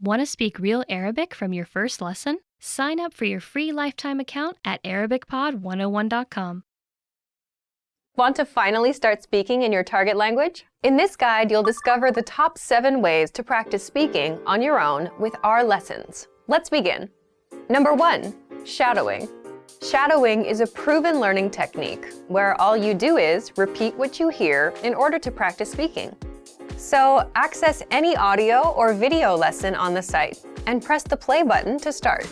Want to speak real Arabic from your first lesson? Sign up for your free lifetime account at ArabicPod101.com. Want to finally start speaking in your target language? In this guide, you'll discover the top 7 ways to practice speaking on your own with our lessons. Let's begin. Number 1, shadowing. Shadowing is a proven learning technique where all you do is repeat what you hear in order to practice speaking. So, access any audio or video lesson on the site and press the play button to start.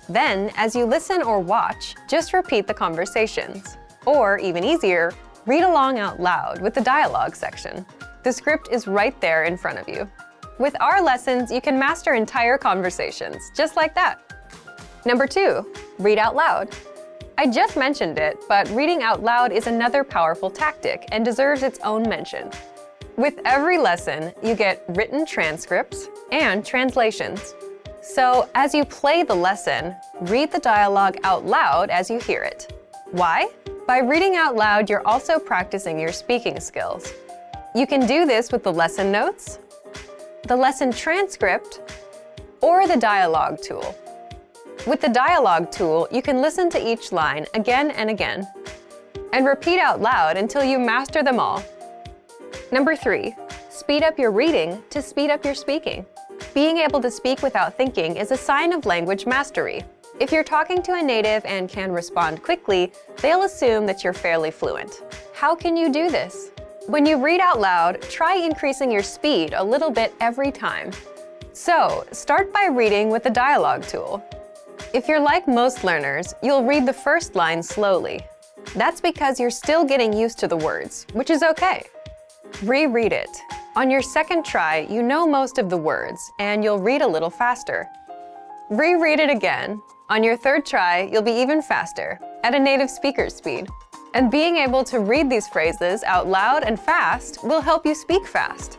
Then, as you listen or watch, just repeat the conversations. Or, even easier, read along out loud with the dialogue section. The script is right there in front of you. With our lessons, you can master entire conversations, just like that. Number 2, read out loud. I just mentioned it, but reading out loud is another powerful tactic and deserves its own mention. With every lesson, you get written transcripts and translations. So, as you play the lesson, read the dialogue out loud as you hear it. Why? By reading out loud, you're also practicing your speaking skills. You can do this with the lesson notes, the lesson transcript, or the dialogue tool. With the dialogue tool, you can listen to each line again and again, and repeat out loud until you master them all. Number 3, speed up your reading to speed up your speaking. Being able to speak without thinking is a sign of language mastery. If you're talking to a native and can respond quickly, they'll assume that you're fairly fluent. How can you do this? When you read out loud, try increasing your speed a little bit every time. So, start by reading with the dialogue tool. If you're like most learners, you'll read the first line slowly. That's because you're still getting used to the words, which is okay. Reread it. On your second try, you know most of the words, and you'll read a little faster. Reread it again. On your third try, you'll be even faster, at a native speaker's speed. And being able to read these phrases out loud and fast will help you speak fast.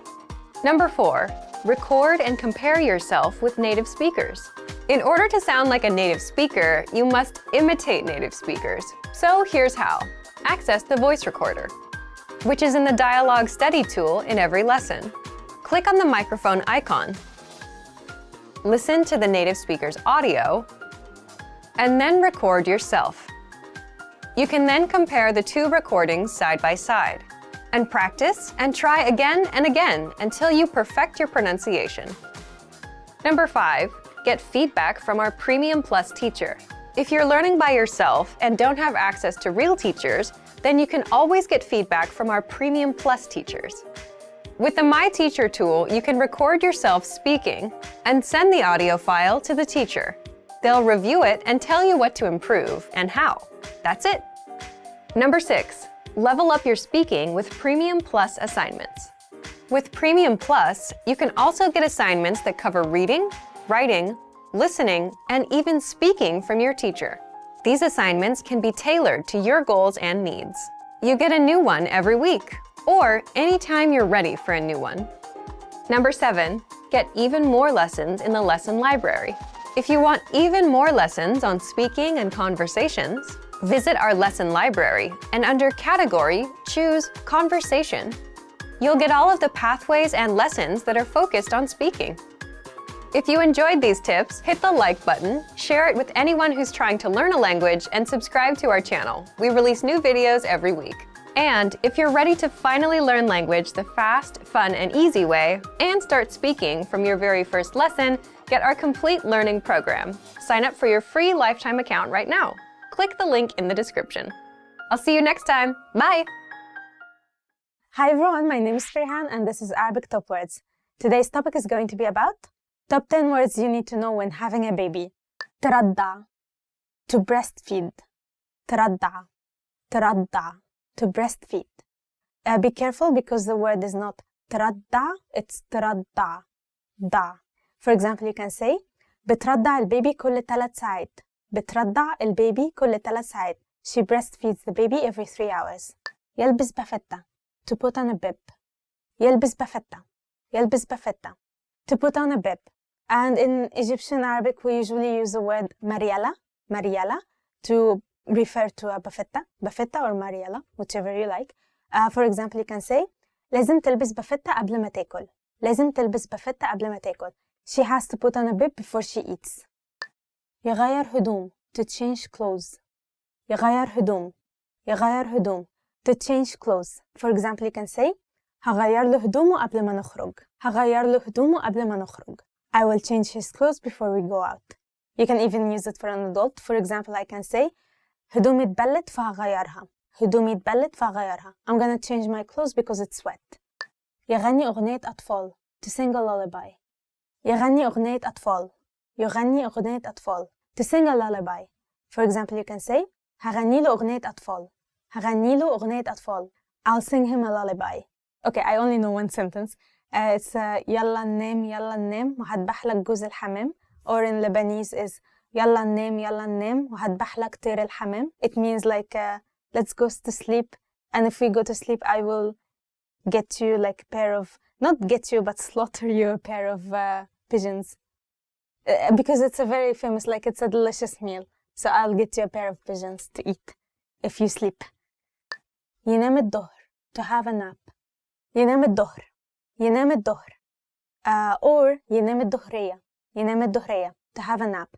Number 4, record and compare yourself with native speakers. In order to sound like a native speaker, you must imitate native speakers. So here's how. Access the voice recorder, which is in the dialogue study tool in every lesson. Click on the microphone icon. Listen to the native speaker's audio, and then record yourself. You can then compare the 2 recordings side by side, and practice and try again and again until you perfect your pronunciation. Number 5, get feedback from our Premium Plus teacher. If you're learning by yourself and don't have access to real teachers, then you can always get feedback from our Premium Plus teachers. With the My Teacher tool, you can record yourself speaking and send the audio file to the teacher. They'll review it and tell you what to improve and how. That's it. Number 6, level up your speaking with Premium Plus assignments. With Premium Plus, you can also get assignments that cover reading, writing, listening, and even speaking from your teacher. These assignments can be tailored to your goals and needs. You get a new one every week, or anytime you're ready for a new one. Number 7, get even more lessons in the lesson library. If you want even more lessons on speaking and conversations, visit our lesson library and under Category, choose Conversation. You'll get all of the pathways and lessons that are focused on speaking. If you enjoyed these tips, hit the like button, share it with anyone who's trying to learn a language, and subscribe to our channel. We release new videos every week. And if you're ready to finally learn language the fast, fun, and easy way, and start speaking from your very first lesson, get our complete learning program. Sign up for your free lifetime account right now. Click the link in the description. I'll see you next time. Bye! Hi everyone, my name is Ferhan and this is Arabic Top Words. Today's topic is going to be about Top 10 words you need to know when having a baby. ترضع, to breastfeed. ترضع, ترضع, to breastfeed. Be careful because the word is not ترضع, it's ترضع, da. For example, you can say بترضع البيبي كل 3 ساعات. بترضع البيبي كل 3 ساعات. She breastfeeds the baby every 3 hours. يلبس بفتة, to put on a bib. يلبس بفتة, يلبس بفتة, to put on a bib. And in Egyptian Arabic, we usually use the word مريالة, مريالة, to refer to a بفتة, بفتة or مريالة, whichever you like. For example, you can say لازم تلبس بفتة قبل ما تاكل. لازم تلبس بفتة قبل ما تاكل. She has to put on a bib before she eats. يغير هدوم. To change clothes. يغير هدوم. يغير هدوم. To change clothes. For example, you can say هغير له هدومه قبل ما نخرج. هغير له هدومه قبل ما نخرج. I will change his clothes before we go out. You can even use it for an adult. For example, I can say هدومي اتبلت فهغيرها. هدومي اتبلت فهغيرها. I'm gonna change my clothes because it's wet. يغني أغنية أطفال. To sing a lullaby. يغني أغنية أطفال. يغني أغنية أطفال. To sing a lullaby. For example, you can say هغني له أغنية أطفال. هغني له أغنية أطفال. I'll sing him a lullaby. Okay, I only know one sentence. It's يلا ننام يلا ننام وهذبح لك جوز الحمام. Or in Lebanese is يلا ننام وهذبح لك طير الحمام. It means like let's go to sleep, and if we go to sleep I will get you like a pair of, not get you but slaughter you a pair of pigeons. Because it's a very famous, like it's a delicious meal. So I'll get you a pair of pigeons to eat if you sleep. ينام الظهر. To have a nap. ينام الظهر. ينام الظهر. Or ينام الظهرية. ينام الظهرية. To have a nap.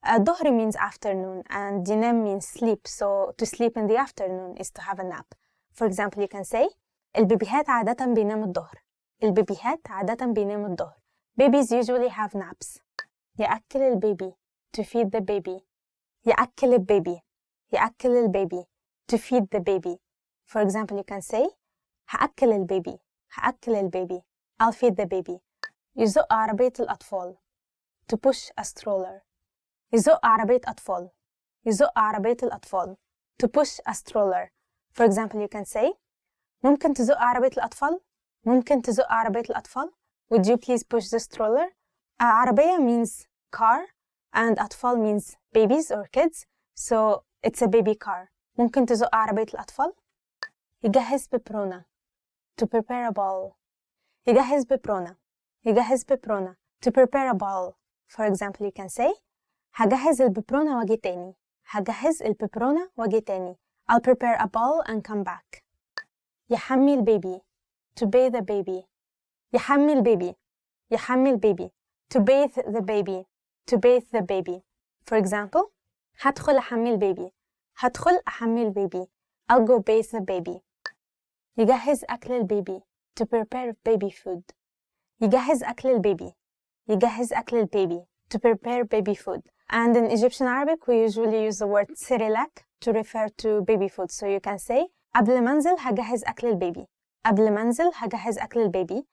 ظهر means afternoon and ينام means sleep. So to sleep in the afternoon is to have a nap. For example, you can say البيبيهات عادة بيناموا الظهر. البيبيهات عادة بيناموا الظهر. Babies usually have naps. يأكل البيبي. To feed the baby. يأكل البيبي. يأكل البيبي. To feed the baby. For example, you can say هأكل البيبي. هأكل البيبي. I'll feed the baby. يزق عربية الأطفال. To push a stroller. يزق عربية أطفال. يزق عربية الأطفال. To push a stroller. For example, you can say ممكن تزق عربية الأطفال. ممكن تزق عربية الأطفال. Would you please push the stroller? عربية means car and أطفال means babies or kids. So it's a baby car. ممكن تزق عربية الأطفال. يجهز ببرونة. To prepare a ball. يجهز ببرونة. يجهز ببرونة. To prepare a ball. For example, you can say هجهز الببرونة واجي تاني. هجهز الببرونة واجي تاني. I'll prepare a ball and come back. يحمي البيبي. To bathe the baby. يحمي البيبي. يحمي البيبي. To bathe the baby. To bathe the baby. For example, هدخل أحمي البيبي. هدخل أحمي البيبي. I'll go bathe the baby. يجهز أكل البيبي. To prepare baby food. يجهز أكل البيبي. يجهز أكل البيبي. To prepare baby food. And in Egyptian Arabic, we usually use the word سيريلاك to refer to baby food. So you can say قبل ما أنزل هجهز أكل البيبي. قبل ما أنزل هجهز أكل البيبي.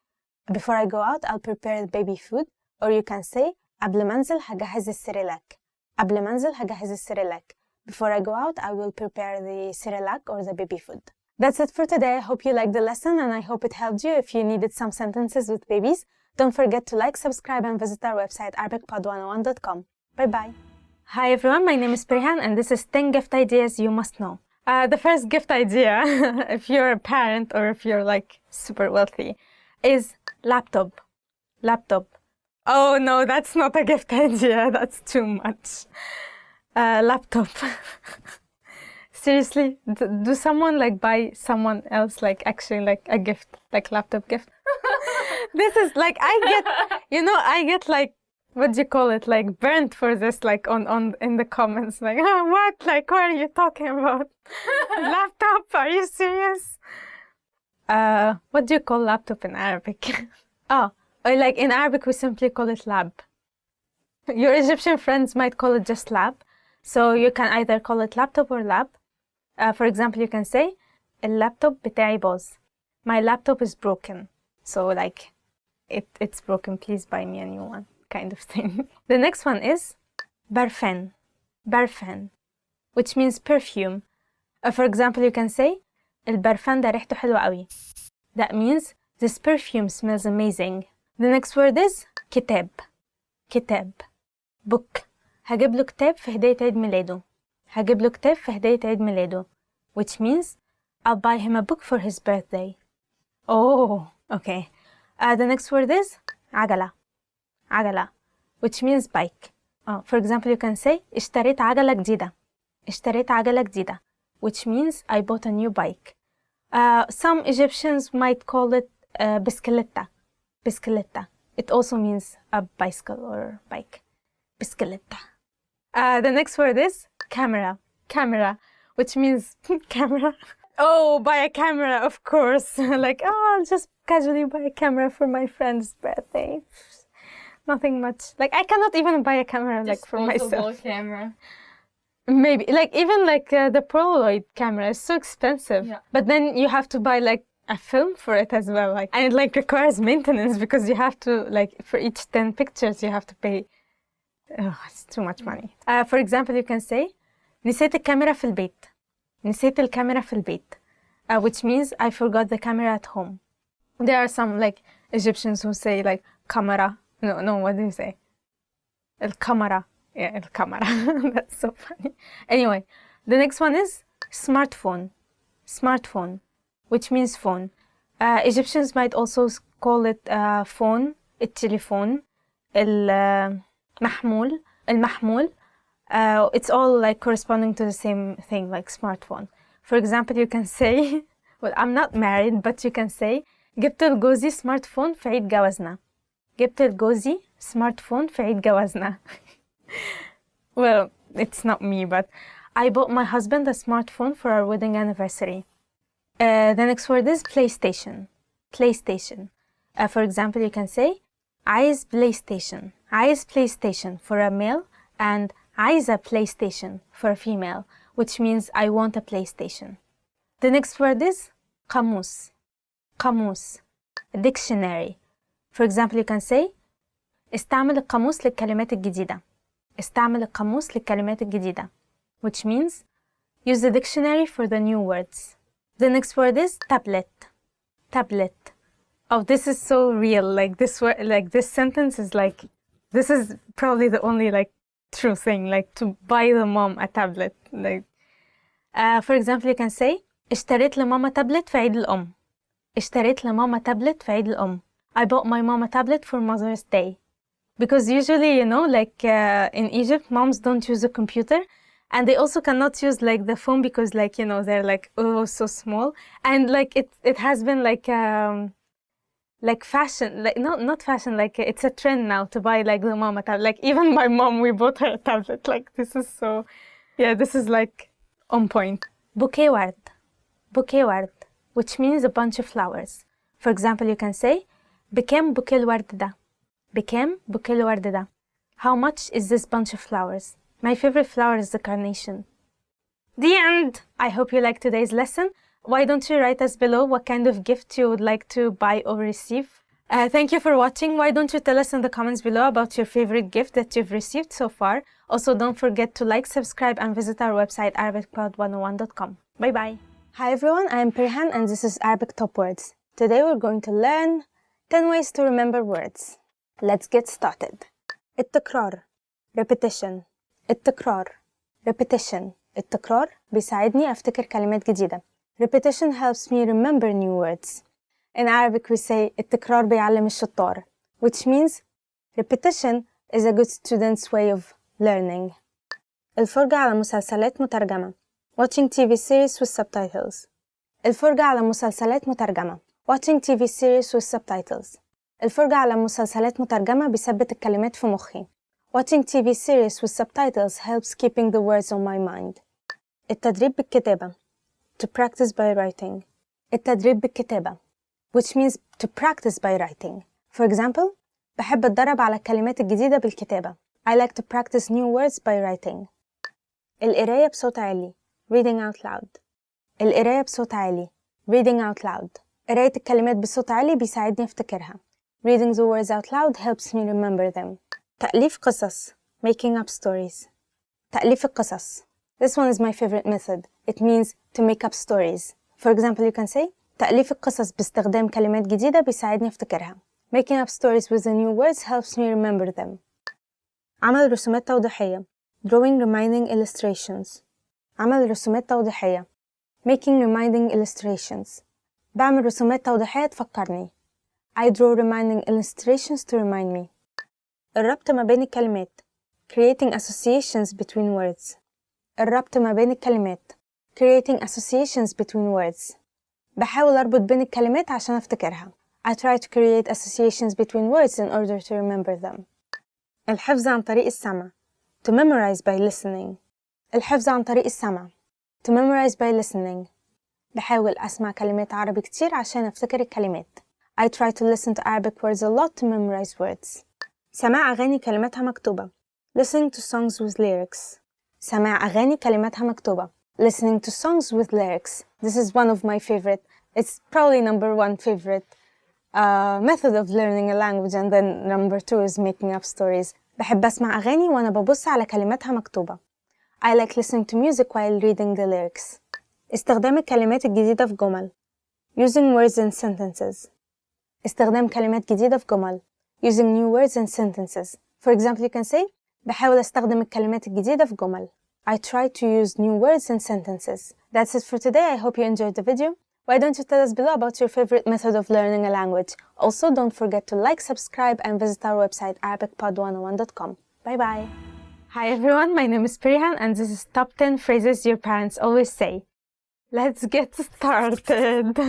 Before I go out, I'll prepare the baby food. Or you can say قبل ما أنزل هجهز السيريلاك. قبل ما أنزل هجهز السيريلاك. Before I go out, I will prepare the Cerelac or the baby food. That's it for today. I hope you liked the lesson and I hope it helped you. If you needed some sentences with babies, don't forget to like, subscribe, and visit our website, ArabicPod101.com. Bye-bye. Hi everyone, my name is Perihan and this is 10 gift ideas you must know. The first gift idea, if you're a parent or if you're like super wealthy, is laptop. Laptop. Oh no, that's not a gift idea. That's too much. Laptop. Seriously, do someone like buy someone else like actually like a gift, like laptop gift? This is like I get like, what do you call it, like burnt for this, like on in the comments, like what, like what are you talking about? Laptop? Are you serious? What do you call laptop in Arabic? Oh, or like in Arabic we simply call it lab. Your Egyptian friends might call it just lab. So you can either call it laptop or lab. For example, you can say اللابتوب بتاعي باظ. My laptop is broken. So like it's broken, please buy me a new one, kind of thing. The next one is برفان. برفان, which means perfume. For example, you can say البرفان ده ريحته حلوة قوي. That means this perfume smells amazing. The next word is كتاب. كتاب. book. هجيب له كتاب في هدية عيد ميلاده. هجيب له كتاب في هدية عيد ميلاده. Which means I'll buy him a book for his birthday. Oh, okay. The next word is عجلة. عجلة, which means bike. For example, you can say اشتريت عجلة جديدة. اشتريت عجلة جديدة, which means I bought a new bike. Some Egyptians might call it بسكليتة. بسكليتة, It also means a bicycle or bike. Bicicleta. The next word is camera. Camera, which means camera. Oh, buy a camera, of course. Like, oh, I'll just casually buy a camera for my friend's birthday. Nothing much. Like, I cannot even buy a camera like for myself. Disposable camera. Maybe like even like the Polaroid camera is so expensive. Yeah. But then you have to buy like a film for it as well. Like, and it like requires maintenance because you have to like for each 10 pictures you have to pay. Oh, it's too much money. For example, you can say نسيت الكاميرا في البيت. نسيت الكاميرا في البيت. Which means I forgot the camera at home. There are some like Egyptians who say like camera. No, what do you say? El camera. Yeah, el camera. That's so funny. Anyway, the next one is smartphone. Smartphone, which means phone. Egyptians might also call it phone, التليفون, المحمول, المحمول. It's all like corresponding to the same thing, like smartphone. For example, you can say, well, I'm not married, but you can say جبت لجوزي smartphone في عيد جوازنا. جبت لجوزي smartphone في عيد جوازنا. Well, it's not me, but I bought my husband a smartphone for our wedding anniversary. The next word is PlayStation. PlayStation. For example, you can say عايز PlayStation. عايز PlayStation for a male and عايزة PlayStation for a female, which means I want a PlayStation. The next word is قاموس. قاموس. Dictionary. For example, you can say استعمل القاموس للكلمات الجديدة. استعمل القاموس للكلمات الجديدة, which means use the dictionary for the new words. The next word is tablet. Tablet. Oh, this is so real. Like this word, like this sentence is like, this is probably the only like true thing, like to buy the mom a tablet. Like, for example, you can say اشتريت لماما تابلت في عيد الأم. اشتريت لماما تابلت في عيد الأم. I bought my mom a tablet for Mother's Day. Because usually, you know, like in Egypt, moms don't use a computer, and they also cannot use like the phone because, like, you know, they're like, oh, so small, and like it has been like fashion, like not fashion, like it's a trend now to buy like the mama tablet. Like even my mom, we bought her a tablet. Like this is so, yeah, this is like on point. Bouquet word, bouquet word, which means a bunch of flowers. For example, you can say بكام بوكيه الورد ده. بكام بوكيه الورد ده. How much is this bunch of flowers? My favorite flower is the carnation. The end! I hope you liked today's lesson. Why don't you write us below what kind of gift you would like to buy or receive? Thank you for watching. Why don't you tell us in the comments below about your favorite gift that you've received so far? Also, don't forget to like, subscribe, and visit our website arabicpod101.com. Bye bye! Hi everyone, I am Pirhan and this is Arabic Top Words. Today we're going to learn 10 ways to remember words. Let's get started. التكرار repetition. التكرار repetition. التكرار بيساعدني أفتكر كلمات جديدة. Repetition helps me remember new words. In Arabic we say التكرار بيعلم الشطار, which means repetition is a good student's way of learning. الفرجة على مسلسلات مترجمة. Watching TV series with subtitles. الفرجة على مسلسلات مترجمة. Watching TV series with subtitles. الفرجة على مسلسلات مترجمة بيثبت الكلمات في مخي. Watching TV series with subtitles helps keeping the words on my mind. التدريب بالكتابة. To practice by writing. التدريب بالكتابة, which means to practice by writing. For example, بحب أتدرب على الكلمات الجديدة بالكتابة. I like to practice new words by writing. القراية بصوت عالي. Reading out loud. القراية بصوت عالي. Reading out loud. قراية الكلمات بصوت عالي بيساعدني أفتكرها. Reading the words out loud helps me remember them. تأليف قصص. Making up stories. تأليف القصص. This one is my favorite method. It means to make up stories. For example, you can say تأليف القصص باستخدام كلمات جديدة بيساعدني أفتكرها. Making up stories with the new words helps me remember them. عمل رسومات توضيحية. Drawing reminding illustrations. عمل رسومات توضيحية. Making reminding illustrations. بعمل رسومات توضيحية تفكرني. I draw reminding illustrations to remind me. الربط ما بين الكلمات. Creating associations between words. الربط ما بين الكلمات. Creating associations between words. بحاول أربط بين الكلمات عشان أفتكرها. I try to create associations between words in order to remember them. الحفظ عن طريق السمع. To memorize by listening. الحفظ عن طريق السمع. To memorize by listening. بحاول أسمع كلمات عربي كتير عشان أفتكر الكلمات. I try to listen to Arabic words a lot to memorize words. سماع أغاني كلماتها مكتوبة. Listening to songs with lyrics. سماع أغاني كلماتها مكتوبة. Listening to songs with lyrics. This is one of my favorite. It's probably number one favorite method of learning a language, and then number two is making up stories. بحب أسمع أغاني وأنا ببص على كلماتها مكتوبة. I like listening to music while reading the lyrics. استخدام الكلمات الجديدة في جمل. Using words in sentences. استخدام كلمات جديدة في جمل. Using new words in sentences. For example, you can say بحاول أستخدم الكلمات الجديدة في جمل. I try to use new words in sentences. That's it for today. I hope you enjoyed the video. Why don't you tell us below about your favorite method of learning a language? Also, don't forget to like, subscribe, and visit our website, arabicpod101.com. Bye bye. Hi everyone, my name is Perihan, and this is top 10 phrases your parents always say. Let's get started.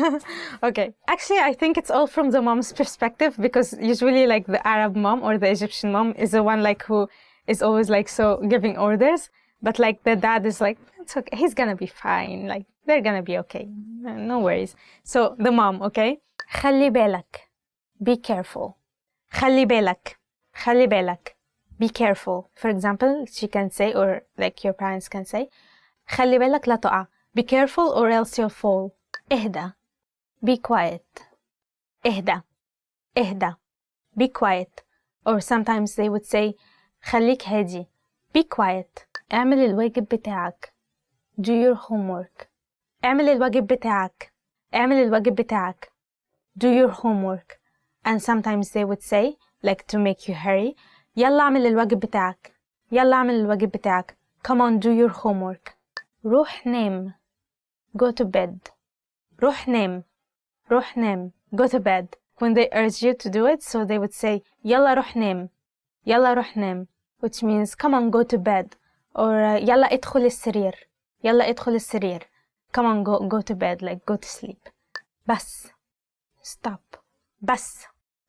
Okay, actually I think it's all from the mom's perspective, because usually like the Arab mom or the Egyptian mom is the one like who is always like so giving orders, but like the dad is like, it's okay, he's gonna be fine, like they're gonna be okay, no worries. So the mom, okay? خلي بالك, be careful. خلي بالك, خلي بالك, be careful. For example, she can say, or like your parents can say, خلي بالك لا تقع. Be careful or else you'll fall. اهدى. Be quiet. اهدى. اهدى. Be quiet. Or sometimes they would say خليك هادي. Be quiet. اعمل الواجب بتاعك. Do your homework. اعمل الواجب بتاعك. اعمل الواجب بتاعك. Do your homework. And sometimes they would say, like to make you hurry, يلا اعمل الواجب بتاعك. يلا اعمل الواجب بتاعك. Come on, do your homework. روح نام. Go to bed. روح نام. روح نام. Go to bed. When they urge you to do it, so they would say يلا روح نام. يلا روح نام. Which means come on, go to bed. Or يلا ادخل السرير. يلا ادخل السرير. Come on, go to bed, like go to sleep. بس. Stop. بس.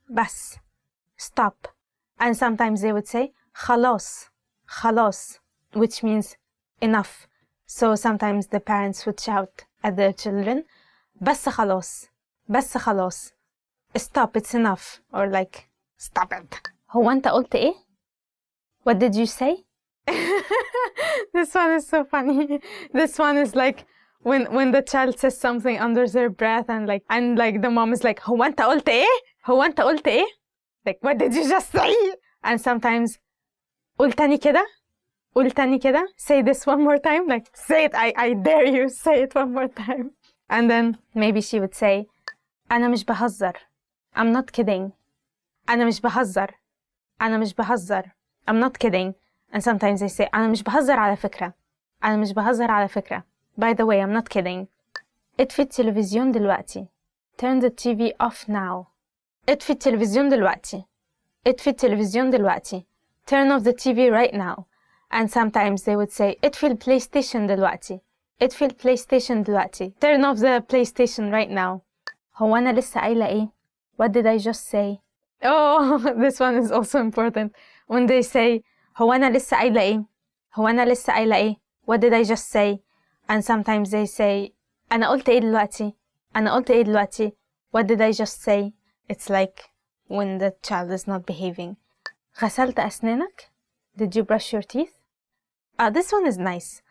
بس. Stop. And sometimes they would say خلاص. خلاص. Which means enough. So sometimes the parents would shout at their children, بس خلاص. بس خلاص. Stop, it's enough. Or like, stop it. هو أنت قلت إيه? What did you say? This one is so funny. This one is like when the child says something under their breath and like the mom is like, هو أنت قلت إيه? هو أنت قلت إيه? Like, what did you just say? And sometimes قول تاني كده. قول تاني كده. Say this one more time. Like, say it. I dare you. Say it one more time. And then maybe she would say, أنا مش بهزر. I'm not kidding. أنا مش بهزر. أنا مش بهزر. I'm not kidding. And sometimes they say, أنا مش بهزر على فكرة. أنا مش بهزر على فكرة. By the way, I'm not kidding. اطفي التلفزيون دلوقتي. Turn the TV off now. اطفي التلفزيون دلوقتي. اطفي التلفزيون دلوقتي. Turn off the TV right now. And sometimes they would say اطفي البلايستيشن دلوقتي. اطفي البلايستيشن دلوقتي. Turn off the PlayStation right now. هو أنا لسه قايلة إيه? What did I just say? Oh, this one is also important. When they say هو أنا لسه قايلة إيه? هو أنا لسه قايلة إيه? What did I just say? And sometimes they say أنا قلت إيه دلوقتي؟ أنا قلت إيه دلوقتي? What did I just say? It's like when the child is not behaving. غسلت أسنانك? Did you brush your teeth? This one is nice.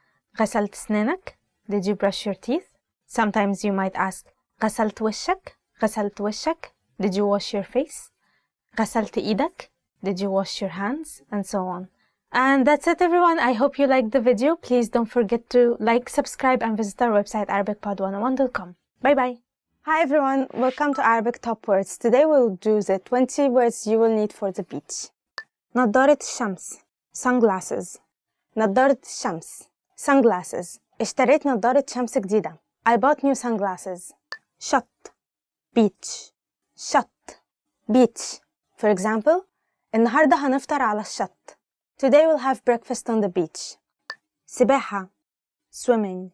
غسلت أسنانك? Did you brush your teeth? Sometimes you might ask غسلت وشك? غسلت وشك? Did you wash your face? غسلت إيدك? Did you wash your hands? And so on. And that's it everyone. I hope you liked the video. Please don't forget to like, subscribe, and visit our website arabicpod101.com. Bye bye. Hi everyone, welcome to Arabic Top Words. Today we'll do the 20 words you will need for the beach. نظارة الشمس, sunglasses. نظارة الشمس, sunglasses. اشتريت نظارة شمس جديدة. I bought new sunglasses. شط, beach. شط, beach. For example, النهاردة هنفطر على الشط. Today we'll have breakfast on the beach. سباحة, swimming.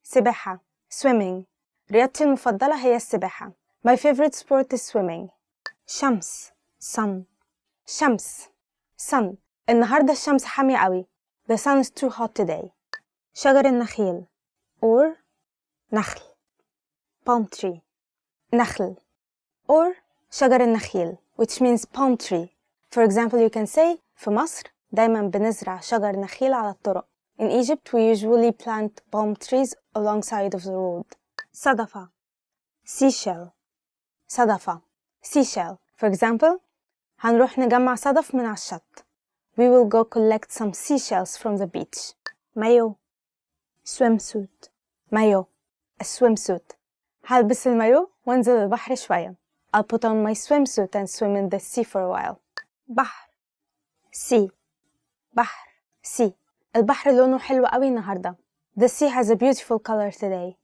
سباحة, swimming. رياضتي المفضلة هي السباحة. My favorite sport is swimming. شمس sun. شمس sun. النهاردة الشمس حامية قوي. The sun is too hot today. شجر النخيل or نخل. Palm tree. نخل or شجر النخيل, which means palm tree. For example, you can say في مصر دايما بنزرع شجر نخيل على الطرق. In Egypt, we usually plant palm trees alongside of the road. صدفة seashell. صدفة seashell. For example, هنروح نجمع صدف من على الشط. We will go collect some seashells from the beach. مايو swimsuit. مايو a swimsuit. هلبس المايو وانزل البحر شوية. I'll put on my swimsuit and swim in the sea for a while. بحر sea. بحر sea. البحر لونه حلو قوي النهاردة. The sea has a beautiful color today.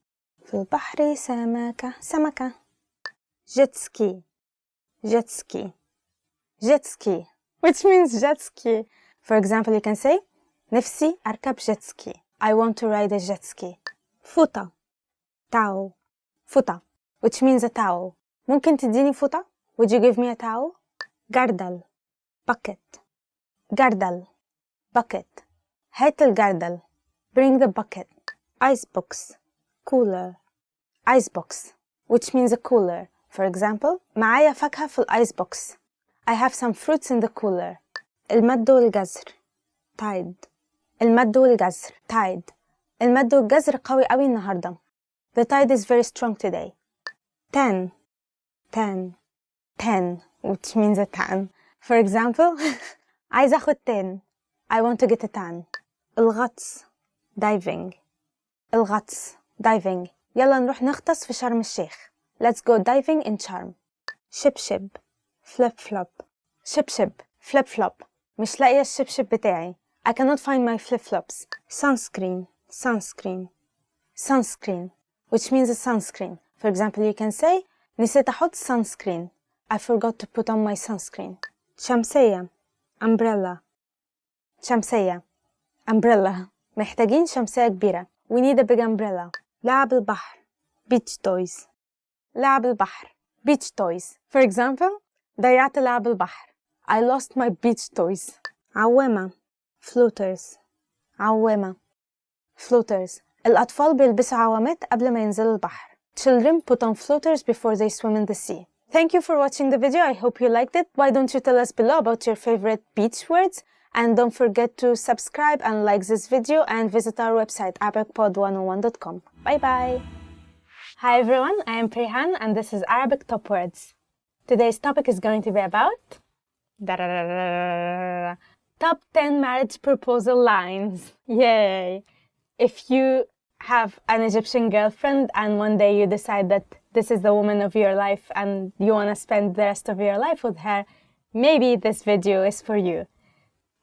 في البحر سمكة سمكة. jet ski. jet ski. jet ski, which means jet ski. For example, you can say نفسي أركب jet ski. I want to ride a jet ski. فوطة towel. فوطة, which means a towel. ممكن تديني فوطة? Would you give me a towel? جردل bucket. جردل bucket. هات الجردل. Bring the bucket. Ice box cooler. Ice box, which means a cooler. For example, معايا فاكهة في الice box. I have some fruits in the cooler. المد والجزر tide. المد والجزر tide. المد والجزر قوي قوي النهاردة. The tide is very strong today. tan. tan. tan, which means a tan. For example, عايزة أخد tan. I want to get a tan. الغطس diving. الغطس diving. يلا نروح نغطس في شرم الشيخ. Let's go diving in Sharm. شبشب flip flop. شبشب flip flop. مش لاقية الشبشب بتاعي. I cannot find my flip flops. Sunscreen. sunscreen. sunscreen, which means a sunscreen. For example, you can say نسيت أحط sunscreen. I forgot to put on my sunscreen. شمسية umbrella. شمسية umbrella. محتاجين شمسية كبيرة. We need a big umbrella. لعب البحر beach toys. لعب البحر beach toys. For example, ضيعت لعب البحر. I lost my beach toys. عوامة floaters. عوامة floaters. الأطفال بيلبسوا عوامات قبل ما ينزلوا البحر. Children put on floaters before they swim in the sea. Thank you for watching the video. I hope you liked it. Why don't you tell us below about your favorite beach words? And don't forget to subscribe and like this video and visit our website arabicpod101.com. Bye bye! Hi everyone, I am Prihan and this is Arabic Top Words. Today's topic is going to be about top 10 marriage proposal lines. Yay! If you have an Egyptian girlfriend and one day you decide that this is the woman of your life and you want to spend the rest of your life with her, maybe this video is for you.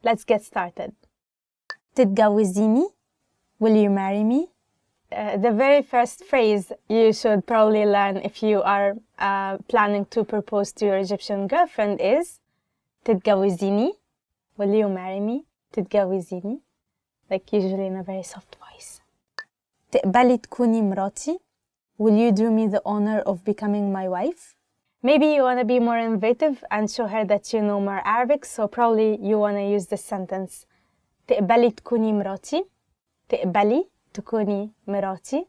Let's get started. تتجوزيني? Will you marry me? The very first phrase you should probably learn if you are planning to propose to your Egyptian girlfriend is تتجوزيني? Will you marry me? تتجوزيني? Like usually in a very soft voice. تقبلي تكوني مراتي? Will you do me the honor of becoming my wife? Maybe you want to be more innovative and show her that you know more Arabic, so probably you want to use this sentence. تقبلي تكوني مراتي? تقبلي تكوني مراتي?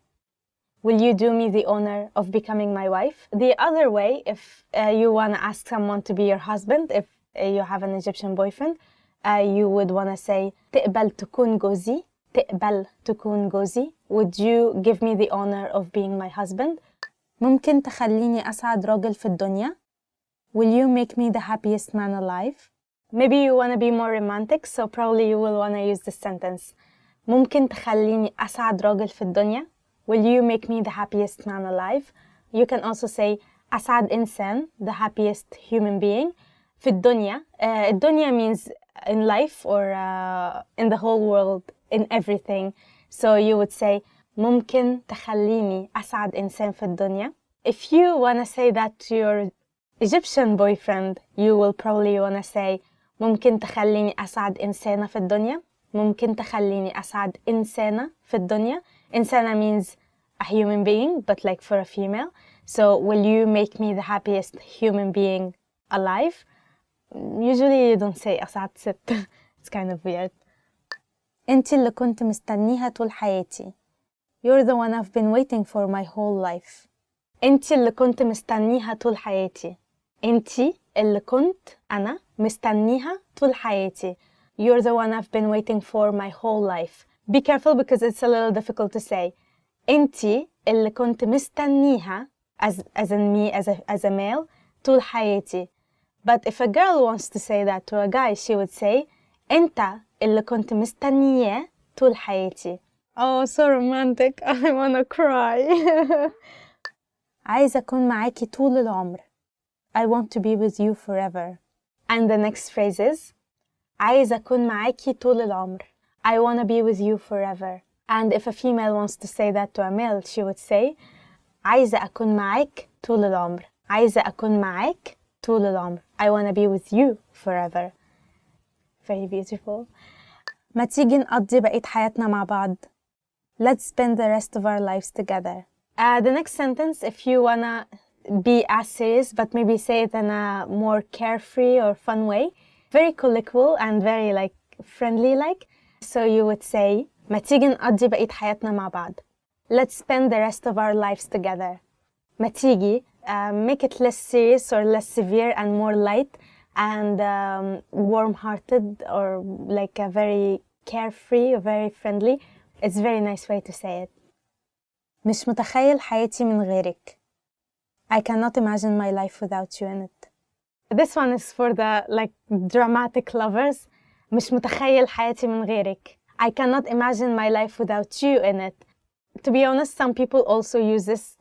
Will you do me the honor of becoming my wife? The other way, if you want to ask someone to be your husband, if you have an Egyptian boyfriend, you would want to say تقبل تكون جوزي? تقبل تكون جوزي? Would you give me the honor of being my husband? ممكن تخليني أسعد راجل في الدنيا? Will you make me the happiest man alive? Maybe you want to be more romantic, so probably you will want to use this sentence. ممكن تخليني أسعد راجل في الدنيا? Will you make me the happiest man alive? You can also say أسعد إنسان, the happiest human being. في الدنيا. الدنيا means in life or in the whole world, in everything. So you would say ممكن تخليني أسعد إنسان في الدنيا. If you want to say that to your Egyptian boyfriend, you will probably want to say ممكن تخليني أسعد إنسانة في الدنيا. ممكن تخليني أسعد إنسانة في الدنيا. إنسانة means a human being, but like for a female. So, will you make me the happiest human being alive? Usually you don't say أسعد ست. It's kind of weird. انتي اللي كنت مستنيها طول حياتي. You're the one I've been waiting for my whole life. انتي اللي كنت مستنيها طول حياتي. انتي اللي كنت أنا مستنيها طول حياتي. You're the one I've been waiting for my whole life. Be careful because it's a little difficult to say. انتي اللي كنت مستنيها as in me as a male طول حياتي. But if a girl wants to say that to a guy, she would say انت اللي كنت مستنياه طول حياتي. Oh, so romantic. I wanna cry. عايزة أكون معاكي طول العمر. I want to be with you forever. And the next phrase is عايزة أكون معاكي طول العمر. I wanna be with you forever. And if a female wants to say that to a male, she would say عايزة أكون معاك طول العمر. عايزة أكون معاك طول العمر. I wanna be with you forever. Very beautiful. ما تيجي نقضي بقية حياتنا مع بعض. Let's spend the rest of our lives together. The next sentence, if you wanna be as serious, but maybe say it in a more carefree or fun way, very colloquial and very like friendly like. So you would say, ما تيجي نقضي بقية حياتنا مع بعض. Let's spend the rest of our lives together. ما تيجي, make it less serious or less severe and more light and warm-hearted or like a very carefree or very friendly. It's a very nice way to say it. مش متخيل حياتي من غيرك. I cannot imagine my life without you in it. This one is for the like dramatic lovers. مش متخيل حياتي من غيرك. I cannot imagine my life without you in it. To be honest, some people also use this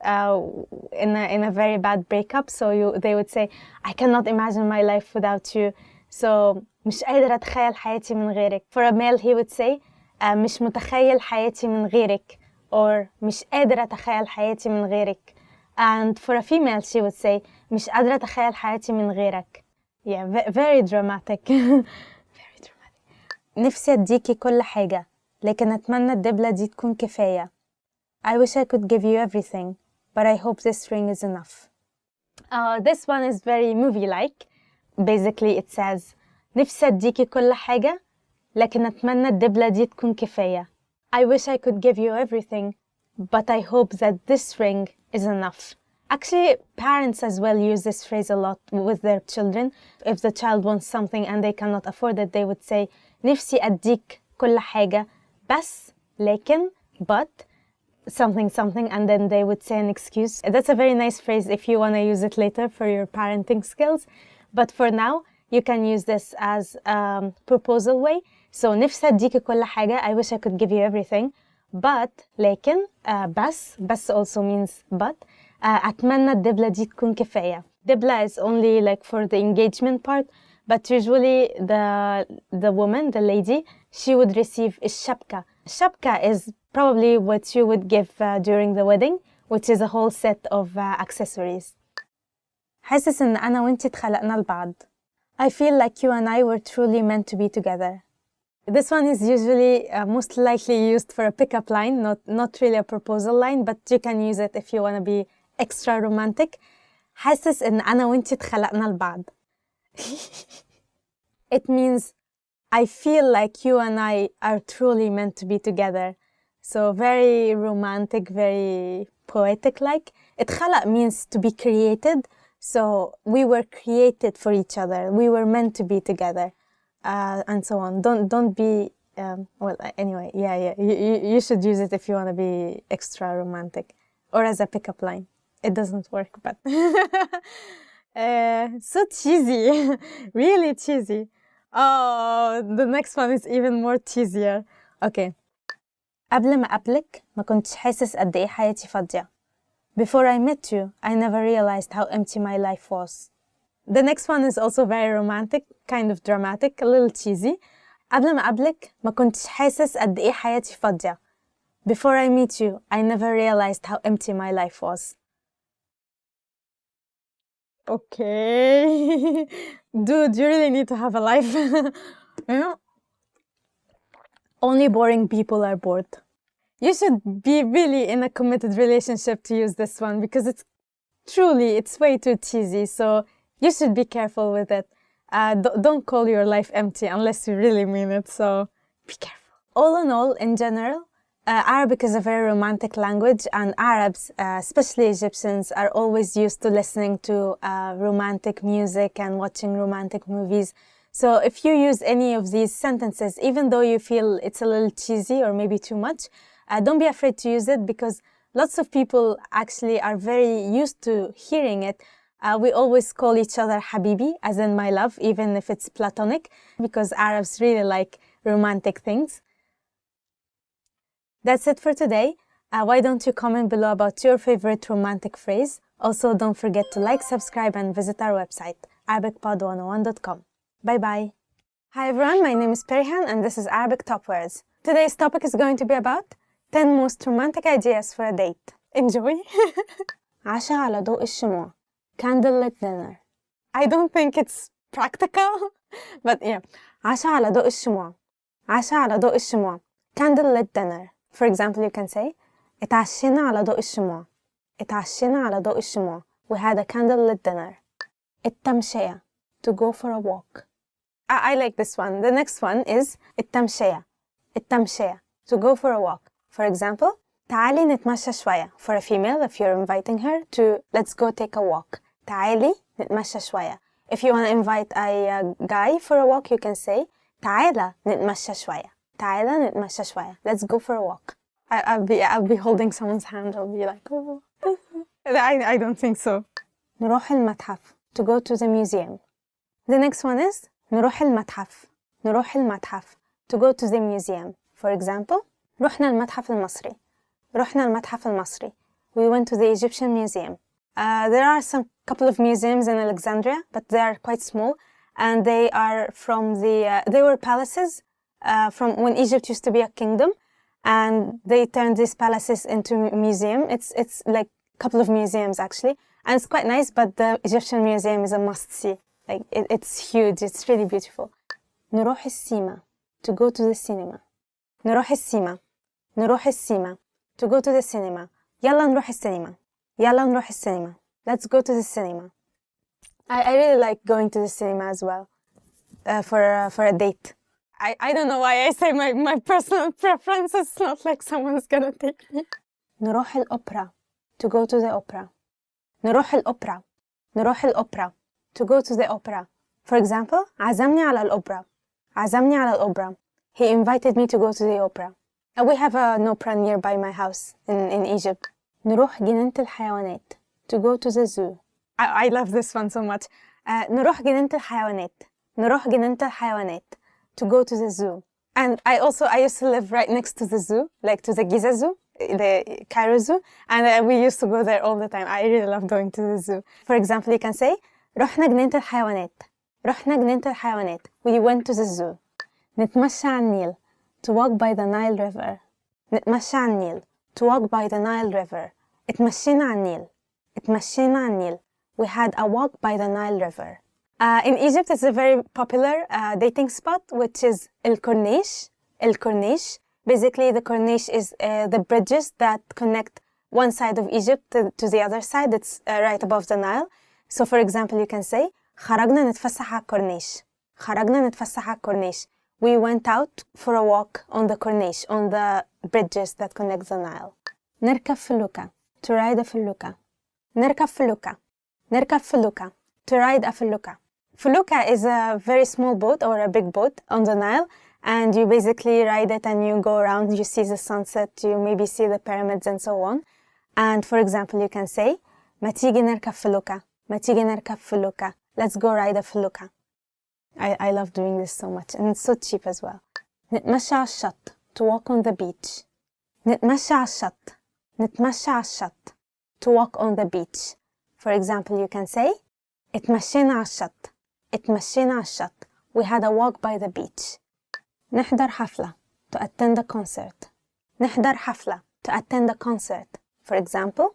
in a very bad breakup. So they would say, I cannot imagine my life without you. So مش قادر أتخيل حياتي من غيرك. For a male, he would say, مش متخيل حياتي من غيرك. Or مش قادر أتخيل حياتي من غيرك. And for a female, she would say, مش قادرة أتخيل حياتي من غيرك. Yeah, very dramatic. Very dramatic. نفسي أديكي كل حاجة, لكن أتمنى الدبلة دي تكون كفاية. I wish I could give you everything, but I hope this ring is enough. This one is very movie-like. Basically, it says, نفسي أديكي كل حاجة, لكن أتمنى الدبلة دي تكون كفاية. I wish I could give you everything, but I hope that this ring is enough. Actually, parents as well use this phrase a lot with their children. If the child wants something and they cannot afford it, they would say, نفسي أديك كل حاجة, بس, لكن, but, something, and then they would say an excuse. That's a very nice phrase if you want to use it later for your parenting skills. But for now, you can use this as a proposal way. So, نفسي أديك كل حاجة, I wish I could give you everything. But, لكن, بس also means but. أتمنى الدبلة دي تكون كفاية. دبلة is only like for the engagement part, but usually the woman, the lady, she would receive الشبكة. الشبكة is probably what you would give during the wedding, which is a whole set of accessories. حاسس إن أنا وإنتي اتخلقنا لبعض. I feel like you and I were truly meant to be together. This one is usually most likely used for a pickup line, not really a proposal line, but you can use it if you want to be extra romantic. حاسس إن أنا وإنتي اتخلقنا لبعض. It means I feel like you and I are truly meant to be together. So very romantic, very poetic-like. اتخلق means to be created. So we were created for each other. We were meant to be together, and so on. Don't be well. Anyway, yeah. You should use it if you want to be extra romantic, or as a pickup line. It doesn't work, but so cheesy, really cheesy. Oh, the next one is even more cheesier. Okay. قبل ما أقابلك ما كنتش حاسس قد إيه حياتي فاضية. Before I met you, I never realized how empty my life was. The next one is also very romantic, kind of dramatic, a little cheesy. قبل ما أقابلك ما كنتش حاسس قد إيه حياتي فاضية. Before I meet you, I never realized how empty my life was. Okay. Dude, you really need to have a life. You know? Only boring people are bored. You should be really in a committed relationship to use this one because it's truly, it's way too cheesy, so you should be careful with it. Don't call your life empty unless you really mean it, so be careful. All in all, in general, Arabic is a very romantic language, and Arabs, especially Egyptians, are always used to listening to romantic music and watching romantic movies. So if you use any of these sentences, even though you feel it's a little cheesy or maybe too much, don't be afraid to use it, because lots of people actually are very used to hearing it. We always call each other Habibi, as in my love, even if it's platonic, because Arabs really like romantic things. That's it for today. Why don't you comment below about your favorite romantic phrase? Also, don't forget to like, subscribe, and visit our website, ArabicPod101.com. Bye-bye. Hi everyone, my name is Perihan, and this is Arabic Top Words. Today's topic is going to be about 10 most romantic ideas for a date. Enjoy! عشاء على ضوء الشموع. Candlelit dinner. I don't think it's practical, but yeah. عشاء على ضوء الشموع. عشاء على ضوء الشموع. Candlelit dinner. For example, you can say اتعشينا على ضوء الشموع. اتعشينا على ضوء الشموع. We had a candlelit dinner. التمشية. To go for a walk. I like this one. The next one is التمشية. التمشية. To go for a walk. For example, تعالي نتمشى شوية. For a female, if you're inviting her to let's go take a walk. تعالي نتمشى شوية. If you want to invite a guy for a walk, you can say تعالى نتمشى شوية. تعالى نتمشى شوية. Let's go for a walk. I'll be holding someone's hand. I'll be like, oh. I don't think so. نروح المتحف. To go to the museum. The next one is نروح المتحف. نروح المتحف. To go to the museum. For example, رحنا المتحف المصري. رحنا المتحف المصري. We went to the Egyptian museum. There are some couple of museums in Alexandria, but they are quite small, and they are from they were palaces from when Egypt used to be a kingdom, and they turned these palaces into a museum. It's like a couple of museums actually, and it's quite nice, but the Egyptian museum is a must-see. Like it's huge. It's really beautiful. نروح السينما. To go to the cinema. نروح السينما. نروح السينما. To go to the cinema. يلا نروح السينما. يلا نروح السينما. Let's go to the cinema. I really like going to the cinema as well for a date. I don't know why I say my personal preference. It's not like someone's gonna take me. نروح الأوبرا. To go to the opera. نروح الأوبرا. نروح الأوبرا. To go to the opera. For example, عزمني على الأوبرا. عزمني على الأوبرا. He invited me to go to the opera. We have an opera nearby my house in Egypt. نروح جنينة الحيوانات. To go to the zoo. I love this one so much. نروح جنينة الحيوانات. نروح جنينة الحيوانات. To go to the zoo. And I used to live right next to the zoo, like to the Giza Zoo, the Cairo Zoo, and we used to go there all the time. I really love going to the zoo. For example, you can say رحنا جنينة الحيوانات. رحنا جنينة الحيوانات. We went to the zoo. نتمشى على النيل. To walk by the Nile River. نتمشى على النيل. To walk by the Nile River. اتمشينا على النيل. اتمشينا على النيل. We had a walk by the Nile River. In Egypt, it's a very popular dating spot, which is El Corniche. El Corniche. Basically, the Corniche is the bridges that connect one side of Egypt to the other side. It's right above the Nile. So, for example, you can say خرجنا نتفسح على الكورنيش. خرجنا نتفسح على الكورنيش. We went out for a walk on the Corniche, on the bridges that connect the Nile. نركب فلوكة. To ride a فلوكة. نركب فلوكة. نركب فلوكة. To ride a فلوكة. Fuluka is a very small boat or a big boat on the Nile, and you basically ride it and you go around, you see the sunset, you maybe see the pyramids and so on. And for example, you can say ما تيجي نركب فلوكة. ما تيجي نركب فلوكة. Let's go ride a فلوكة. I love doing this so much, and it's so cheap as well. نتمشى على الشط. To walk on the beach. نتمشى على الشط. نتمشى على الشط. To walk on the beach. For example, you can say اتمشينا على الشط. اتمشينا على الشط. We had a walk by the beach. نحضر حفلة. To attend a concert. نحضر حفلة. To attend a concert. For example,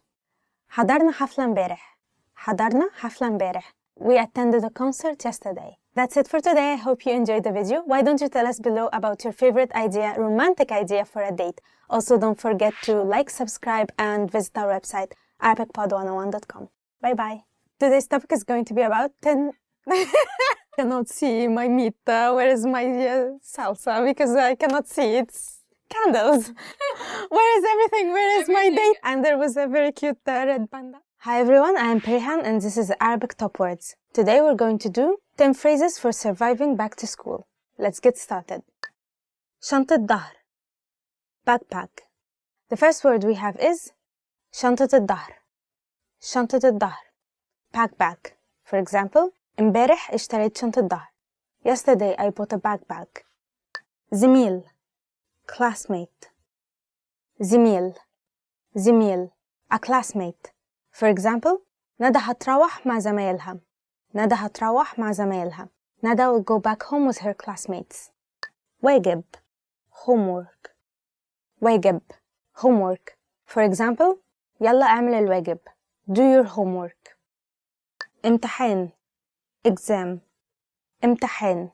حضرنا حفلة امبارح. حضرنا حفلة امبارح. We attended a concert yesterday. That's it for today. I hope you enjoyed the video. Why don't you tell us below about your favorite idea, romantic idea for a date. Also, don't forget to like, subscribe, and visit our website, ArabicPod101.com. Bye bye. Today's topic is going to be about 10. Cannot see my meat. Where is my salsa? Because I cannot see. It's candles. Where is everything? Where is my date? And there was a very cute red panda. Hi everyone, I am Perihan and this is Arabic Top Words. Today we're going to do 10 phrases for surviving back to school. Let's get started. شنطة ظهر, backpack. The first word we have is شنطة الظهر. شنطة الظهر, backpack. For example, امبارح اشتريت شنطة ظهر. Yesterday I bought a backpack. زميل, classmate. زميل, زميل, a classmate. For example, ندى هتروح مع زمايلها. ندى هتروح مع زمايلها. ندى will go back home with her classmates. واجب, homework. واجب, homework. For example, يلا اعمل الواجب. Do your homework. امتحان, exam. امتحان,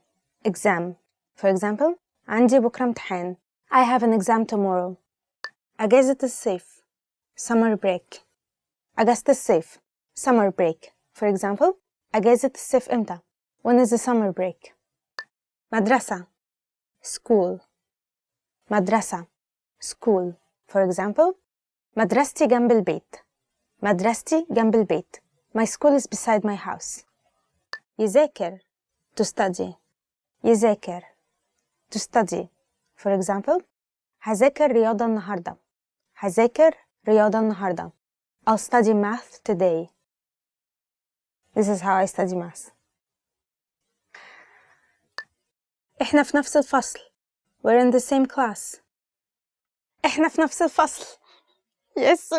exam. For example, عندي بكرة امتحان. I have an exam tomorrow. أجازة الصيف, summer break. أجازة الصيف, summer break. For example, أجازة الصيف إمتى? When is the summer break? مدرسة, school. مدرسة, school. For example, مدرستي جنب البيت. مدرستي جنب البيت. My school is beside my house. يذاكر, to study. يذاكر, to study. For example, هذاكر رياضة النهاردة. هذاكر رياضة النهاردة. I'll study math today. This is how I study math. إحنا في نفس الفصل. We're in the same class. إحنا في نفس الفصل. Yes.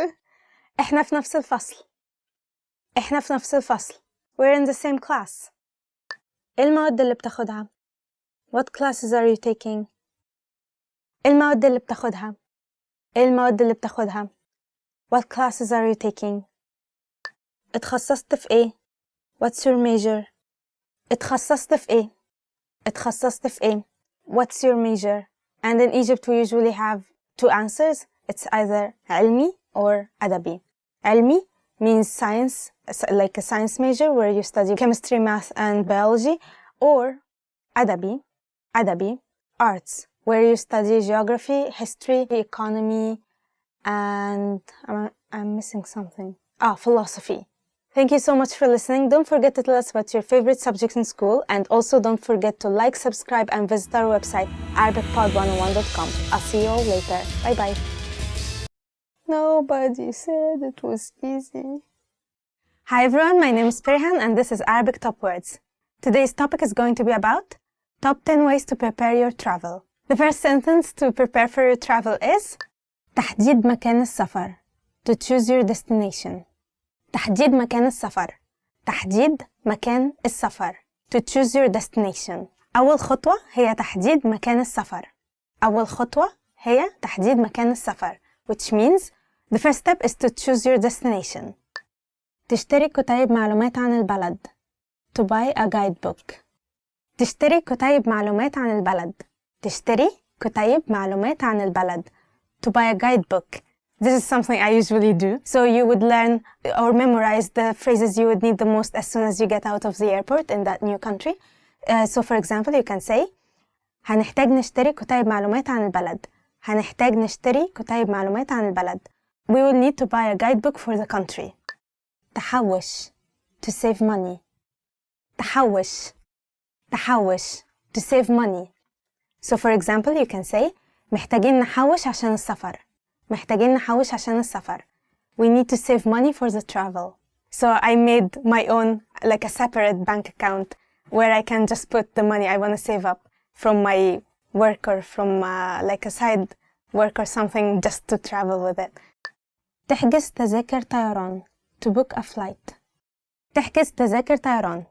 إحنا في نفس الفصل. إحنا في نفس الفصل. We're in the same class. إيه المواد اللي بتاخدها? What classes are you taking? إيه المواد اللي بتاخدها؟ إيه المواد اللي بتاخدها؟ What classes are you taking? اتخصصت في إيه؟ What's your major? اتخصصت في إيه؟ اتخصصت في إيه؟ What's your major? And in Egypt we usually have two answers. It's either علمي or أدبي. علمي means science, like a science major where you study chemistry, math, and biology, or أدبي, أدبي, arts, where you study geography, history, economy, and I'm missing something. Philosophy. Thank you so much for listening. Don't forget to tell us about your favorite subjects in school, and also don't forget to like, subscribe, and visit our website, arabicpod101.com. I'll see you all later. Bye bye. Nobody said it was easy. Hi everyone, my name is Perihan and this is Arabic Top Words. Today's topic is going to be about top 10 ways to prepare your travel. The first sentence to prepare for your travel is تحديد مكان السفر. To choose your destination. تحديد مكان السفر. تحديد مكان السفر. To choose your destination. أول خطوة هي تحديد مكان السفر. أول خطوة هي تحديد مكان السفر. Which means the first step is to choose your destination. تشتري كتيب معلومات عن البلد. To buy a guidebook. تشتري كتيب معلومات عن البلد. تشتري كتيب معلومات عن البلد. To buy a guidebook. This is something I usually do. So you would learn or memorize the phrases you would need the most as soon as you get out of the airport in that new country. So for example, you can say هنحتاج نشتري كتيب معلومات عن البلد. هنحتاج نشتري كتيب معلومات عن البلد. We will need to buy a guidebook for the country. تحوش. To save money. تحوش. تحوش. To save money. So for example, you can say محتاجين نحوش عشان السفر. محتاجين نحوش عشان السفر. We need to save money for the travel. So I made my own, like a separate bank account where I can just put the money I want to save up from my work or from like a side work or something just to travel with it. تحجز تذاكر طيران. To book a flight. تحجز تذاكر طيران.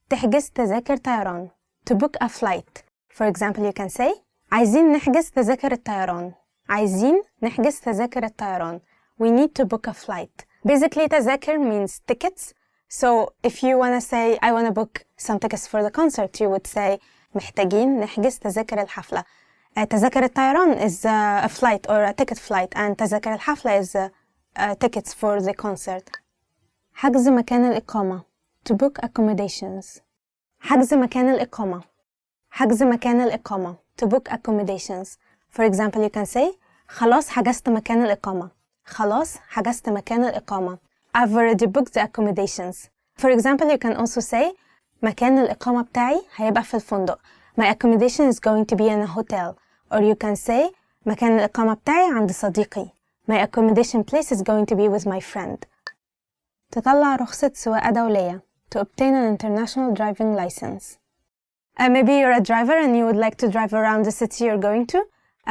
تحجز تذاكر طيران. To book a flight. For example, you can say عايزين نحجز تذاكر الطيران. عايزين نحجز تذاكر الطيران. We need to book a flight. Basically, تذاكر means tickets. So if you want to say, I want to book some tickets for the concert, you would say محتاجين نحجز تذاكر الحفلة. تذاكر الطيران is a flight or a ticket flight, and تذاكر الحفلة is tickets for the concert. حجز مكان الإقامة. To book accommodations. حجز مكان الإقامة. حجز مكان الإقامة. To book accommodations. For example, you can say خلاص حجزت مكان الإقامة. خلاص حجزت مكان الإقامة. I've already booked the accommodations. For example, you can also say مكان الإقامة بتاعي هيبقى في الفندق. My accommodation is going to be in a hotel. Or you can say مكان الإقامة بتاعي عند صديقي. My accommodation place is going to be with my friend. تطلع رخصة سواقة دولية. To obtain an international driving license. Maybe you're a driver and you would like to drive around the city you're going to.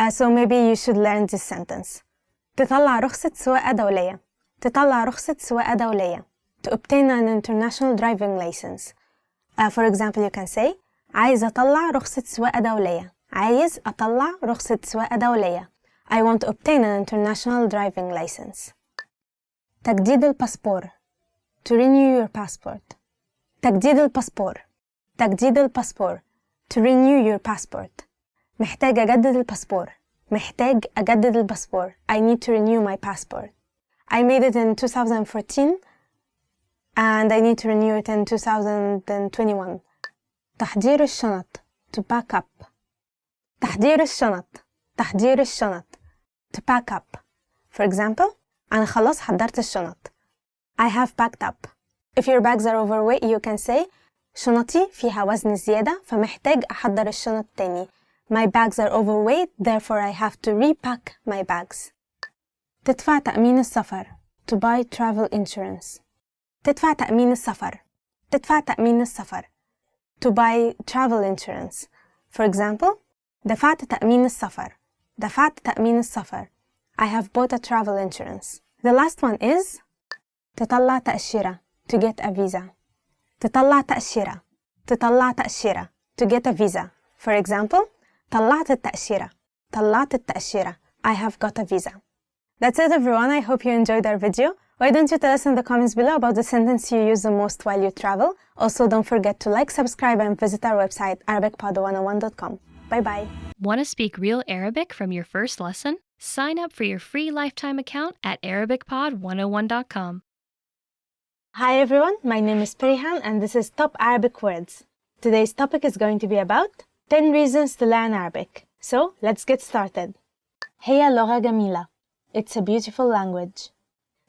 So maybe you should learn this sentence. تطلع رخصة سواقة دولية. تطلع رخصة سواقة دولية. To obtain an international driving license. For example, you can say عايز أطلع رخصة سواقة دولية. عايز أطلع رخصة سواقة دولية. I want to obtain an international driving license. تجديد الباسبور. To renew your passport. تجديد الباسبور. تجديد الباسبور. To renew your passport. محتاج أجدد الباسبور. محتاج أجدد الباسبور. I need to renew my passport. I made it in 2014 and I need to renew it in 2021. تحضير الشنط. To pack up. تحضير الشنط. تحضير الشنط. To pack up. For example, أنا خلاص حضرت الشنط. I have packed up. If your bags are overweight, you can say شنطي فيها وزن زيادة فمحتاج أحضر الشنط تاني. My bags are overweight, therefore I have to repack my bags. تدفع تأمين السفر. To buy travel insurance. تدفع تأمين السفر. تدفع تأمين السفر. To buy travel insurance. For example, دفعت تأمين السفر. دفعت تأمين السفر. I have bought a travel insurance. The last one is تطلع تأشيرة. To get a visa. تطلع تأشيرة. تطلع تأشيرة. To get a visa. For example, طلعت التأشيرة. طلعت التأشيرة. I have got a visa. That's it everyone. I hope you enjoyed our video. Why don't you tell us in the comments below about the sentence you use the most while you travel. Also, don't forget to like, subscribe, and visit our website, arabicpod101.com. Bye bye. Want to speak real Arabic from your first lesson? Sign up for your free lifetime account at arabicpod101.com. Hi everyone, my name is Perihan and this is Top Arabic Words. Today's topic is going to be about 10 reasons to learn Arabic. So, let's get started. هي لغة جميلة. It's a beautiful language.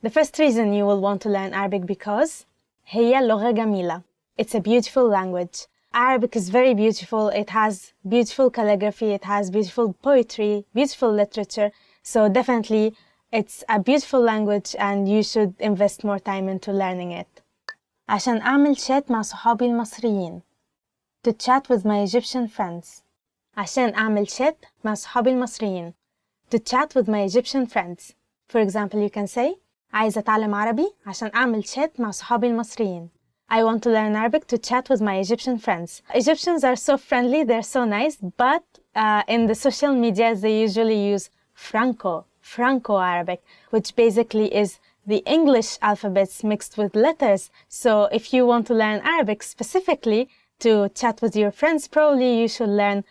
The first reason you will want to learn Arabic because هي لغة جميلة. It's a beautiful language. Arabic is very beautiful. It has beautiful calligraphy, it has beautiful poetry, beautiful literature. So definitely it's a beautiful language and you should invest more time into learning it. عشان أعمل chat مع صحابي المصريين. To chat with my Egyptian friends. عشان أعمل chat مع صحابي المصريين. To chat with my Egyptian friends. For example, you can say عايزة أتعلم عربي عشان أعمل chat مع صحابي المصريين. I want to learn Arabic to chat with my Egyptian friends. Egyptians are so friendly, they're so nice, but in the social media they usually use Franco-Arabic, which basically is the English alphabets mixed with letters. So if you want to learn Arabic specifically to chat with your friends, probably you should learn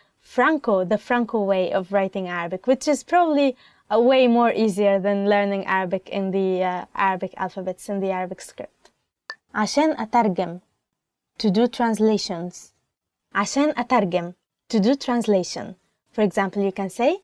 the Franco way of writing Arabic, which is probably a way more easier than learning Arabic in the Arabic alphabets, in the Arabic script. عشان أترجم. To do translations. عشان أترجم. To do translation. For example, you can say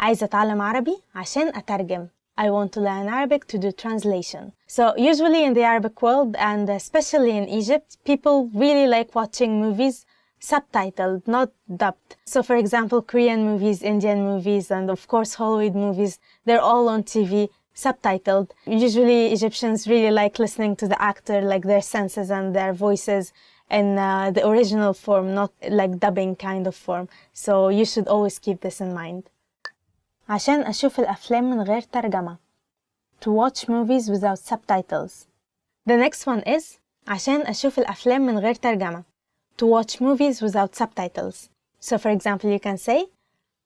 عايزة أتعلم عربي عشان أترجم. I want to learn Arabic to do translation. So usually in the Arabic world and especially in Egypt, people really like watching movies subtitled, not dubbed. So for example, Korean movies, Indian movies, and of course Hollywood movies, they're all on TV subtitled. Usually Egyptians really like listening to the actor, like their senses and their voices in the original form, not like dubbing kind of form. So you should always keep this in mind. عشان أشوف الأفلام من غير ترجمة. To watch movies without subtitles. The next one is عشان أشوف الأفلام من غير ترجمة. To watch movies without subtitles. So for example, you can say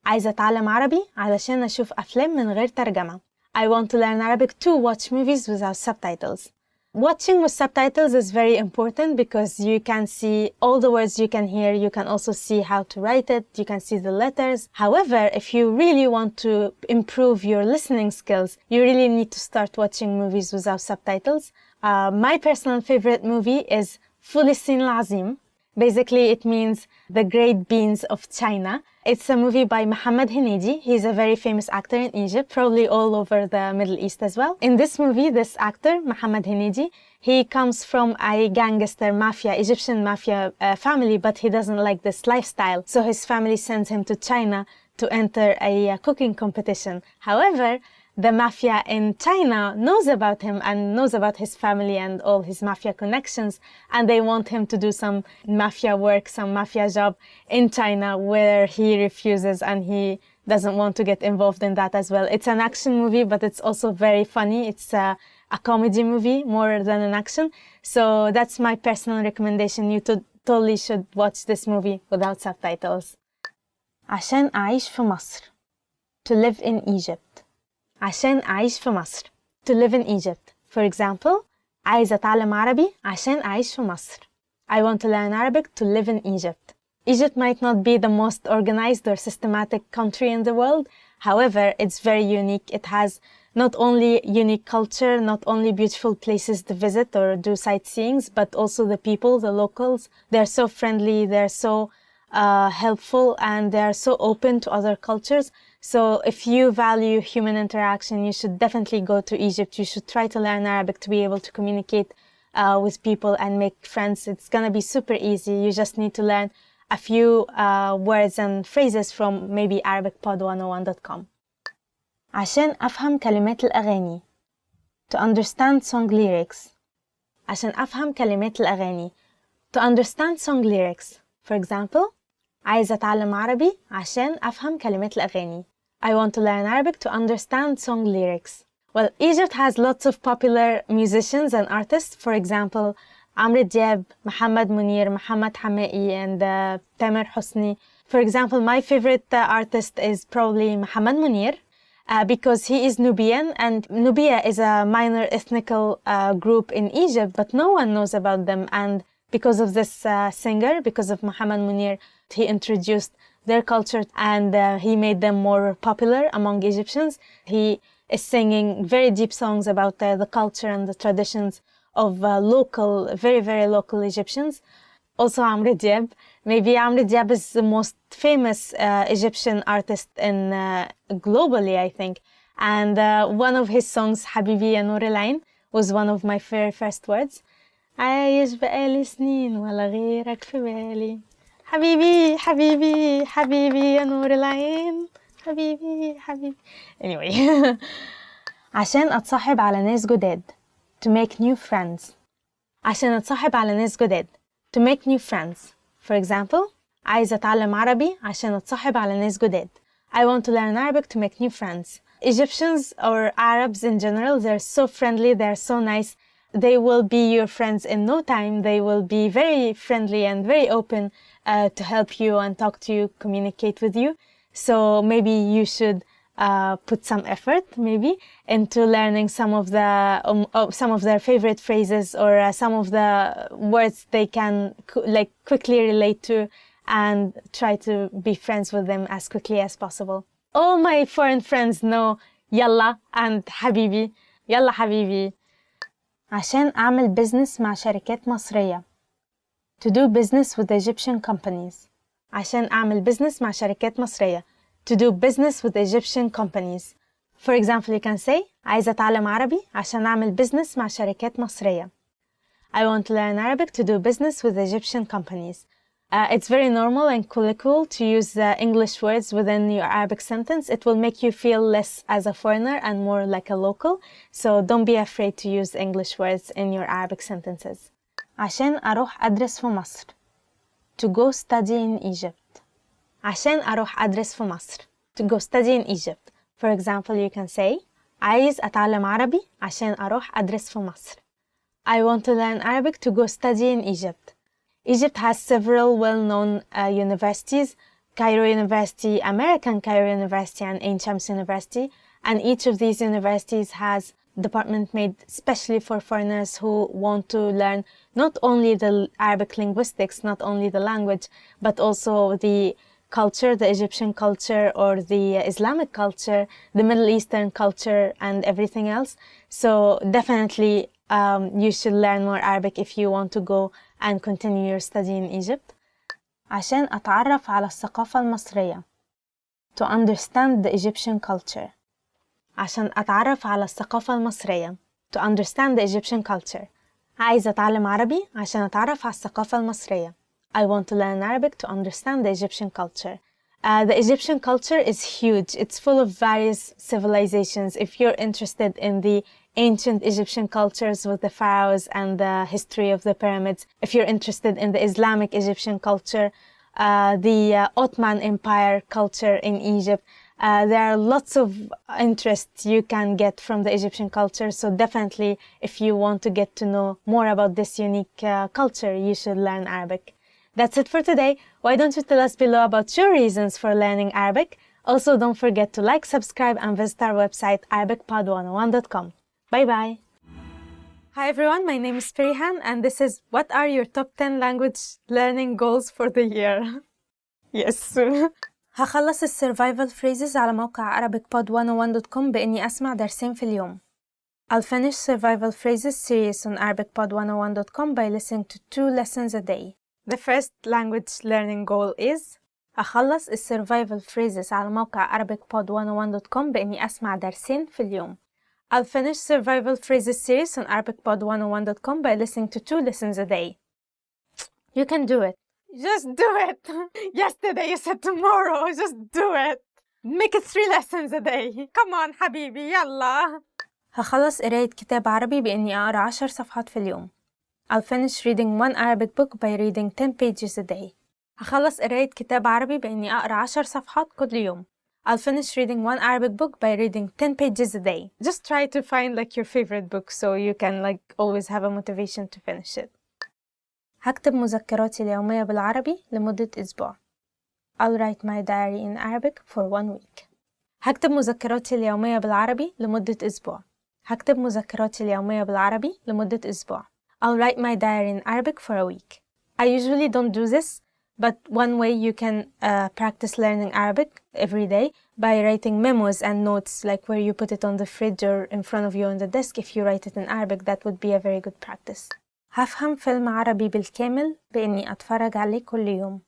عايزة أتعلم عربي علشان أشوف أفلام من غير ترجمة. I want to learn Arabic to watch movies without subtitles. Watching with subtitles is very important because you can see all the words you can hear. You can also see how to write it. You can see the letters. However, if you really want to improve your listening skills, you really need to start watching movies without subtitles. My personal favorite movie is fluency العظيم. Basically, it means the great beans of China. It's a movie by Mohammed Hinidi. He's a very famous actor in Egypt, probably all over the Middle East as well. In this movie, this actor, Mohammed Hinidi, he comes from a gangster mafia, Egyptian mafia family, but he doesn't like this lifestyle. So his family sends him to China to enter a cooking competition. However, the mafia in China knows about him and knows about his family and all his mafia connections, and they want him to do some mafia work, some mafia job in China, where he refuses and he doesn't want to get involved in that as well. It's an action movie, but it's also very funny. It's a comedy movie more than an action. So that's my personal recommendation. You totally should watch this movie without subtitles. عشان أعيش في مصر. To live in Egypt. عشان أعيش في مصر. To live in Egypt. For example, عايزة أتعلم عربي عشان أعيش في مصر. I want to learn Arabic to live in Egypt. Egypt might not be the most organized or systematic country in the world. However, it's very unique. It has not only unique culture, not only beautiful places to visit or do sightseeings, but also the people, the locals. They're so friendly, they're so helpful, and they're so open to other cultures. So if you value human interaction, you should definitely go to Egypt. You should try to learn Arabic to be able to communicate with people and make friends. It's gonna be super easy. You just need to learn a few words and phrases from maybe ArabicPod101.com. عشان أفهم كلمات الأغاني. To understand song lyrics. عشان أفهم كلمات الأغاني. To understand song lyrics. For example, عايزة أتعلم عربي عشان أفهم كلمات الأغاني. I want to learn Arabic to understand song lyrics. Well, Egypt has lots of popular musicians and artists. For example, عمرو دياب, Mohammed Munir, Mohammed Hamai, and Tamer Hosni. For example, my favorite artist is probably Mohammed Munir because he is Nubian, and Nubia is a minor ethnical group in Egypt, but no one knows about them. And because of this singer, because of Mohammed Munir, he introduced their culture and he made them more popular among Egyptians. He is singing very deep songs about the culture and the traditions of local, very, very local Egyptians. Also Amr Diab. Maybe Amr Diab is the most famous Egyptian artist in globally, I think. And one of his songs, Habibi ya Noor al-Ain, was one of my very first words. عايش بقالي سنين ولا غيرك في بالي حبيبي حبيبي حبيبي يا نور العين حبيبي حبيبي. Anyway. عشان أتصاحب على ناس جداد. To make new friends. عشان أتصاحب على ناس جداد. To make new friends. For example, عايزة أتعلم عربي عشان أتصاحب على ناس جداد. I want to learn Arabic to make new friends. Egyptians or Arabs in general, they're so friendly, they're so nice. They will be your friends in no time. They will be very friendly and very open to help you and talk to you, communicate with you. So maybe you should put some effort, maybe, into learning some of their favorite phrases or some of the words they can quickly relate to, and try to be friends with them as quickly as possible. All my foreign friends know Yalla and Habibi. Yalla Habibi. عشان أعمل business مع شركات مصرية. To do business with Egyptian companies. عشان أعمل business مع شركات مصرية. To do business with Egyptian companies. For example, you can say عايزة أتعلم عربي عشان أعمل business مع شركات مصرية. I want to learn Arabic to do business with Egyptian companies. It's very normal and cool to use English words within your Arabic sentence. It will make you feel less as a foreigner and more like a local. So don't be afraid to use English words in your Arabic sentences. عشان أروح أدرس في مصر. To go study in Egypt. عشان أروح أدرس في مصر. To go study in Egypt. For example, you can say عايز أتعلم عربي عشان أروح أدرس في مصر. I want to learn Arabic to go study in Egypt. Egypt has several well-known universities, Cairo University, American Cairo University, and Ain Shams University. And each of these universities has a department made especially for foreigners who want to learn not only the Arabic linguistics, not only the language, but also the culture, the Egyptian culture or the Islamic culture, the Middle Eastern culture, and everything else. So definitely you should learn more Arabic if you want to go and continue your study in Egypt. عشان أتعرف على الثقافة المصرية. To understand the Egyptian culture. عشان أتعرف على الثقافة المصرية. To understand the Egyptian culture. عايزة أتعلم عربي عشان أتعرف على الثقافة المصرية. I want to learn Arabic to understand the Egyptian culture. The Egyptian culture is huge. It's full of various civilizations. If you're interested in the ancient Egyptian cultures with the pharaohs and the history of the pyramids, if you're interested in the Islamic Egyptian culture, the Ottoman Empire culture in Egypt, there are lots of interests you can get from the Egyptian culture. So definitely, if you want to get to know more about this unique culture, you should learn Arabic. That's it for today. Why don't you tell us below about your reasons for learning Arabic? Also, don't forget to like, subscribe, and visit our website, ArabicPod101.com. Bye-bye. Hi everyone, my name is Ferihan, and this is what are your top 10 language learning goals for the year? Yes. هخلص السرفايفل phrases على موقع ArabicPod101.com بإني أسمع درسين في اليوم. I'll finish survival phrases series on ArabicPod101.com by listening to 2 lessons a day. The first language learning goal is أخلص السرفايفل phrases على موقع ArabicPod101.com بإني أسمع درسين في اليوم. I'll finish survival phrases series on ArabicPod101.com by listening to 2 lessons a day. You can do it. Just do it! Yesterday you said tomorrow, just do it! Make it 3 lessons a day. Come on حبيبي يلا! هخلص قراية كتاب عربي بإني أقرأ 10 صفحات في اليوم. I'll finish reading 1 Arabic book by reading 10 pages a day. هخلص قراية كتاب عربي بإني أقرأ 10 صفحات كل يوم. I'll finish reading 1 Arabic book by reading 10 pages a day. Just try to find like your favorite book so you can like always have a motivation to finish it. هكتب مذكراتي اليومية بالعربي لمدة أسبوع. I'll write my diary in Arabic for 1 week. هكتب مذكراتي اليومية بالعربي لمدة أسبوع. هكتب مذكراتي اليومية بالعربي لمدة أسبوع. I'll write my diary in Arabic for a week. I usually don't do this, but one way you can practice learning Arabic every day by writing memos and notes, like where you put it on the fridge or in front of you on the desk. If you write it in Arabic, that would be a very good practice. هفهم فيلم عربي بالكامل بإني أتفرج عليه كل يوم.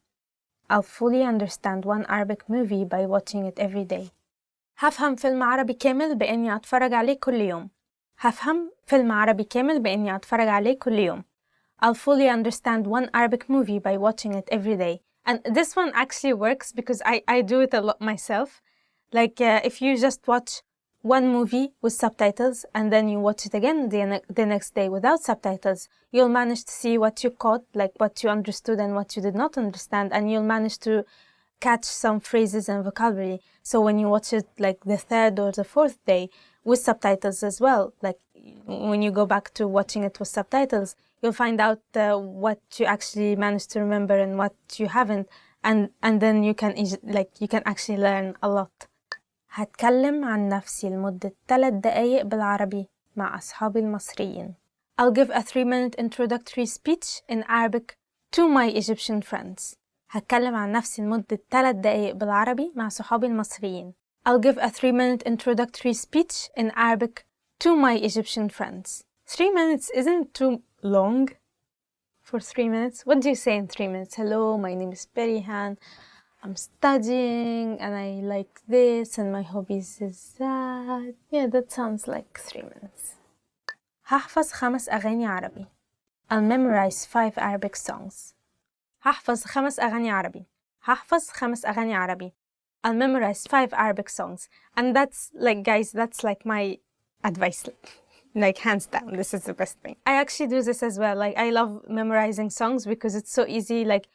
I'll fully understand 1 Arabic movie by watching it every day. هفهم فيلم عربي كامل بإني أتفرج عليه كل يوم. هفهم فيلم عربي كامل بإني أتفرج عليه كل يوم. I'll fully understand 1 Arabic movie by watching it every day. And this one actually works because I do it a lot myself. Like if you just watch 1 movie with subtitles and then you watch it again the next day without subtitles, you'll manage to see what you caught, like what you understood and what you did not understand, and you'll manage to catch some phrases and vocabulary. So when you watch it like the 3rd or the 4th day with subtitles as well, like when you go back to watching it with subtitles, you'll find out what you actually managed to remember and what you haven't, and then you can actually learn a lot. هتكلم عن نفسي لمدة 3 دقايق بالعربي مع أصحابي المصريين. I'll give a 3-minute introductory speech in Arabic to my Egyptian friends. هتكلم عن نفسي لمدة 3 دقايق بالعربي مع صحابي المصريين. I'll give a 3-minute introductory speech in Arabic to my Egyptian friends. 3 minutes isn't too long for 3 minutes. What do you say in 3 minutes? Hello, my name is Perihan. I'm studying and I like this and my hobbies is that. Yeah, that sounds like 3 minutes. هحفظ 5 أغاني عربي. I'll memorize 5 Arabic songs. هحفظ 5 أغاني عربي. هحفظ 5 أغاني عربي. I'll memorize 5 Arabic songs. And that's like, guys, that's like my advice. Like hands down, this is the best thing. I actually do this as well. Like I love memorizing songs because it's so easy. Like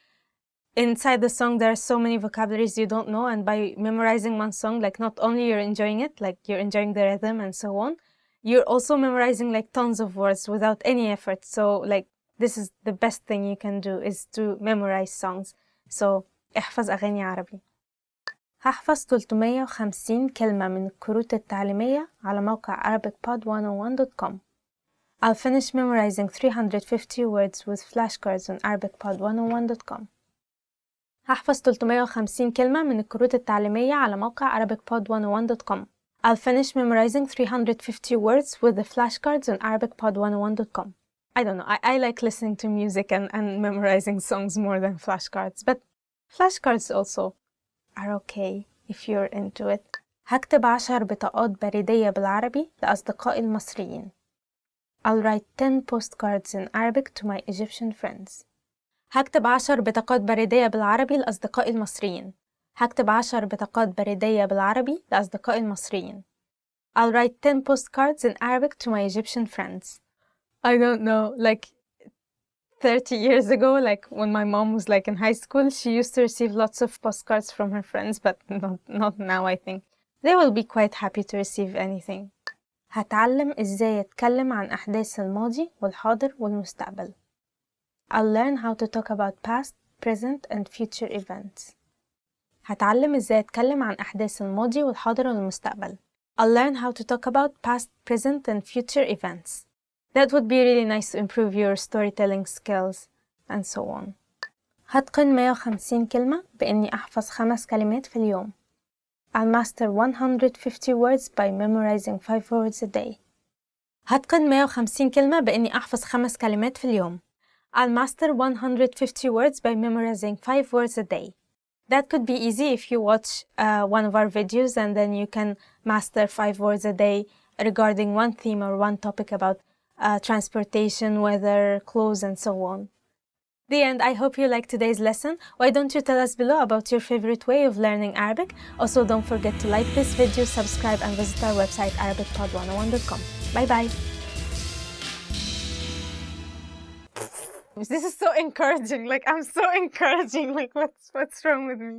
inside the song, there are so many vocabularies you don't know. And by memorizing 1 song, like not only you're enjoying it, like you're enjoying the rhythm and so on, you're also memorizing like tons of words without any effort. So like this is the best thing you can do is to memorize songs. So احفظ أغاني عربي. هحفظ 350 كلمة من الكروت التعليمية على موقع ArabicPod101.com. I'll finish memorizing 350 words with flashcards on ArabicPod101.com. هحفظ 350 كلمة من الكروت التعليمية على موقع ArabicPod101.com. I'll finish memorizing 350 words with the flashcards on ArabicPod101.com. I don't know, I like listening to music and memorizing songs more than flashcards, but flashcards also are okay if you're into it. هكتب 10 بطاقات بريدية بالعربي لأصدقائي المصريين. I'll write 10 postcards in Arabic to my Egyptian friends. هكتب 10 بطاقات بريدية بالعربي لأصدقائي المصريين. هكتب 10 بطاقات بريدية بالعربي لأصدقائي المصريين. I'll write 10 postcards in Arabic to my Egyptian friends. I don't know, like 30 years ago, like when my mom was like in high school, she used to receive lots of postcards from her friends, but not now, I think. They will be quite happy to receive anything. هتعلم إزاي أتكلم عن أحداث الماضي والحاضر والمستقبل. I'll learn how to talk about past, present, and future events. هتعلم إزاي أتكلم عن أحداث الماضي والحاضر والمستقبل. I'll learn how to talk about past, present, and future events. That would be really nice to improve your storytelling skills and so on. هتقن 150 كلمة بإني أحفظ 5 كلمات في اليوم. I'll master 150 words by memorizing 5 words a day. هتقن 150 كلمة بإني أحفظ 5 كلمات في اليوم. I'll master 150 words by memorizing 5 words a day. That could be easy if you watch one of our videos and then you can master 5 words a day regarding one theme or one topic about transportation, weather, clothes, and so on. The end. I hope you liked today's lesson. Why don't you tell us below about your favorite way of learning Arabic? Also, don't forget to like this video, subscribe, and visit our website ArabicPod101.com. Bye bye. This is so encouraging. Like, I'm so encouraging. Like, what's wrong with me?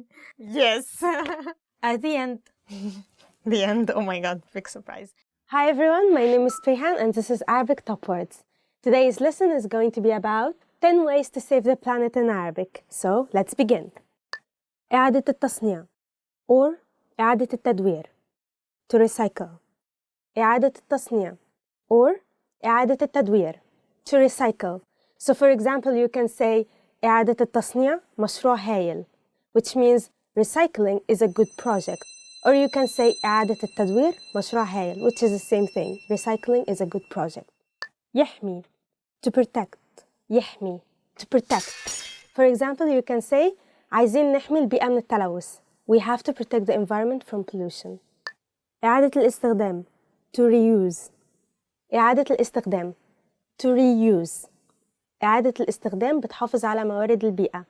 Yes. At the end. The end. Oh my God, big surprise. Hi everyone, my name is Fayhan and this is Arabic Top Words. Today's lesson is going to be about 10 ways to save the planet in Arabic. So, let's begin. إعادة التصنيع or إعادة التدوير. To recycle. إعادة التصنيع or إعادة التدوير. To recycle. So for example, you can say إعادة التصنيع مشروع هايل, which means recycling is a good project. Or you can say إعادة التدوير مشروع هايل, which is the same thing. Recycling is a good project. يحمي, to protect. يحمي, to protect. For example, you can say عايزين نحمي البيئة من التلوث. We have to protect the environment from pollution. إعادة الاستخدام, to reuse. إعادة الاستخدام, to reuse. إعادة الاستخدام بتحافظ على موارد البيئة,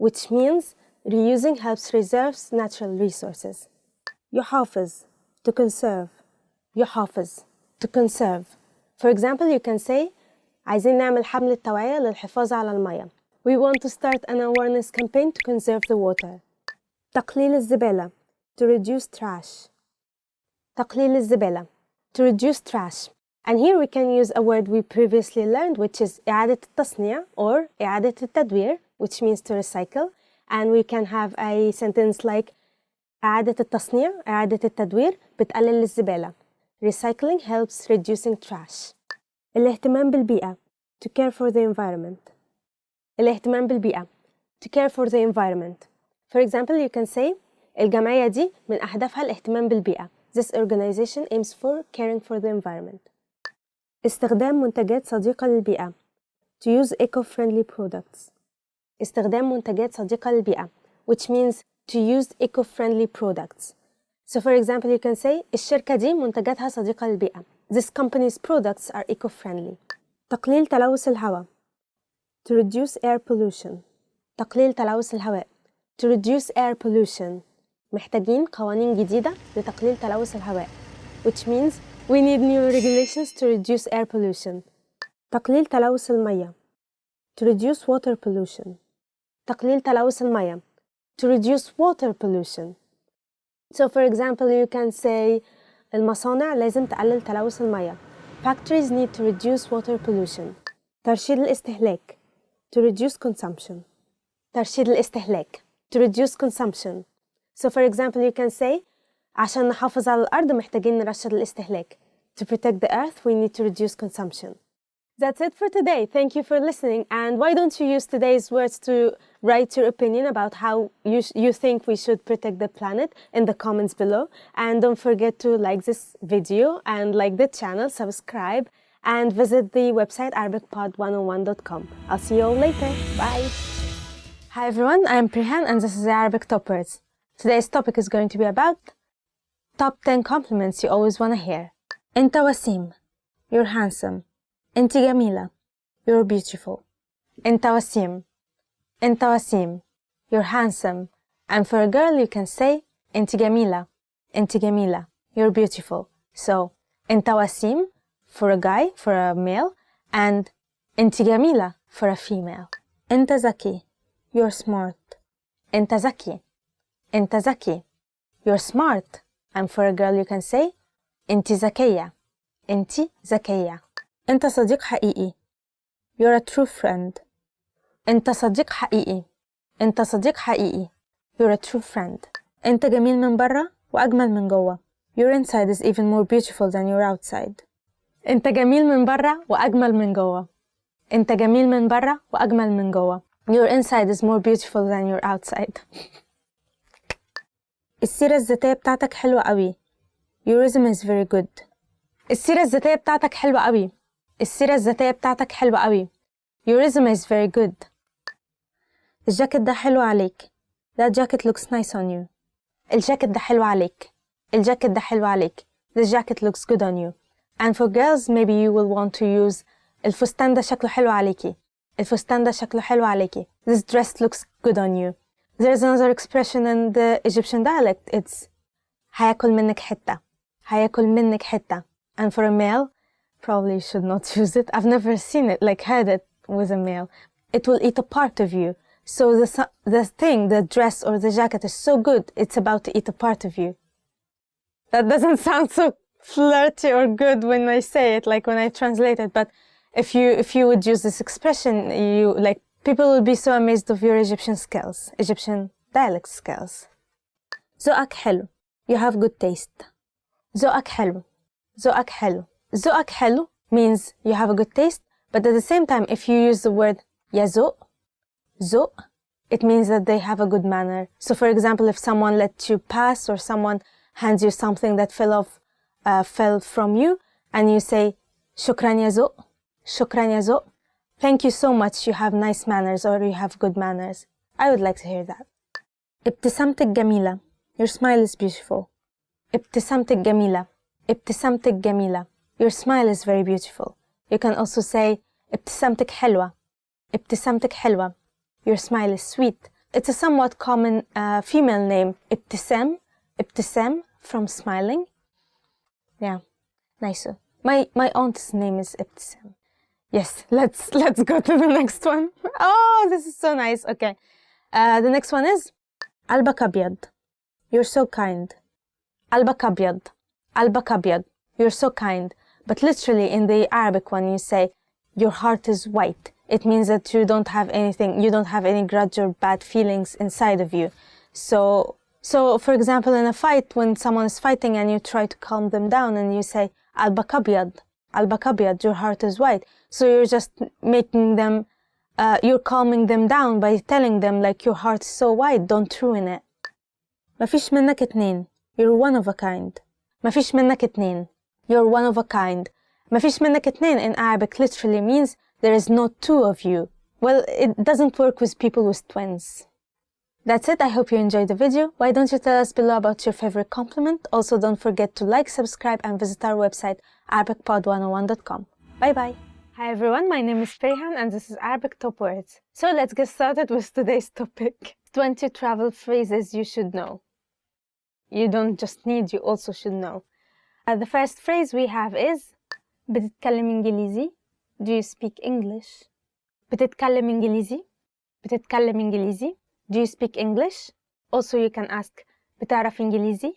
which means reusing helps preserve natural resources. يحافظ, to conserve. يحافظ, to conserve. For example, you can say عايزين نعمل حملة توعية للحفاظ على المياه. We want to start an awareness campaign to conserve the water. تقليل الزبالة, to reduce trash. تقليل الزبالة, to reduce trash. And here we can use a word we previously learned, which is إعادة التصنيع or إعادة التدوير, which means to recycle. And we can have a sentence like إعادة التصنيع, إعادة التدوير بتقلل الزبالة. Recycling helps reducing trash. الاهتمام بالبيئة, to care for the environment. الاهتمام بالبيئة, to care for the environment. For example, you can say الجمعية دي من أهدافها الاهتمام بالبيئة. This organization aims for caring for the environment. استخدام منتجات صديقة للبيئة, to use eco-friendly products. استخدام منتجات صديقة للبيئة, which means to use eco-friendly products. So for example, you can say الشركة دي منتجاتها صديقة للبيئة. This company's products are eco-friendly. تقليل تلوث الهواء, to reduce air pollution. تقليل تلوث الهواء, to reduce air pollution. محتاجين قوانين جديدة لتقليل تلوث الهواء, which means we need new regulations to reduce air pollution. تقليل تلوث المياه, to reduce water pollution. تقليل تلوث المياه, to reduce water pollution. So for example, you can say المصانع لازم تقلل تلوث المياه. Factories need to reduce water pollution. ترشيد الاستهلاك, to reduce consumption. ترشيد الاستهلاك, to reduce consumption. So for example, you can say عشان نحافظ على الأرض محتاجين نرشد الاستهلاك. To protect the earth, we need to reduce consumption. That's it for today. Thank you for listening. And why don't you use today's words to write your opinion about how you think we should protect the planet in the comments below. And don't forget to like this video and like the channel, subscribe, and visit the website ArabicPod101.com. I'll see you all later. Bye. Hi everyone, I'm Prihan and this is Arabic Top Words. Today's topic is going to be about top 10 compliments you always want to hear. Inta wasim, you're handsome. Inti jamila, you're beautiful. Inta wasim, you're handsome. And for a girl you can say Inti jamila, you're beautiful. So Inta wasim for a guy, for a male, and Inti jamila for a female. Inta zaki, you're smart. Inta zaki, you're smart. And for a girl you can say Inti zakiya, أنت صديق حقيقي. You're a true friend. أنت صديق حقيقي. You're a true friend. أنت جميل من برا وأجمل من جوا. Your inside is even more beautiful than your outside. أنت جميل من برا وأجمل من جوا. أنت جميل من برا وأجمل من جوا. Your inside is more beautiful than your outside. السيرة الذاتية بتاعتك حلوة قوي. Your resume is very good. السيرة الذاتية بتاعتك حلوة قوي. السيرة الذاتية بتاعتك حلوة قوي. Your resume is very good. الجاكيت ده حلو عليك. That jacket looks nice on you. الجاكيت ده حلو عليك. الجاكيت ده حلو عليك. This jacket looks good on you. And for girls, maybe you will want to use الفستان ده شكله حلو عليكي. الفستان ده شكله حلو عليكي. This dress looks good on you. There's another expression in the Egyptian dialect. It's هياكل منك حتة. هياكل منك حتة. And for a male, probably you should not use it. I've never seen it, like heard it with a male. It will eat a part of you. So the dress or the jacket is so good, it's about to eat a part of you. That doesn't sound so flirty or good when I say it, like when I translate it. But if you would use this expression, people will be so amazed of your Egyptian skills, Egyptian dialect skills. ذوقك حلو. You have good taste. ذوقك حلو. ذوقك حلو. ذوقك حلو means you have a good taste, but at the same time, if you use the word يا ذوق, it means that they have a good manner. So for example, if someone lets you pass or someone hands you something that fell from you, and you say شكرا يا ذوق, شكرا يا ذوق, thank you so much, you have nice manners or you have good manners. I would like to hear that. ابتسامتك جميلة. Your smile is beautiful. ابتسامتك جميلة. ابتسامتك جميلة. Your smile is very beautiful. You can also say ابتسامتك حلوة. ابتسامتك حلوة. Your smile is sweet. It's a somewhat common female name. ابتسام from smiling. Yeah, nice. My aunt's name is ابتسام. Yes, let's go to the next one. Oh, this is so nice. Okay. The next one is قلبك أبيض. You're so kind. قلبك أبيض. قلبك أبيض. You're so kind. But literally in the Arabic one you say your heart is white. It means that you don't have any grudge or bad feelings inside of you. So for example, in a fight, when someone is fighting and you try to calm them down and you say قلبك أبيض. قلبك أبيض. Your heart is white. So you're just making them you're calming them down by telling them like your heart is so white, don't ruin it. مفيش منك اتنين. You're one of a kind. مفيش منك اتنين. You're one of a kind. مفيش منك اتنين in Arabic literally means there is no two of you. Well, it doesn't work with people with twins. That's it. I hope you enjoyed the video. Why don't you tell us below about your favorite compliment? Also, don't forget to like, subscribe, and visit our website, ArabicPod101.com. Bye bye. Hi everyone, my name is Perihan and this is Arabic Top Words. So let's get started with today's topic. 20 travel phrases you should know. You don't just need, you also should know. The first phrase we have is بتتكلم إنجليزي. Do you speak English? بتتكلم إنجليزي. بتتكلم إنجليزي. Do you speak English? Also you can ask بتعرف إنجليزي.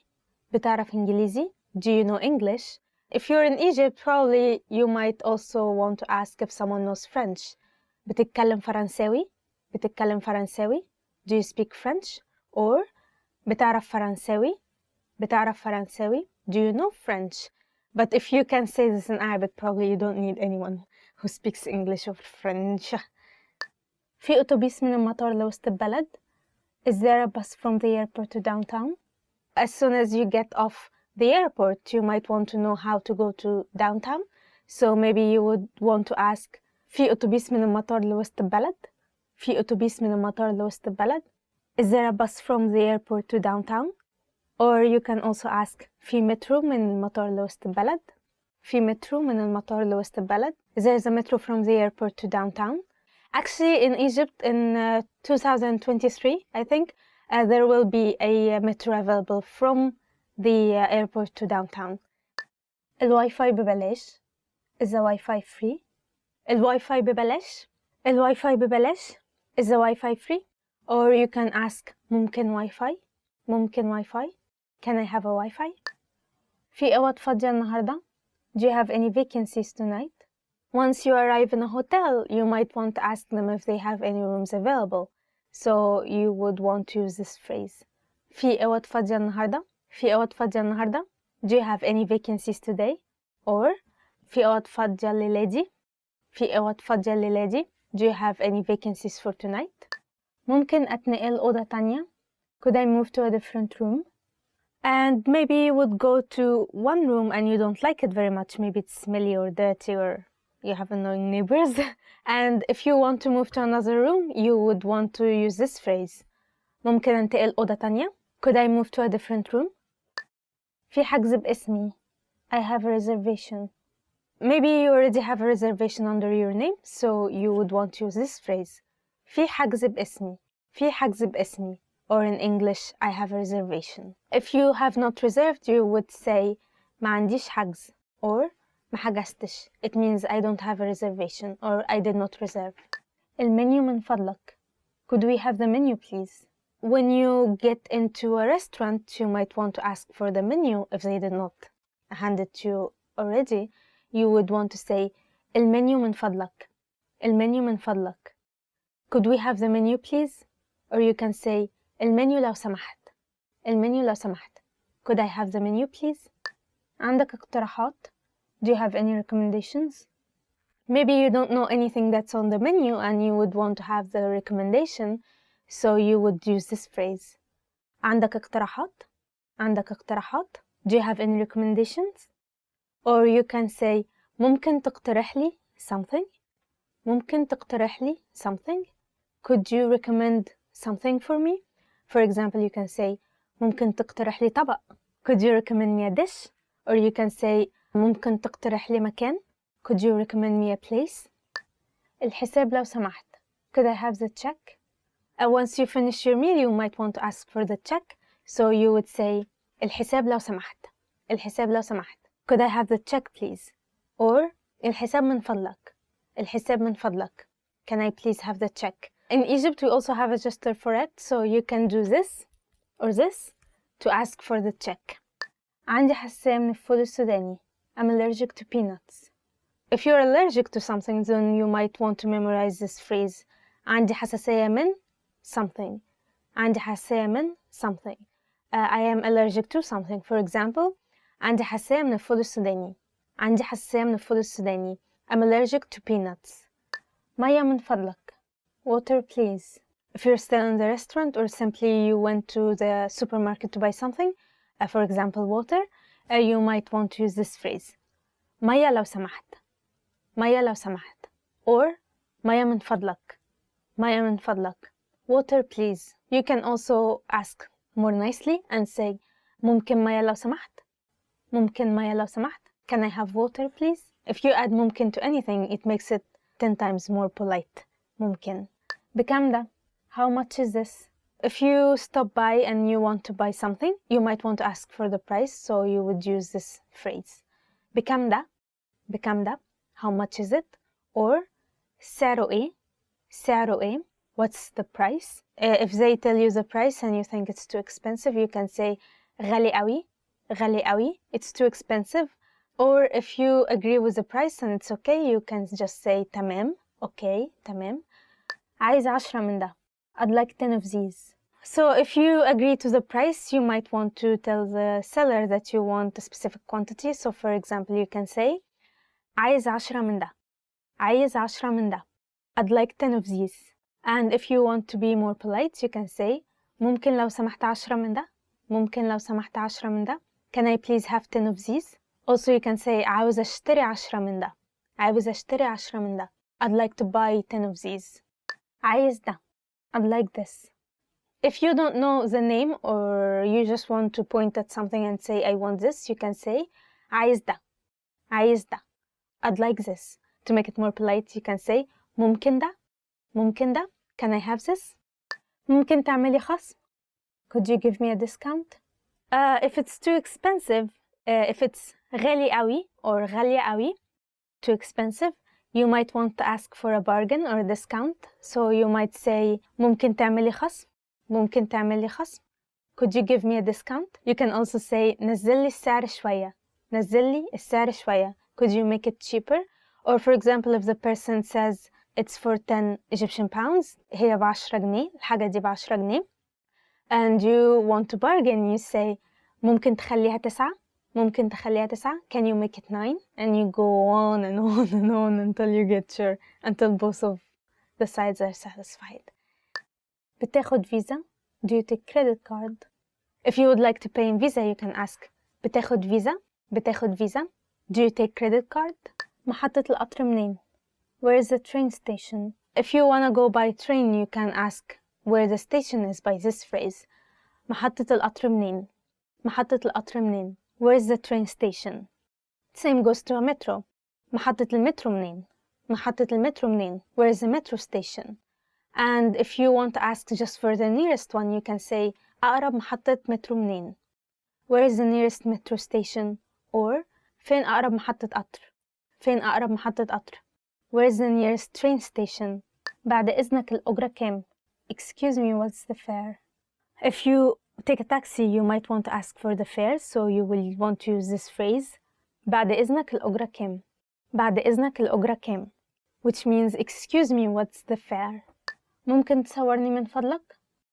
بتعرف إنجليزي. Do you know English? If you're in Egypt, probably you might also want to ask if someone knows French. بتتكلم فرنساوي. بتتكلم فرنساوي. Do you speak French? Or بتعرف فرنساوي. بتعرف فرنساوي. Do you know French? But if you can say this in Arabic, probably you don't need anyone who speaks English or French. في أتوبيس من المطار لوسط البلد. Is there a bus from the airport to downtown? As soon as you get off the airport, you might want to know how to go to downtown. So maybe you would want to ask في أتوبيس من المطار لوسط البلد. في أتوبيس من المطار لوسط البلد. Is there a bus from the airport to downtown? Or you can also ask في مترو من المطار لوسط البلد. في مترو من المطار لوسط البلد. Is there a metro from the airport to downtown? Actually, in Egypt in 2023, I think, there will be a metro available from the airport to downtown. الواي-فاي ببلاش. Is the Wi-Fi free? الواي-فاي ببلاش. الواي-فاي ببلاش. Is the Wi-Fi free? Or you can ask ممكن Wi-Fi? ممكن Wi-Fi? Can I have a Wi-Fi? في أوض فاضية النهاردة? Do you have any vacancies tonight? Once you arrive in a hotel, you might want to ask them if they have any rooms available. So you would want to use this phrase. في أوض فاضية النهاردة? في أوض فاضية النهاردة? Do you have any vacancies today? Or في أوض فاضية الليلة دي؟ في أوض فاضية الليلة دي؟ Do you have any vacancies for tonight? ممكن أتنقل أوضة تانية? Could I move to a different room? And maybe you would go to one room and you don't like it very much. Maybe it's smelly or dirty or you have annoying neighbors. And if you want to move to another room, you would want to use this phrase. ممكن أنتقل أوضة تانية? Could I move to a different room? في حجز باسمي. I have a reservation. Maybe you already have a reservation under your name, so you would want to use this phrase. في حجز باسمي. في حجز باسمي. Or in English, I have a reservation. If you have not reserved, you would say ما عنديش حجز or ما حجزتش. It means I don't have a reservation or I did not reserve. المنيو من فضلك. Could we have the menu, please? When you get into a restaurant, you might want to ask for the menu if they did not hand it to you already. You would want to say المنيو من فضلك. المنيو من فضلك. Could we have the menu, please? Or you can say المنيو لو سمحت. المنيو لو سمحت. Could I have the menu, please? عندك اقتراحات? Do you have any recommendations? Maybe you don't know anything that's on the menu and you would want to have the recommendation, so you would use this phrase. عندك اقتراحات? عندك اقتراحات? Do you have any recommendations? Or you can say ممكن تقترح لي something? ممكن تقترح لي something? Could you recommend something for me? For example, you can say ممكن تقترح لي طبق. Could you recommend me a dish? Or you can say ممكن تقترح لي مكان. Could you recommend me a place? الحساب لو سمحت. Could I have the check? Once you finish your meal, you might want to ask for the check. So you would say الحساب لو سمحت. الحساب لو سمحت. Could I have the check, please? Or الحساب من فضلك. الحساب من فضلك. Can I please have the check? In Egypt, we also have a gesture for it, so you can do this or this to ask for the check. عندي حساسية من الفول السوداني. I'm allergic to peanuts. If you're allergic to something, then you might want to memorize this phrase. عندي حساسية من something. عندي حساسية من something. I am allergic to something. For example, عندي حساسية من الفول السوداني. عندي حساسية من الفول السوداني. I'm allergic to peanuts. مية من فضلك. Water, please. If you're still in the restaurant or simply you went to the supermarket to buy something, for example, water, you might want to use this phrase. مية لو سمحت. مية لو سمحت. Or مية من فضلك. مية من فضلك. Water, please. You can also ask more nicely and say ممكن مية لو سمحت. ممكن مية لو سمحت. Can I have water, please? If you add ممكن to anything, it makes it 10 times more polite. ممكن. بكام ده? How much is this? If you stop by and you want to buy something, you might want to ask for the price, so you would use this phrase. بكام ده? بكام ده? How much is it? Or سعره إيه? سعره إيه? What's the price? If they tell you the price and you think it's too expensive, you can say غالي أوي. غالي أوي. It's too expensive. Or if you agree with the price and it's okay, you can just say تمام. Okay, تمام. عايز 10 من ده. I'd like 10 of these. So if you agree to the price, you might want to tell the seller that you want a specific quantity. So for example, you can say عايز 10 من ده. عايز 10 من ده. I'd like 10 of these. And if you want to be more polite, you can say ممكن لو سمحت 10 من ده. ممكن لو سمحت 10 من ده. Can I please have 10 of these? Also you can say عاوز أشتري 10 من ده. عاوز أشتري 10 من ده. I'd like to buy 10 of these. عايز ده. I'd like this. If you don't know the name or you just want to point at something and say I want this, you can say عايز ده. عايز ده. I'd like this. To make it more polite, you can say ممكن ده. ممكن ده. Can I have this? ممكن تعملي خصم. Could you give me a discount? If it's too expensive, if it's غالي قوي or غالية قوي, too expensive, you might want to ask for a bargain or a discount. So you might say ممكن تعملي خصم. ممكن تعملي خصم. Could you give me a discount? You can also say نزلي السعر شوية. نزلي السعر شوية. Could you make it cheaper? Or for example, if the person says it's for 10 Egyptian pounds, هي ب10 جنيه. الحاجة دي ب10 جنيه. And you want to bargain, you say ممكن تخليها 9. ممكن تخليها 9. Can you make it 9? And you go on and on and on until you get sure, until both of the sides are satisfied. بتاخد visa? Do you take credit card? If you would like to pay in visa, you can ask بتاخد visa? بتاخد visa? Do you take credit card? محطة القطر منين? Where is the train station? If you wanna go by train, you can ask where the station is by this phrase. محطة القطر منين? محطة القطر منين? Where is the train station? Same goes to a metro. محطة المترو منين? محطة المترو منين? Where is the metro station? And if you want to ask just for the nearest one, you can say أقرب محطة مترو منين? Where is the nearest metro station? Or فين أقرب محطة قطر؟ فين أقرب محطة قطر؟ Where is the nearest train station? بعد إذنك الأجرة كام? Excuse me, what's the fare? If you take a taxi, you might want to ask for the fare, so you will want to use this phrase بعد إذنك الأجرة كام؟ بعد إذنك الأجرة كام? Which means excuse me, what's the fare? ممكن تصورني من فضلك?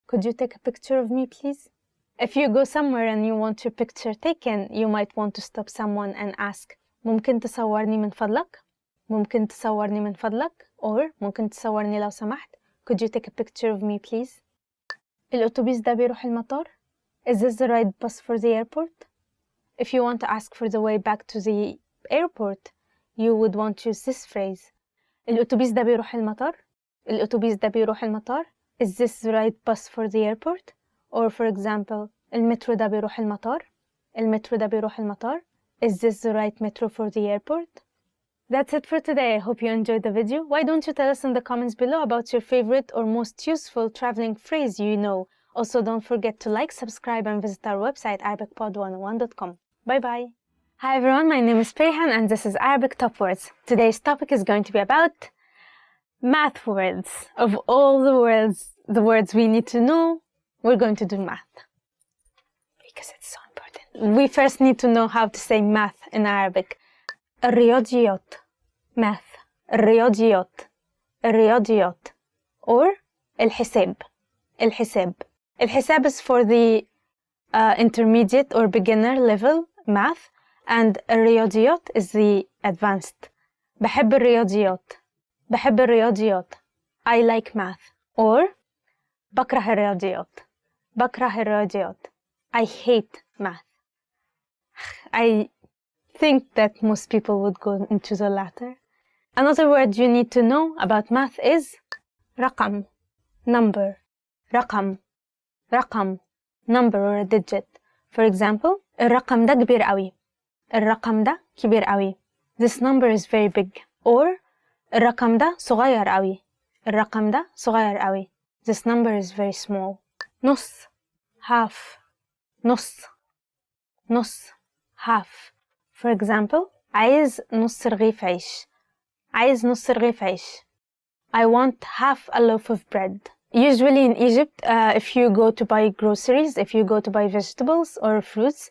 Could you take a picture of me, please? If you go somewhere and you want your picture taken, you might want to stop someone and ask ممكن تصورني من فضلك؟ ممكن تصورني من فضلك؟ Or ممكن تصورني لو سمحت؟ Could you take a picture of me, please? الأتوبيس ده بيروح المطار? Is this the right bus for the airport? If you want to ask for the way back to the airport, you would want to use this phrase. الأتوبيس ده بيروح المطار؟ الأتوبيس ده بيروح المطار؟ Is this the right bus for the airport? Or for example, المترو ده بيروح المطار؟ المترو ده بيروح المطار؟ Is this the right metro for the airport? That's it for today. I hope you enjoyed the video. Why don't you tell us in the comments below about your favorite or most useful traveling phrase you know. Also, don't forget to like, subscribe, and visit our website, ArabicPod101.com. Bye bye. Hi everyone, my name is Perihan and this is Arabic Top Words. Today's topic is going to be about math words. Of all the words we need to know, we're going to do math. Because it's so important. We first need to know how to say math in Arabic. الرياضيات. math. الرياضيات. الرياضيات. Or الحساب. الحساب. الحساب is for the intermediate or beginner level math, and الرياضيات is the advanced. بحب الرياضيات. بحب الرياضيات. I like math. Or بكره الرياضيات. بكره الرياضيات. I hate math. I think that most people would go into the latter. Another word you need to know about math is رقم. number. رقم. رقم. number or a digit. For example, الرقم ده كبير قوي. الرقم ده كبير قوي. This number is very big. Or الرقم ده صغير قوي. الرقم ده صغير قوي. This number is very small. نص. half. نص. نص. half. For example, عايز نص رغيف عيش. عايز نص رغيف عيش. I want half a loaf of bread. Usually in Egypt, if you go to buy groceries, if you go to buy vegetables or fruits,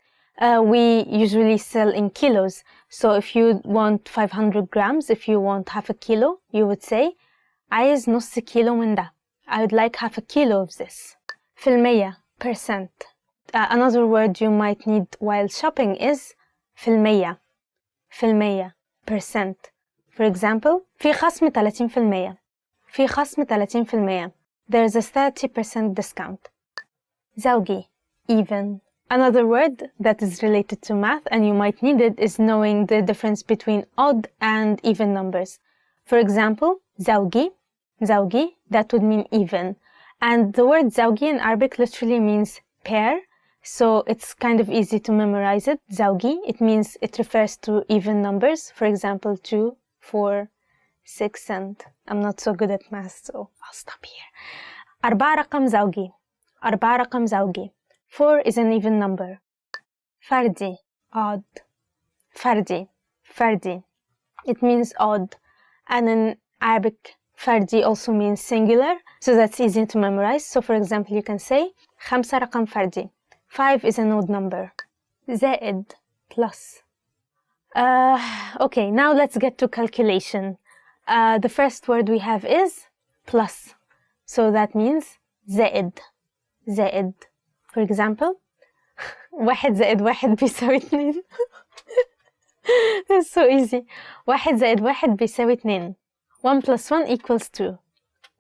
we usually sell in kilos. So if you want 500 grams, if you want half a kilo, you would say عايز نص كيلو من ده. I would like half a kilo of this. في المية. percent. Another word you might need while shopping is في المية. في المية. percent. For example, في خصم 30%. في خصم 30%. There's a 30% discount. زوجي, even. Another word that is related to math and you might need it is knowing the difference between odd and even numbers. For example, زوجي, زوجي, that would mean even. And the word زوجي in Arabic literally means pair, so it's kind of easy to memorize it. زوجي, it means it refers to even numbers. For example, 2, 4, 6, and I'm not so good at math, so I'll stop here. 4 رقم زوجي. 4 رقم زوجي. 4 is an even number. فردي, odd. فردي, فردي. It means odd. And in Arabic, فردي also means singular, so that's easy to memorize. So for example, you can say 5 رقم فردي. 5 is an odd number. زائد, plus. Okay, now let's get to calculation. The first word we have is plus. So that means زائد. زائد. For example, 1 زائد 1 بيساوي 2. That's so easy. 1 زائد 1 بيساوي 2. 1 plus 1 equals 2.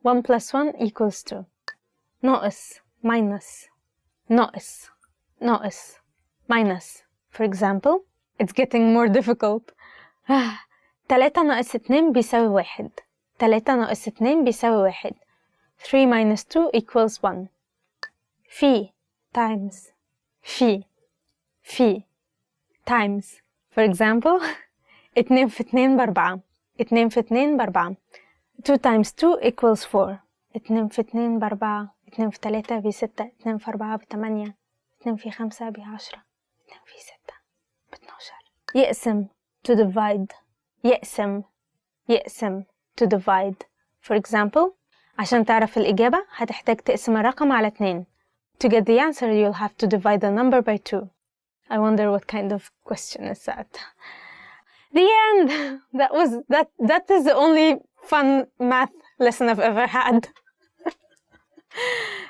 1 plus 1 equals 2. ناقص, minus. ناقص, ناقص, minus. For example, it's getting more difficult. 3 ناقص 2 بيساوي 1. 3 ناقص 2 بيساوي 1. 3 minus 2 equals 1. في times. في times. For example, 2 في 2 ب4. 2 في 2 ب4. 2 times 2 equals 4. 2 في 2 ب4. 2 في 3 ب6. 2 في 4 ب8. 2 في 5 ب10. 2 في 6 ب12. يقسم, to divide. يقسم, يقسم, to divide. For example, عشان تعرف الإجابة هتحتاج تقسم الرقم على 2. To get the answer, you'll have to divide the number by 2. I wonder what kind of question is that. The end! That is the only fun math lesson I've ever had.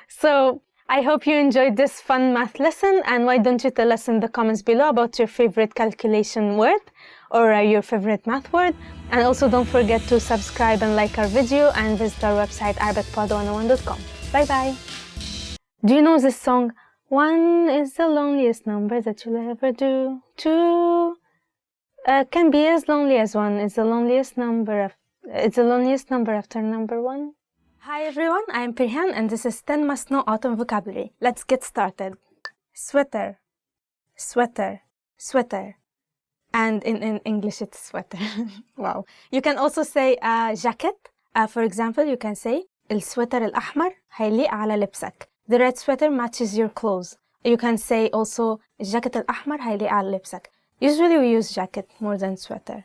So, I hope you enjoyed this fun math lesson, and why don't you tell us in the comments below about your favorite calculation word or your favorite math word. And also don't forget to subscribe and like our video and visit our website arabicpod101.com. Bye bye! Do you know this song? 1 is the loneliest number that you'll ever do. 2 can be as lonely as 1. It's the loneliest number after number 1. Hi everyone, I'm Pirhan and this is 10 must know autumn vocabulary. Let's get started. Sweater, sweater, sweater. And in English it's sweater. Wow. You can also say jacket. For example, you can say السويتر الأحمر هيليق على لبسك. The red sweater matches your clothes. You can say also الجاكيت الأحمر هيليق على لبسك. Usually we use jacket more than sweater.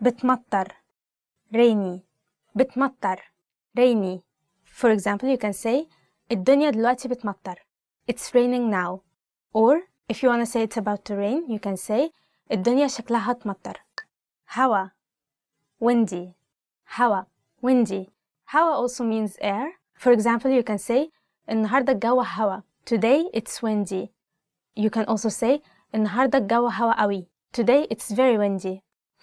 بتمطر, rainy. بتمطر, rainy. For example, you can say الدنيا دلوقتي بتمطر. It's raining now. Or if you want to say it's about to rain, you can say الدنيا شكلها هتمطر. هوا, windy. هوا, windy. هوا also means air. For example, you can say النهاردة الجو هوا. Today it's windy. You can also say النهاردة الجو هوا قوي. Today it's very windy.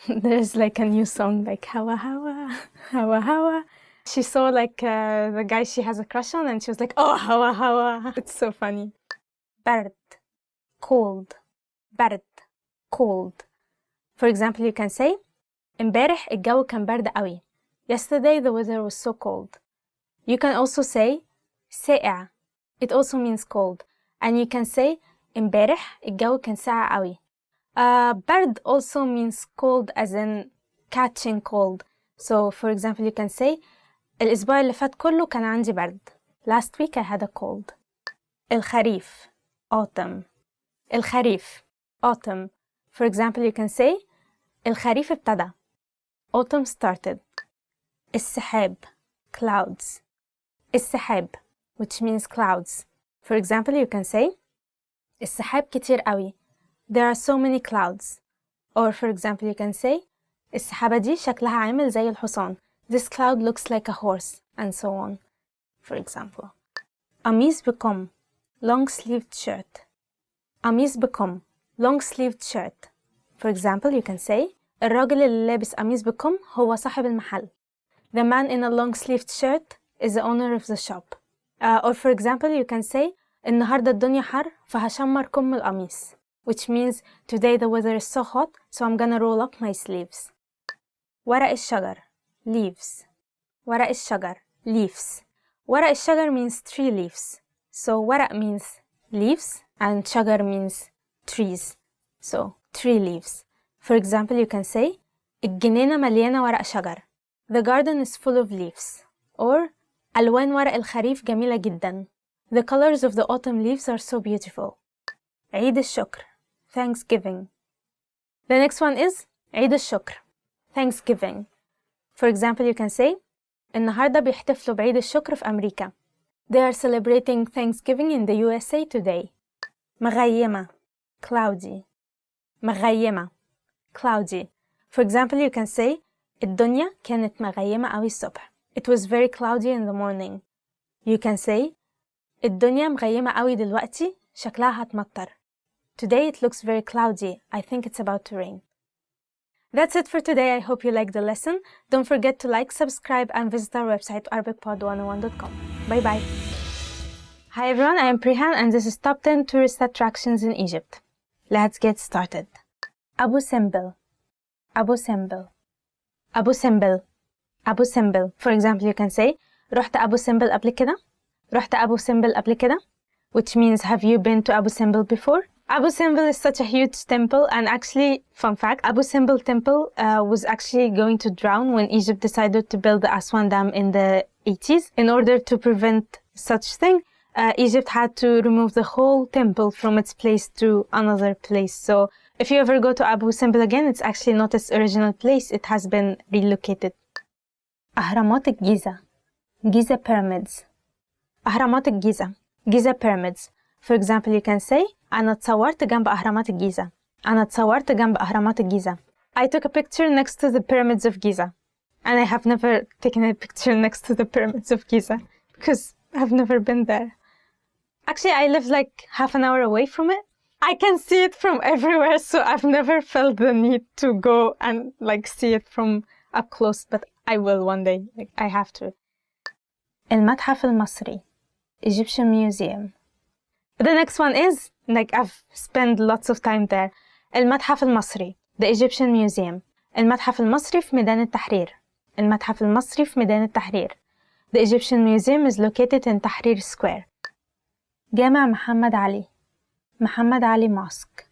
There's like a new song like هوا هوا هوا هوا. She saw like the guy she has a crush on and she was like, oh هوا هوا. It's so funny. برد, cold. برد, cold. For example, you can say امبارح الجو كان برد قوي. Yesterday the weather was so cold. You can also say ساقع. It also means cold. And you can say امبارح الجو كان ساقع قوي. برد also means cold as in catching cold. So for example, you can say الأسبوع اللي فات كله كان عندي برد. Last week I had a cold. الخريف, autumn. الخريف, autumn. For example, you can say الخريف ابتدى. Autumn started. السحاب, clouds. السحاب, which means clouds. For example, you can say السحاب كتير قوي. There are so many clouds. Or for example, you can say السحابة دي شكلها عامل زي الحصان. This cloud looks like a horse, and so on. For example. قميص بكم, long-sleeved shirt. قميص بكم, long-sleeved shirt. For example, you can say الراجل اللي لابس قميص بكم هو صاحب المحل. The man in a long-sleeved shirt is the owner of the shop. Or for example, you can say النهاردة الدنيا حر فهشمر كم القميص, which means today the weather is so hot, so I'm gonna roll up my sleeves. ورق الشجر, leaves. ورق الشجر, leaves. ورق الشجر means tree leaves. So ورق means leaves and شجر means trees. So tree leaves. For example, you can say الجنينة مليانة ورق شجر. The garden is full of leaves. Or ألوان ورق الخريف جميلة جدا. The colors of the autumn leaves are so beautiful. عيد الشكر, Thanksgiving. The next one is عيد الشكر, Thanksgiving. For example, you can say النهاردة بيحتفلوا بعيد الشكر في أمريكا. They are celebrating Thanksgiving in the USA today. مغيمة, cloudy. مغيمة, cloudy. For example, you can say الدنيا كانت مغيمة أوي الصبح. It was very cloudy in the morning. You can say الدنيا مغيمة أوي دلوقتي, شكلها هتمطر. Today it looks very cloudy. I think it's about to rain. That's it for today. I hope you liked the lesson. Don't forget to like, subscribe, and visit our website arabicpod101.com. Bye bye. Hi everyone, I am Prihan and this is Top 10 Tourist Attractions in Egypt. Let's get started. Abu Simbel. Abu Simbel. Abu Simbel. Abu Simbel. For example, you can say رحت أبو سمبل قبل كده. رحت أبو سمبل قبل كده, which means have you been to Abu Simbel before? Abu Simbel is such a huge temple, and actually, fun fact, Abu Simbel temple was actually going to drown when Egypt decided to build the Aswan Dam in the 80s. In order to prevent such thing, Egypt had to remove the whole temple from its place to another place. So if you ever go to Abu Simbel again, it's actually not its original place. It has been relocated. أهرامات الجيزة, Giza pyramids. أهرامات الجيزة, Giza pyramids. For example, you can say أنا اتصورت جنب أهرامات الجيزة. أنا اتصورت جنب أهرامات الجيزة. I took a picture next to the pyramids of Giza. And I have never taken a picture next to the pyramids of Giza because I've never been there. Actually, I live like half an hour away from it. I can see it from everywhere, so I've never felt the need to go and like see it from up close, but I will one day. Like, I have to. المتحف المصري, Egyptian Museum. The next one is, like, I've spent lots of time there. المتحف المصري, the Egyptian Museum. المتحف المصري في ميدان التحرير. المتحف المصري في ميدان التحرير. The Egyptian Museum is located in Tahrir Square. جامع محمد علي, Muhammad Ali Mosque.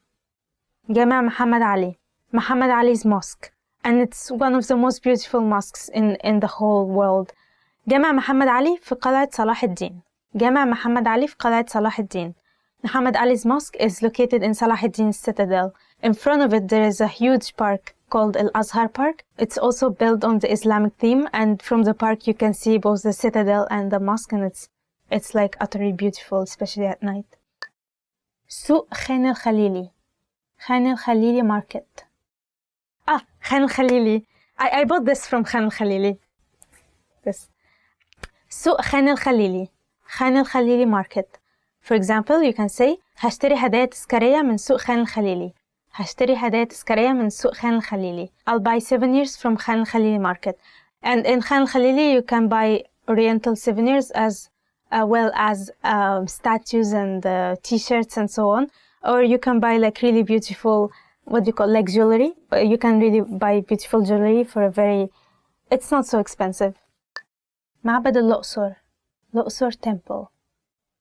جامع محمد علي, Muhammad Ali's mosque. And it's one of the most beautiful mosques in the whole world. جامع محمد علي في قلعة صلاح الدين. جامع محمد علي في قلعة صلاح الدين. Muhammad Ali's mosque is located in Salah ad-Din's citadel. In front of it, there is a huge park called Al-Azhar Park. It's also built on the Islamic theme, and from the park you can see both the citadel and the mosque, and it's like utterly beautiful, especially at night. سوق خان الخليلي, خان الخليلي market. خان الخليلي. I bought this from خان الخليلي. This. سوق خان الخليلي, خان الخليلي market. For example, you can say هشتري هدايا تذكارية من سوق خان الخليلي. هشتري هدايا تذكارية من سوق خان الخليلي. I'll buy souvenirs from خان الخليلي market. And in خان الخليلي, you can buy oriental souvenirs as well as statues and t-shirts and so on. Or you can buy like really beautiful, what do you call, like jewelry. You can really buy beautiful jewelry for a very, it's not so expensive. معبد الأقصر, الأقصر temple.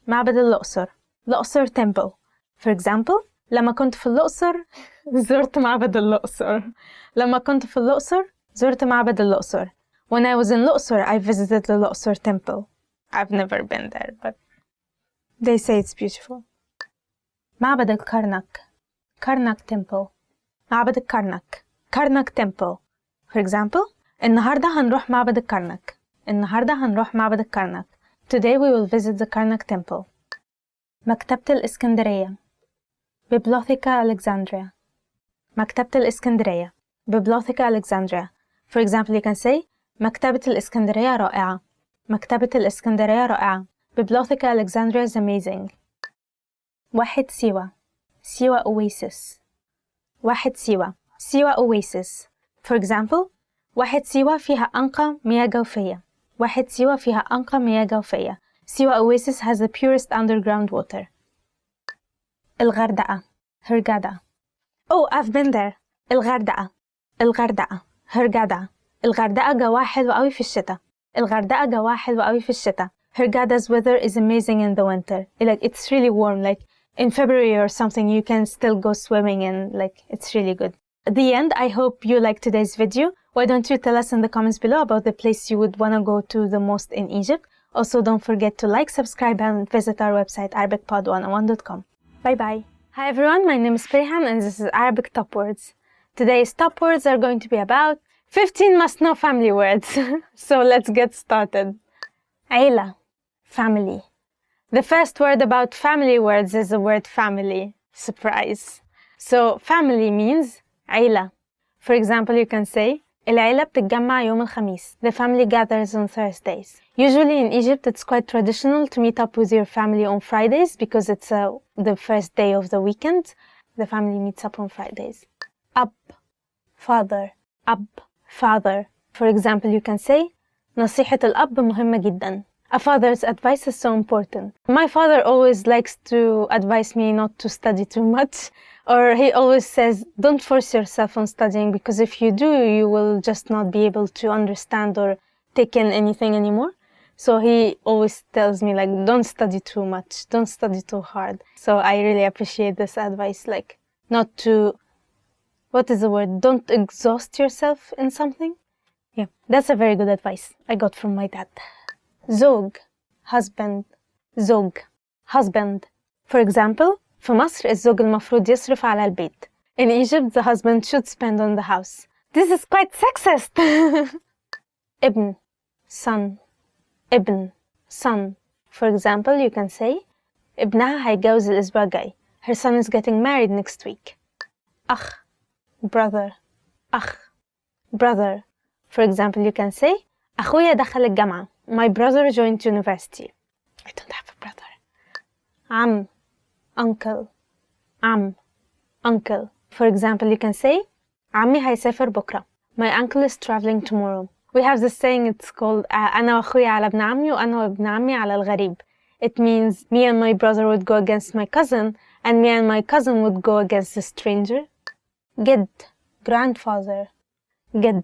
معبد الأقصر, الأقصر temple. For example, لما كنت في الأقصر زرت معبد الأقصر. لما كنت في الأقصر زرت معبد الأقصر. When I was in الأقصر, I visited the الأقصر temple. I've never been there, but they say it's beautiful. معبد الكرنك, كرنك temple. معبد الكرنك, كرنك temple. For example, النهاردة هنروح معبد الكرنك. النهاردة هنروح معبد الكرنك. Today we will visit the Karnak temple. مكتبة الإسكندرية, Bibliotheca Alexandria. مكتبة الإسكندرية, Bibliotheca Alexandria. For example, you can say مكتبة الإسكندرية رائعة. مكتبة الإسكندرية رائعة. Bibliotheca Alexandria is amazing. واحد سيوة, Siwa Oasis. واحد سيوة, Siwa Oasis. For example, واحد سيوة فيها أنقى مياه جوفية. واحد سيوة فيها أنقى مياه جوفية. سيوة oasis has the purest underground water. الغردقة هرغادا. Oh, I've been there. الغردقة الغردقة هرغادا. الغردقة جواها حلو قوي في الشتاء. الغردقة جواها حلو قوي في الشتاء. Hurghada's weather is amazing in the winter. Like it's really warm. Like in February or something, you can still go swimming and like it's really good. At the end, I hope you liked today's video. Why don't you tell us in the comments below about the place you would want to go to the most in Egypt. Also, don't forget to like, subscribe, and visit our website, arabicpod101.com. Bye bye. Hi everyone, my name is Perihan and this is Arabic Top Words. Today's top words are going to be about 15 must-know family words. So let's get started. عيلة, family. The first word about family words is the word family. Surprise. So family means عيلة. For example, you can say العيلة بتتجمع يوم الخميس. The family gathers on Thursdays. Usually in Egypt, it's quite traditional to meet up with your family on Fridays because it's the first day of the weekend. The family meets up on Fridays. أب, father. أب, father. For example, you can say نصيحة الأب مهمة جدا. A father's advice is so important. My father always likes to advise me not to study too much. Or he always says, don't force yourself on studying because if you do, you will just not be able to understand or take in anything anymore. So he always tells me like, don't study too much, don't study too hard. So I really appreciate this advice, like not to, what is the word? Don't exhaust yourself in something. Yeah, that's a very good advice I got from my dad. زوج, husband. زوج, husband. For example, في مصر الزوج المفروض يصرف على البيت. In Egypt, the husband should spend on the house. This is quite sexist. ابن, son. ابن, son. For example, you can say ابنها هيتجوز الأسبوع الجاي. Her son is getting married next week. أخ, brother. أخ, brother. For example, you can say أخويا دخل الجامعة. My brother joined university. I don't have a brother. عم, uncle. عم, uncle. For example, you can say عمي هيسافر بكرة. My uncle is traveling tomorrow. We have this saying, it's called أنا وأخويا على ابن عمي وأنا وابن عمي على الغريب. It means me and my brother would go against my cousin and me and my cousin would go against a stranger. جد, grandfather. جد,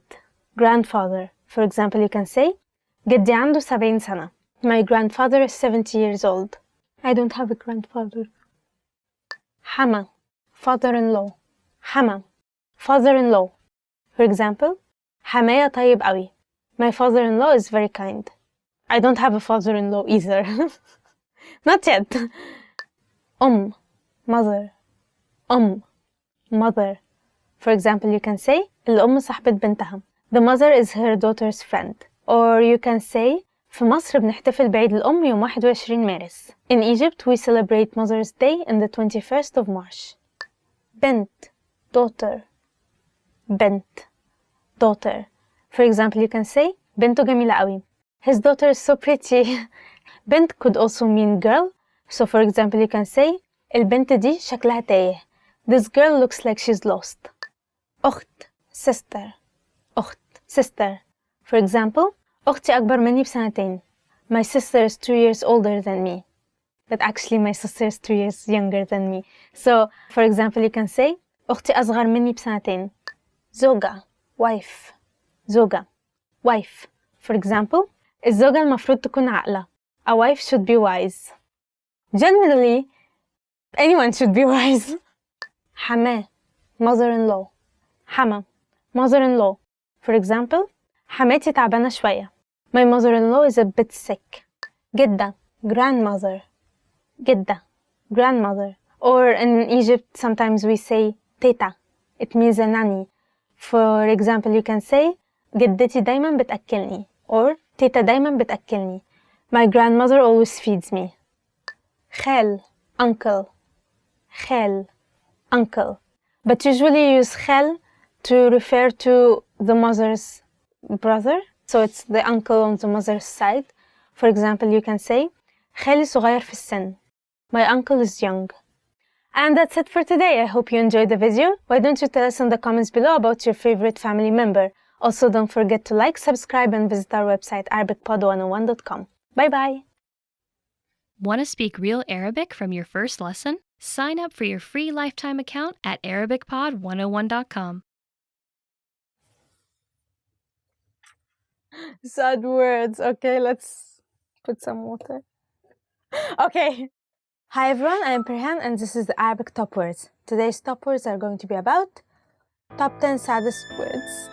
grandfather. For example, you can say جدي عنده 70 سنة. My grandfather is 70 years old. I don't have a grandfather. حما, father-in-law. حما, father-in-law. For example, حماية طيب قوي. My father-in-law is very kind. I don't have a father-in-law either. Not yet. mother. Mother. For example, you can say الأم صاحبة بنتها. The mother is her daughter's friend. Or you can say في مصر بنحتفل بعيد الأم يوم 21 مارس. In Egypt, we celebrate Mother's Day on the 21st of March. بنت, daughter. بنت, daughter. For example, you can say بنته جميلة قوي. His daughter is so pretty. بنت could also mean girl. So for example, you can say البنت دي شكلها تايه. This girl looks like she's lost. أخت, sister. أخت, sister. For example, أختي أكبر مني بسنتين. My sister is 2 years older than me. But actually my sister is 2 years younger than me. So, for example, you can say أختي أصغر مني بسنتين. زوجة, wife. زوجة, wife. For example, الزوجة المفروض تكون عاقلة. A wife should be wise. Generally, anyone should be wise. حماة, mother-in-law. حما, mother-in-law. For example, حماتي تعبانة شوية. My mother-in-law is a bit sick. جدة, grandmother. جدة, grandmother. Or in Egypt, sometimes we say تيتا. It means a nanny. For example, you can say جدتي دايما بتأكلني. Or تيتا دايما بتأكلني. My grandmother always feeds me. خال, uncle. خال, uncle. But usually you use خال to refer to the mother's brother. So it's the uncle on the mother's side. For example, you can say خالي صغير في السن. My uncle is young. And that's it for today. I hope you enjoyed the video. Why don't you tell us in the comments below about your favorite family member? Also, don't forget to like, subscribe, and visit our website, ArabicPod101.com. Bye-bye! Want to speak real Arabic from your first lesson? Sign up for your free lifetime account at ArabicPod101.com. Sad words. Okay, let's put some water. Okay. Hi everyone, I'm Perhan and this is the Arabic Top Words. Today's top words are going to be about top 10 saddest words.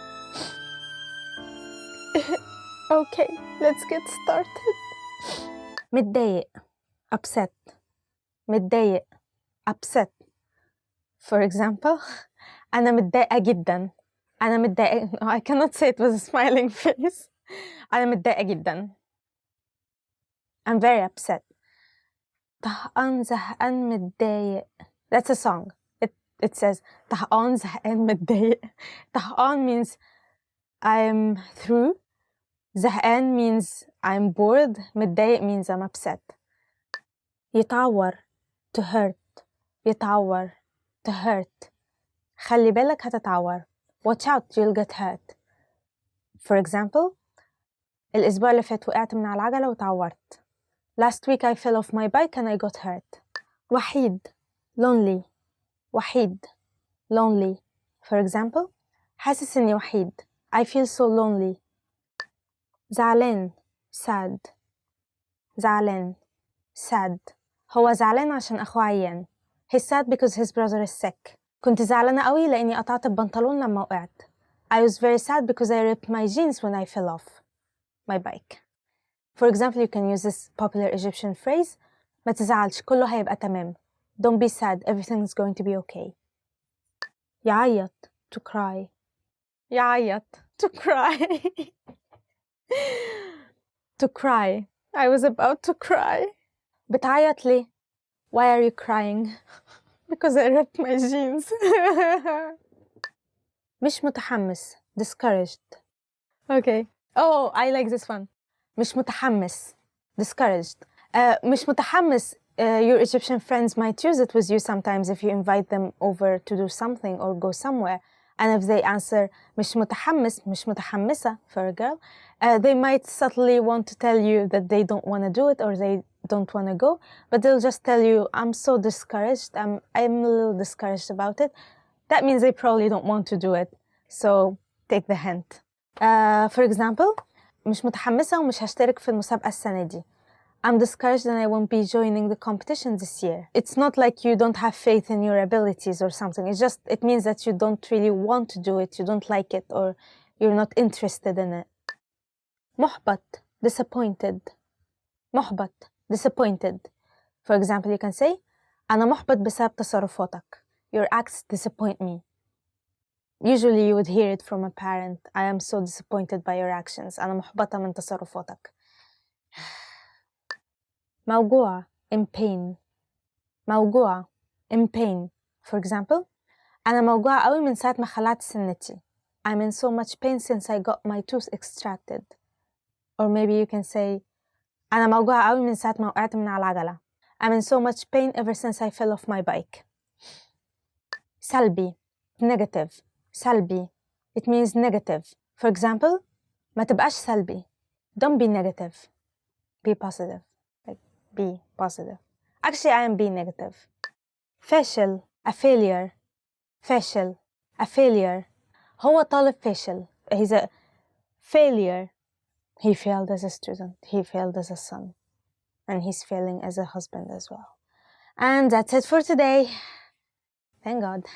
Okay, let's get started. متضايق, upset. متضايق, upset. For example, أنا متضايقة جدا. أنا متضايقة. No, I cannot say it with a smiling face. أنا متضايقة جدا. I'm very upset. طهقان زهقان متضايق. That's a song. It says طهقان زهقان متضايق. طهقان means I'm through. زهقان means I'm bored. متضايق means I'm upset. يتعور, to hurt. يتعور, to hurt. خلي بالك هتتعور. Watch out, you'll get hurt. For example, الأسبوع اللي فات وقعت من على العجلة وتعورت. Last week I fell off my bike and I got hurt. وحيد, lonely. وحيد, lonely. For example, حاسس إني وحيد. I feel so lonely. زعلان, sad. زعلان, sad. هو زعلان عشان أخوه عيان. He's sad because his brother is sick. كنت زعلانة قوي لأني قطعت البنطلون لما وقعت. I was very sad because I ripped my jeans when I fell off my bike. For example, you can use this popular Egyptian phrase, ما تزعلش, كله هيبقى تمام. Don't be sad, everything's going to be okay. يعيط, to cry. يعيط, to cry. To cry. I was about to cry. بتعيط ليه? Why are you crying? Because I ripped my jeans. مش متحمس, discouraged. Okay. Oh, I like this one. مش متحمس, discouraged. مش متحمس, your Egyptian friends might use it with you sometimes if you invite them over to do something or go somewhere. And if they answer مش متحمس, مش متحمسة for a girl, they might subtly want to tell you that they don't want to do it or they don't want to go, but they'll just tell you, I'm so discouraged, I'm a little discouraged about it. That means they probably don't want to do it. So take the hint. For example, مش متحمسة ومش هشترك في المسابقة السنة دي. I'm discouraged and I won't be joining the competition this year. It's not like you don't have faith in your abilities or something. It means that you don't really want to do it, you don't like it, or you're not interested in it. محبط, disappointed. محبط, disappointed. For example, you can say أنا محبط بسبب تصرفاتك. Your acts disappoint me. Usually you would hear it from a parent. I am so disappointed by your actions. أنا محبطة من تصرفاتك. موجوع, in pain. موجوع, in pain. For example, أنا موجوعة قوي من ساعة ما خلعت سنتي. I'm in so much pain since I got my tooth extracted. Or maybe you can say أنا موجوعة قوي من ساعة ما وقعت من على العجلة. I'm in so much pain ever since I fell off my bike. سلبي, negative. سلبي, it means negative. For example, ما تبقاش سلبي. Don't be negative. Be positive. Like, be positive. Actually, I am being negative. فاشل, a failure. فاشل, a failure. هو طالب فاشل. He's a failure. He failed as a student. He failed as a son. And he's failing as a husband as well. And that's it for today. Thank God.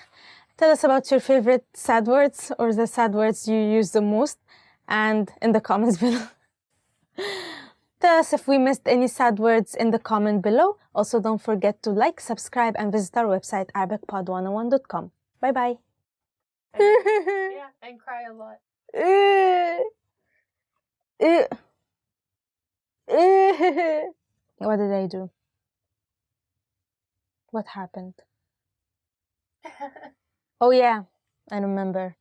Tell us about your favorite sad words or the sad words you use the most, and in the comments below. Tell us if we missed any sad words in the comment below. Also, don't forget to like, subscribe, and visit our website, ArabicPod101.com. Bye-bye. Yeah, and cry a lot. What did I do? What happened? Oh yeah, I remember.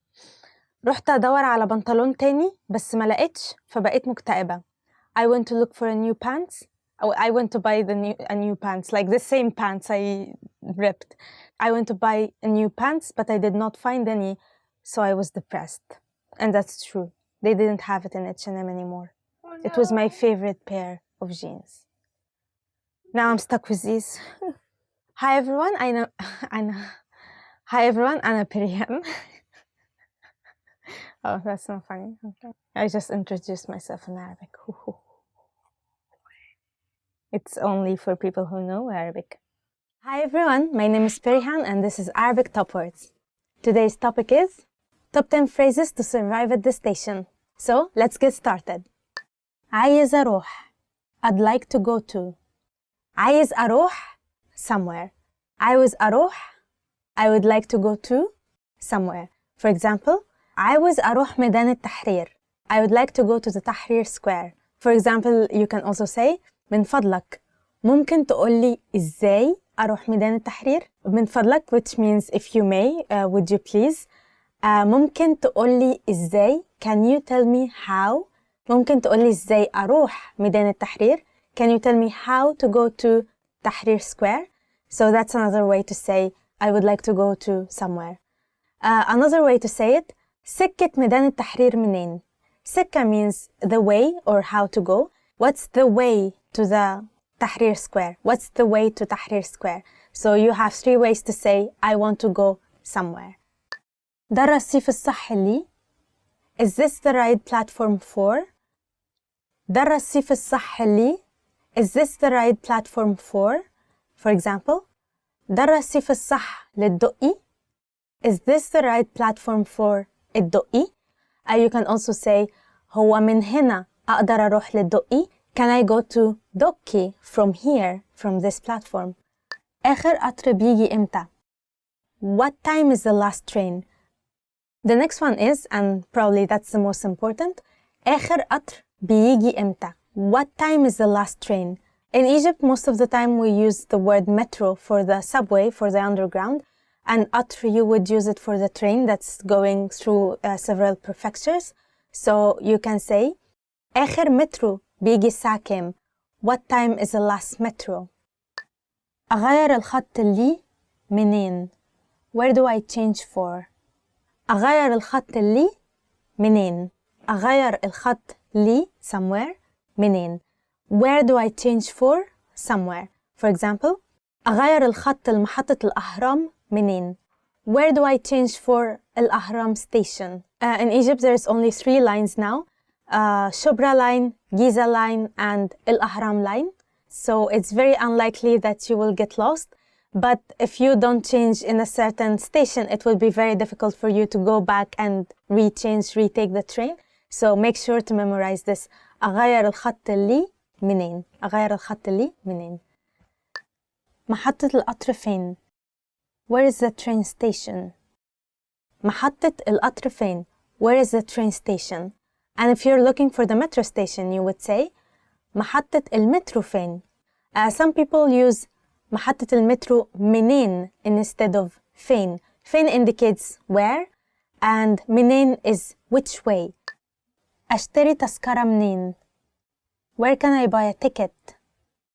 رحت أدور على بنطلون تاني بس ما لقيتش فبقيت مكتئبة. I went to look for a new pants. I went to buy a new pants, like the same pants I ripped. I went to buy a new pants, but I did not find any, so I was depressed. And that's true. They didn't have it in H&M anymore. Oh, no. It was my favorite pair of jeans. Now I'm stuck with these. Hi everyone, Hi everyone, Anna Perihan. Oh, that's not funny. Okay. I just introduced myself in Arabic. It's only for people who know Arabic. Hi everyone, my name is Perihan and this is Arabic Top Words. Today's topic is Top 10 phrases to survive at the station. So, let's get started. عايز أروح. I'd like to go to. عايز أروح somewhere. عاوز أروح. I would like to go to somewhere. For example, عاوز أروح ميدان التحرير. I would like to go to the Tahrir Square. For example, you can also say من فضلك ممكن تقولي إزاي أروح ميدان التحرير. من فضلك, which means if you may, would you please. ممكن تقولي إزاي. Can you tell me how. ممكن تقولي إزاي أروح ميدان التحرير. Can you tell me how to go to Tahrir Square? So that's another way to say I would like to go to somewhere. Another way to say it, سكة ميدان التحرير منين? سكة means the way or how to go. What's the way to the Tahrir Square? What's the way to Tahrir Square? So you have 3 ways to say I want to go somewhere. ده الرصيف الصح لي. Is this the right platform for? ده الرصيف الصح لي. Is this the right platform for? For example, ده الرصيف الصح للدقي. Is this the right platform for الدقي? You can also say هو من هنا أقدر أروح للدقي. Can I go to دقي from here, from this platform? آخر قطر بيجي إمتى? What time is the last train? The next one is, and probably that's the most important, آخر قطر بيجي إمتى? What time is the last train? In Egypt, most of the time we use the word metro for the subway, for the underground, and قطر you would use it for the train that's going through several prefectures. So you can say آخر مترو بيجي الساعة كام? What time is the last metro? أغير الخط اللي منين? Where do I change for? أغير الخط اللي منين؟ أغير الخط لي somewhere منين؟ Where do I change for? Somewhere. For example, أغير الخط لمحطة الأهرام منين? Where do I change for الأهرام station? In Egypt, there's only 3 lines now. Shubra line, Giza line, and الأهرام line. So it's very unlikely that you will get lost. But if you don't change in a certain station, it will be very difficult for you to go back and retake the train. So make sure to memorize this. أغير الخط اللي منين؟ أغير الخط اللي منين؟ محطة القطر فين؟ Where is the train station? محطة القطر فين? Where is the train station? And if you're looking for the metro station, you would say محطة المترو فين? Some people use محطة المترو منين instead of فين. فين indicates where, and منين is which way. أشتري تذكرة منين? Where can I buy a ticket?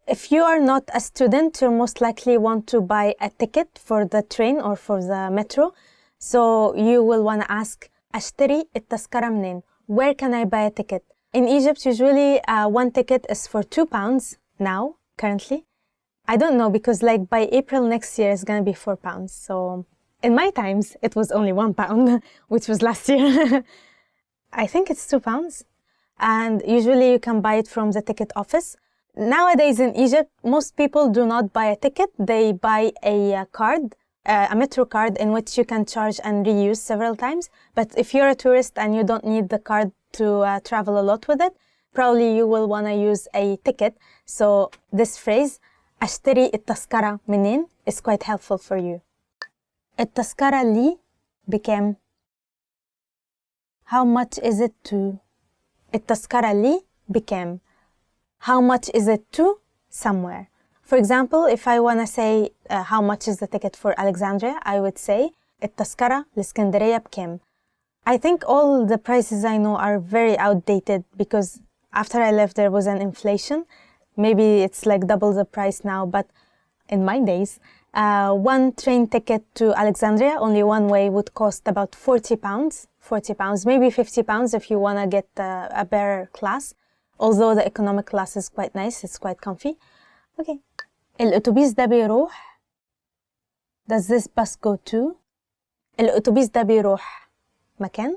If you are not a student, you most likely want to buy a ticket for the train or for the metro. So you will want to ask أشتري التذكرة منين? Where can I buy a ticket? In Egypt, usually one ticket is for £2 now, currently. I don't know, because like by April next year, it's going to be £4. So in my times, it was only £1, which was last year. I think it's £2. And usually you can buy it from the ticket office. Nowadays in Egypt, most people do not buy a ticket. They buy a card, a metro card, in which you can charge and reuse several times. But if you're a tourist and you don't need the card to travel a lot with it, probably you will want to use a ticket. So this phrase, أشتري التذكرة منين, is quite helpful for you. التذكرة لي بكام? How much is it to? التذكرة لي بكام? How much is it to somewhere? For example, if I want to say how much is the ticket for Alexandria, I would say التذكرة لإسكندرية بكام? I think all the prices I know are very outdated because after I left there was an inflation. Maybe it's like double the price now, but in my days, one train ticket to Alexandria, only one way, would cost about £40. £40, maybe £50 if you want to get a better class. Although the economic class is quite nice, it's quite comfy. Okay. الأتوبيس ده بيروح. Does this bus go to? الأتوبيس ده بيروح مكان.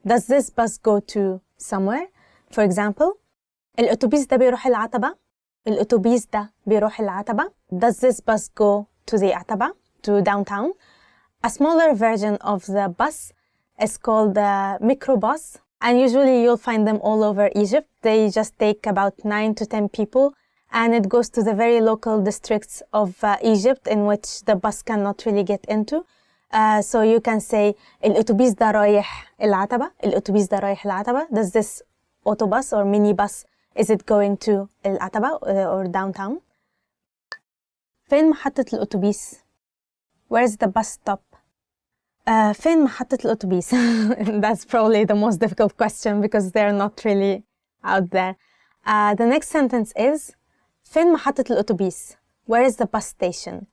Does this bus go to somewhere? For example, الأتوبيس ده بيروح العتبة. الأتوبيس ده بيروح العتبة. Does this bus go to the عتبة, to downtown? A smaller version of the bus is called the microbus, and usually you'll find them all over Egypt. They just take about 9 to 10 people, and it goes to the very local districts of Egypt in which the bus cannot really get into. So you can say الأتوبيس ده رايح العتبة. الأتوبيس ده رايح العتبة. Does this autobus or minibus, is it going to العتبة or downtown? فين محطة الأتوبيس? Where's the bus stop? فين محطة الأتوبيس? That's probably the most difficult question because they're not really out there. The next sentence is فين محطة الأتوبيس? Where is the bus station?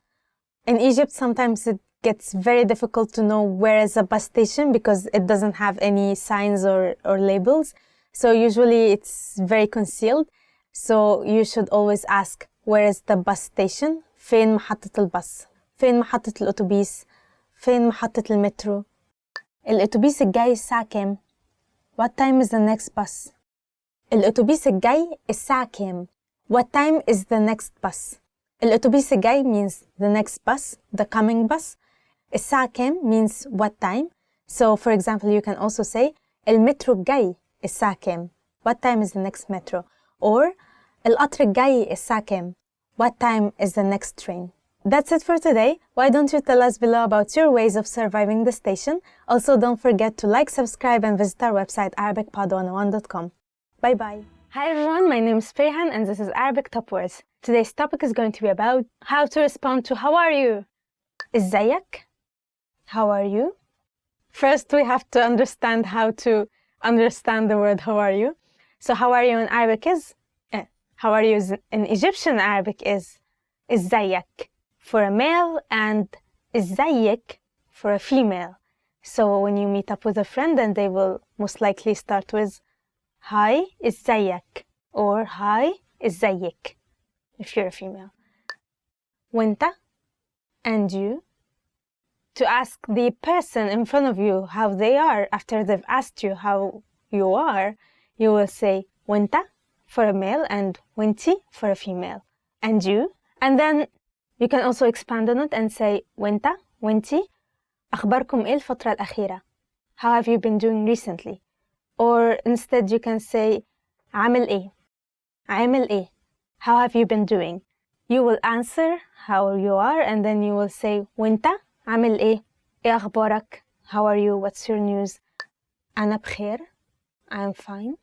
In Egypt, sometimes it gets very difficult to know where is a bus station because it doesn't have any signs or labels. So usually it's very concealed. So you should always ask, where is the bus station? فين محطة الباص؟ فين محطة الأتوبيس؟ فين محطة المترو؟ الأتوبيس الجاي الساعة كام؟ What time is the next bus? الأتوبيس الجاي الساعة كام؟ What time is the next bus? الأتوبيس الجاي means the next bus, the coming bus. الساعة كام means what time. So for example, you can also say المترو الجاي الساعة كام? What time is the next metro? Or القطر الجاي الساعة كام? What time is the next train? That's it for today. Why don't you tell us below about your ways of surviving the station? Also, don't forget to like, subscribe, and visit our website, ArabicPod101.com. Bye-bye. Hi everyone, my name is Ferhan and this is Arabic Top Words. Today's topic is going to be about how to respond to how are you? ازيك? How are you? First, we have to understand how to understand the word how are you. So how are you in Arabic is how are you in Egyptian Arabic is ازيك for a male and ازيك for a female. So when you meet up with a friend, then they will most likely start with hi ازيك or hi ازيك if you're a female. وانت and you. To ask the person in front of you how they are after they've asked you how you are, you will say وانت for a male and وانتي for a female. And you. And then you can also expand on it and say وانت وانتي أخباركم إيه الفترة الأخيرة? How have you been doing recently? Or instead you can say عامل إيه? عامل إيه? How have you been doing? You will answer how you are and then you will say وانت عامل إيه؟ إيه أخبارك? How are you? What's your news? أنا بخير. I'm fine.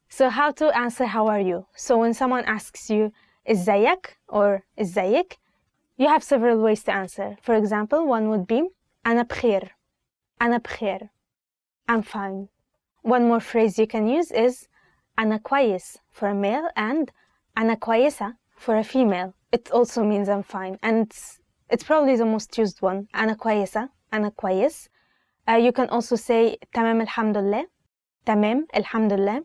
So how to answer how are you? So when someone asks you إزيك or إزيك, you have several ways to answer. For example, one would be أنا بخير. أنا بخير. I'm fine. One more phrase you can use is أنا كويس for a male and أنا كويسة for a female. It also means I'm fine. And it's probably the most used one. أنا كويسة. أنا كويس. You can also say تمام الحمد لله. تمام الحمد لله.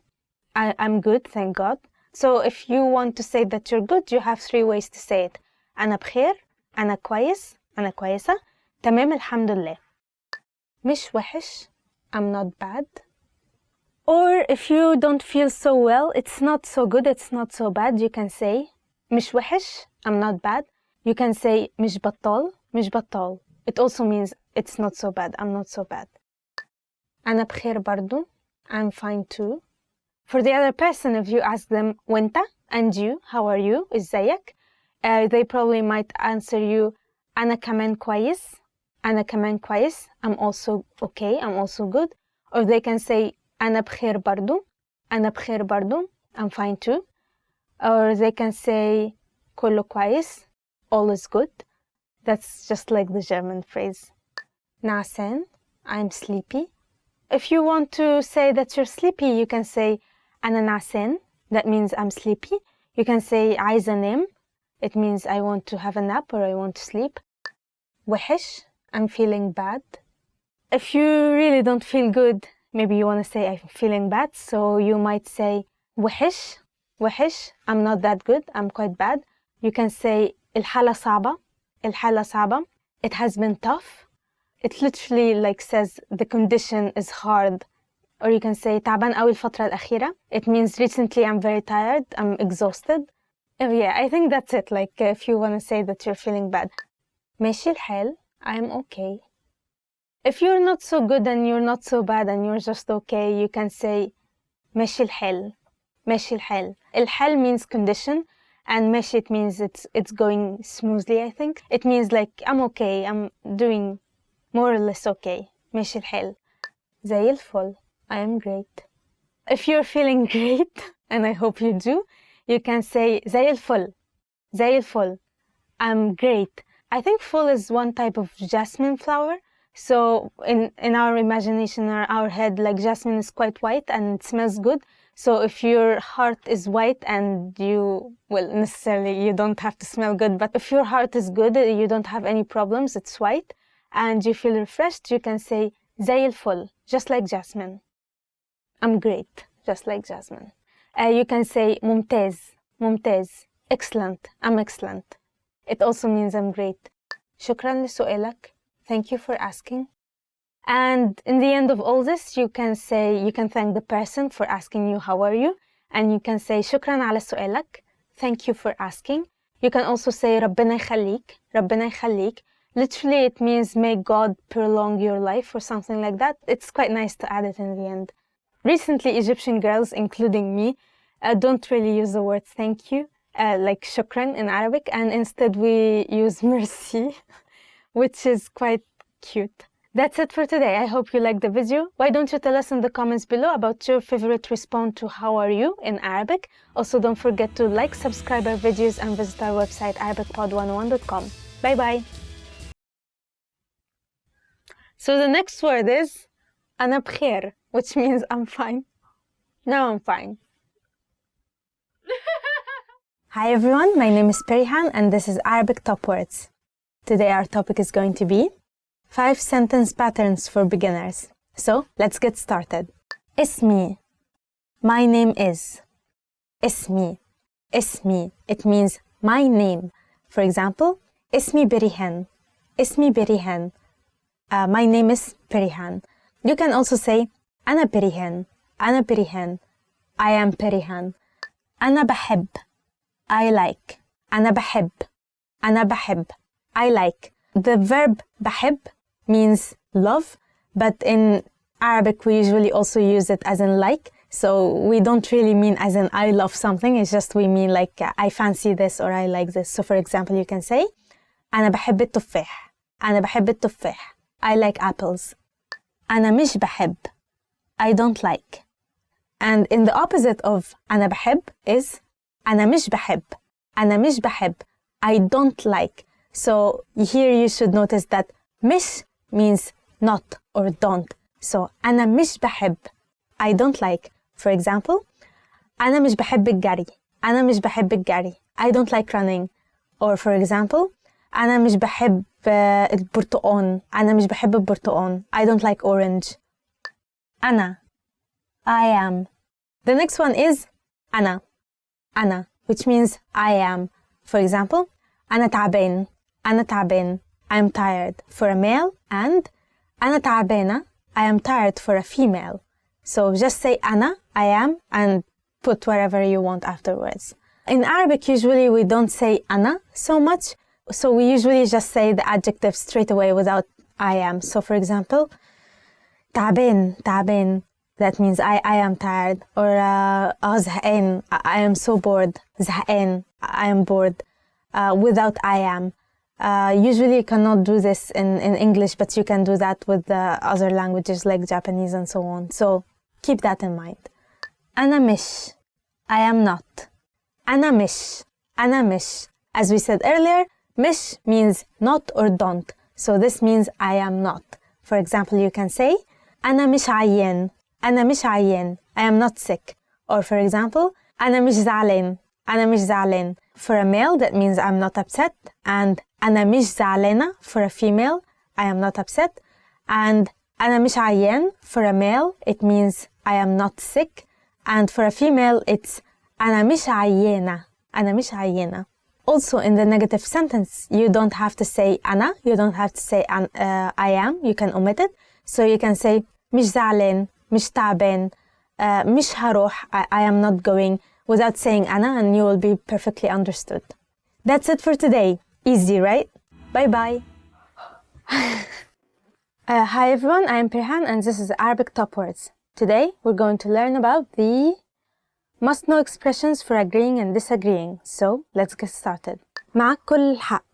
I'm good, thank God. So if you want to say that you're good, you have 3 ways to say it. أنا بخير. أنا كويس. أنا كويسة. تمام الحمد لله. مش وحش. I'm not bad. Or if you don't feel so well, it's not so good, it's not so bad, you can say مش وحش. I'm not bad. You can say مش بطال. مش بطال. It also means it's not so bad. I'm not so bad. أنا بخير برضو. I'm fine too. For the other person, if you ask them وانت and you, how are you? ازيك? They probably might answer you أنا كمان كويس. أنا كمان كويس. I'm also okay. I'm also good. Or they can say أنا بخير برضو. أنا بخير برضو. I'm fine too. Or they can say كله كويس. All is good. That's just like the German phrase. نعسان. I'm sleepy. If you want to say that you're sleepy, you can say أنا نعسان. That means I'm sleepy. You can say عايزة أنام. It means I want to have a nap or I want to sleep. وحش, I'm feeling bad. If you really don't feel good, maybe you want to say I'm feeling bad, so you might say وحش, وحش, I'm not that good, I'm quite bad. You can say الحالة صعبة, الحالة صعبة. It has been tough. It literally like says the condition is hard. Or you can say تعبان قوي الفترة الأخيرة. It means recently I'm very tired, I'm exhausted. Oh yeah, I think that's it. Like if you want to say that you're feeling bad. ماشي الحال, I'm okay. If you're not so good and you're not so bad and you're just okay, you can say ماشي الحال, ماشي الحال. الحال means condition, and ماشي it means it's going smoothly, I think. It means like I'm okay, I'm doing more or less okay. ماشي الحال. زي الفل, I am great. If you're feeling great, and I hope you do, you can say زي الفل, زي الفل. I'm great. I think full is one type of jasmine flower. So in our imagination or our head, like jasmine is quite white and it smells good. So if your heart is white and you, well, necessarily you don't have to smell good, but if your heart is good, you don't have any problems, it's white, and you feel refreshed, you can say زي الفل, just like jasmine. I'm great, just like jasmine. You can say ممتاز, ممتاز, excellent, I'm excellent. It also means I'm great. شكرا لسؤالك. Thank you for asking. And in the end of all this, you can thank the person for asking you how are you, and you can say شكرا على سؤالك. Thank you for asking. You can also say ربنا يخليك, ربنا يخليك. Literally, it means may God prolong your life or something like that. It's quite nice to add it in the end. Recently, Egyptian girls, including me, don't really use the word thank you, like shukran in Arabic, and instead we use merci, which is quite cute. That's it for today. I hope you liked the video. Why don't you tell us in the comments below about your favorite response to how are you in Arabic. Also, don't forget to like, subscribe our videos, and visit our website arabicpod101.com. Bye bye. So the next word is أنا بخير, which means I'm fine. Now I'm fine. Hi everyone, my name is Perihan and this is Arabic Top Words. Today our topic is going to be 5 sentence patterns for beginners. So let's get started. اسمي. My name is. اسمي. اسمي. It means my name. For example, اسمي بريهان. اسمي بريهان. My name is Perihan. You can also say أنا بريهان. أنا بريهان. I am Perihan. أنا بحب. I like. أنا بحب. أنا بحب. I like. The verb بحب means love, but in Arabic we usually also use it as in like. So we don't really mean as in I love something. It's just we mean like I fancy this or I like this. So for example, you can say أنا بحب التفاح. أنا بحب التفاح. I like apples. أنا مش بحب. I don't like. And in the opposite of أنا بحب is أنا مش بحب. أنا مش بحب. I don't like. So here you should notice that مش means not or don't. So أنا مش بحب. I don't like. For example, أنا مش بحب الجري. أنا مش بحب الجري. I don't like running. Or for example, أنا مش بحب البرتقال. أنا مش بحب البرتقال. I don't like orange. أنا. I am. The next one is أنا. أنا, which means I am. For example, أنا تعبان. أنا تعبان. I'm tired for a male, and أنا تعبانة. I am tired for a female. So just say أنا, I am, and put whatever you want afterwards. In Arabic, usually we don't say أنا so much. So we usually just say the adjective straight away without I am. So for example, تعبان, تعبان. That means I am tired. Or زهقان. I am so bored. زهقان. I am bored. Without I am. Usually you cannot do this in English, but you can do that with the other languages like Japanese and so on. So keep that in mind. أنا مش. I am not. أنا مش. أنا مش. As we said earlier, مش means not or don't. So this means I am not. For example, you can say أنا مش عيان. أنا مش عيان. I am not sick. Or for example, أنا مش زعلان. أنا مش زعلان. For a male, that means I'm not upset. And أنا مش زعلانة. For a female, I am not upset. And أنا مش عيان. For a male, it means I am not sick. And for a female, it's أنا مش عيانة. أنا مش عيانة. Also, in the negative sentence, you don't have to say أنا. You don't have to say I am. You can omit it. So you can say مش زعلان, مش تعبان, مش هروح, I am not going, without saying أنا, and you will be perfectly understood. That's it for today. Easy, right? Bye-bye. Hi everyone, I am Pirhan and this is Arabic Top Words. Today we're going to learn about the must-know expressions for agreeing and disagreeing. So let's get started. معك كل الحق.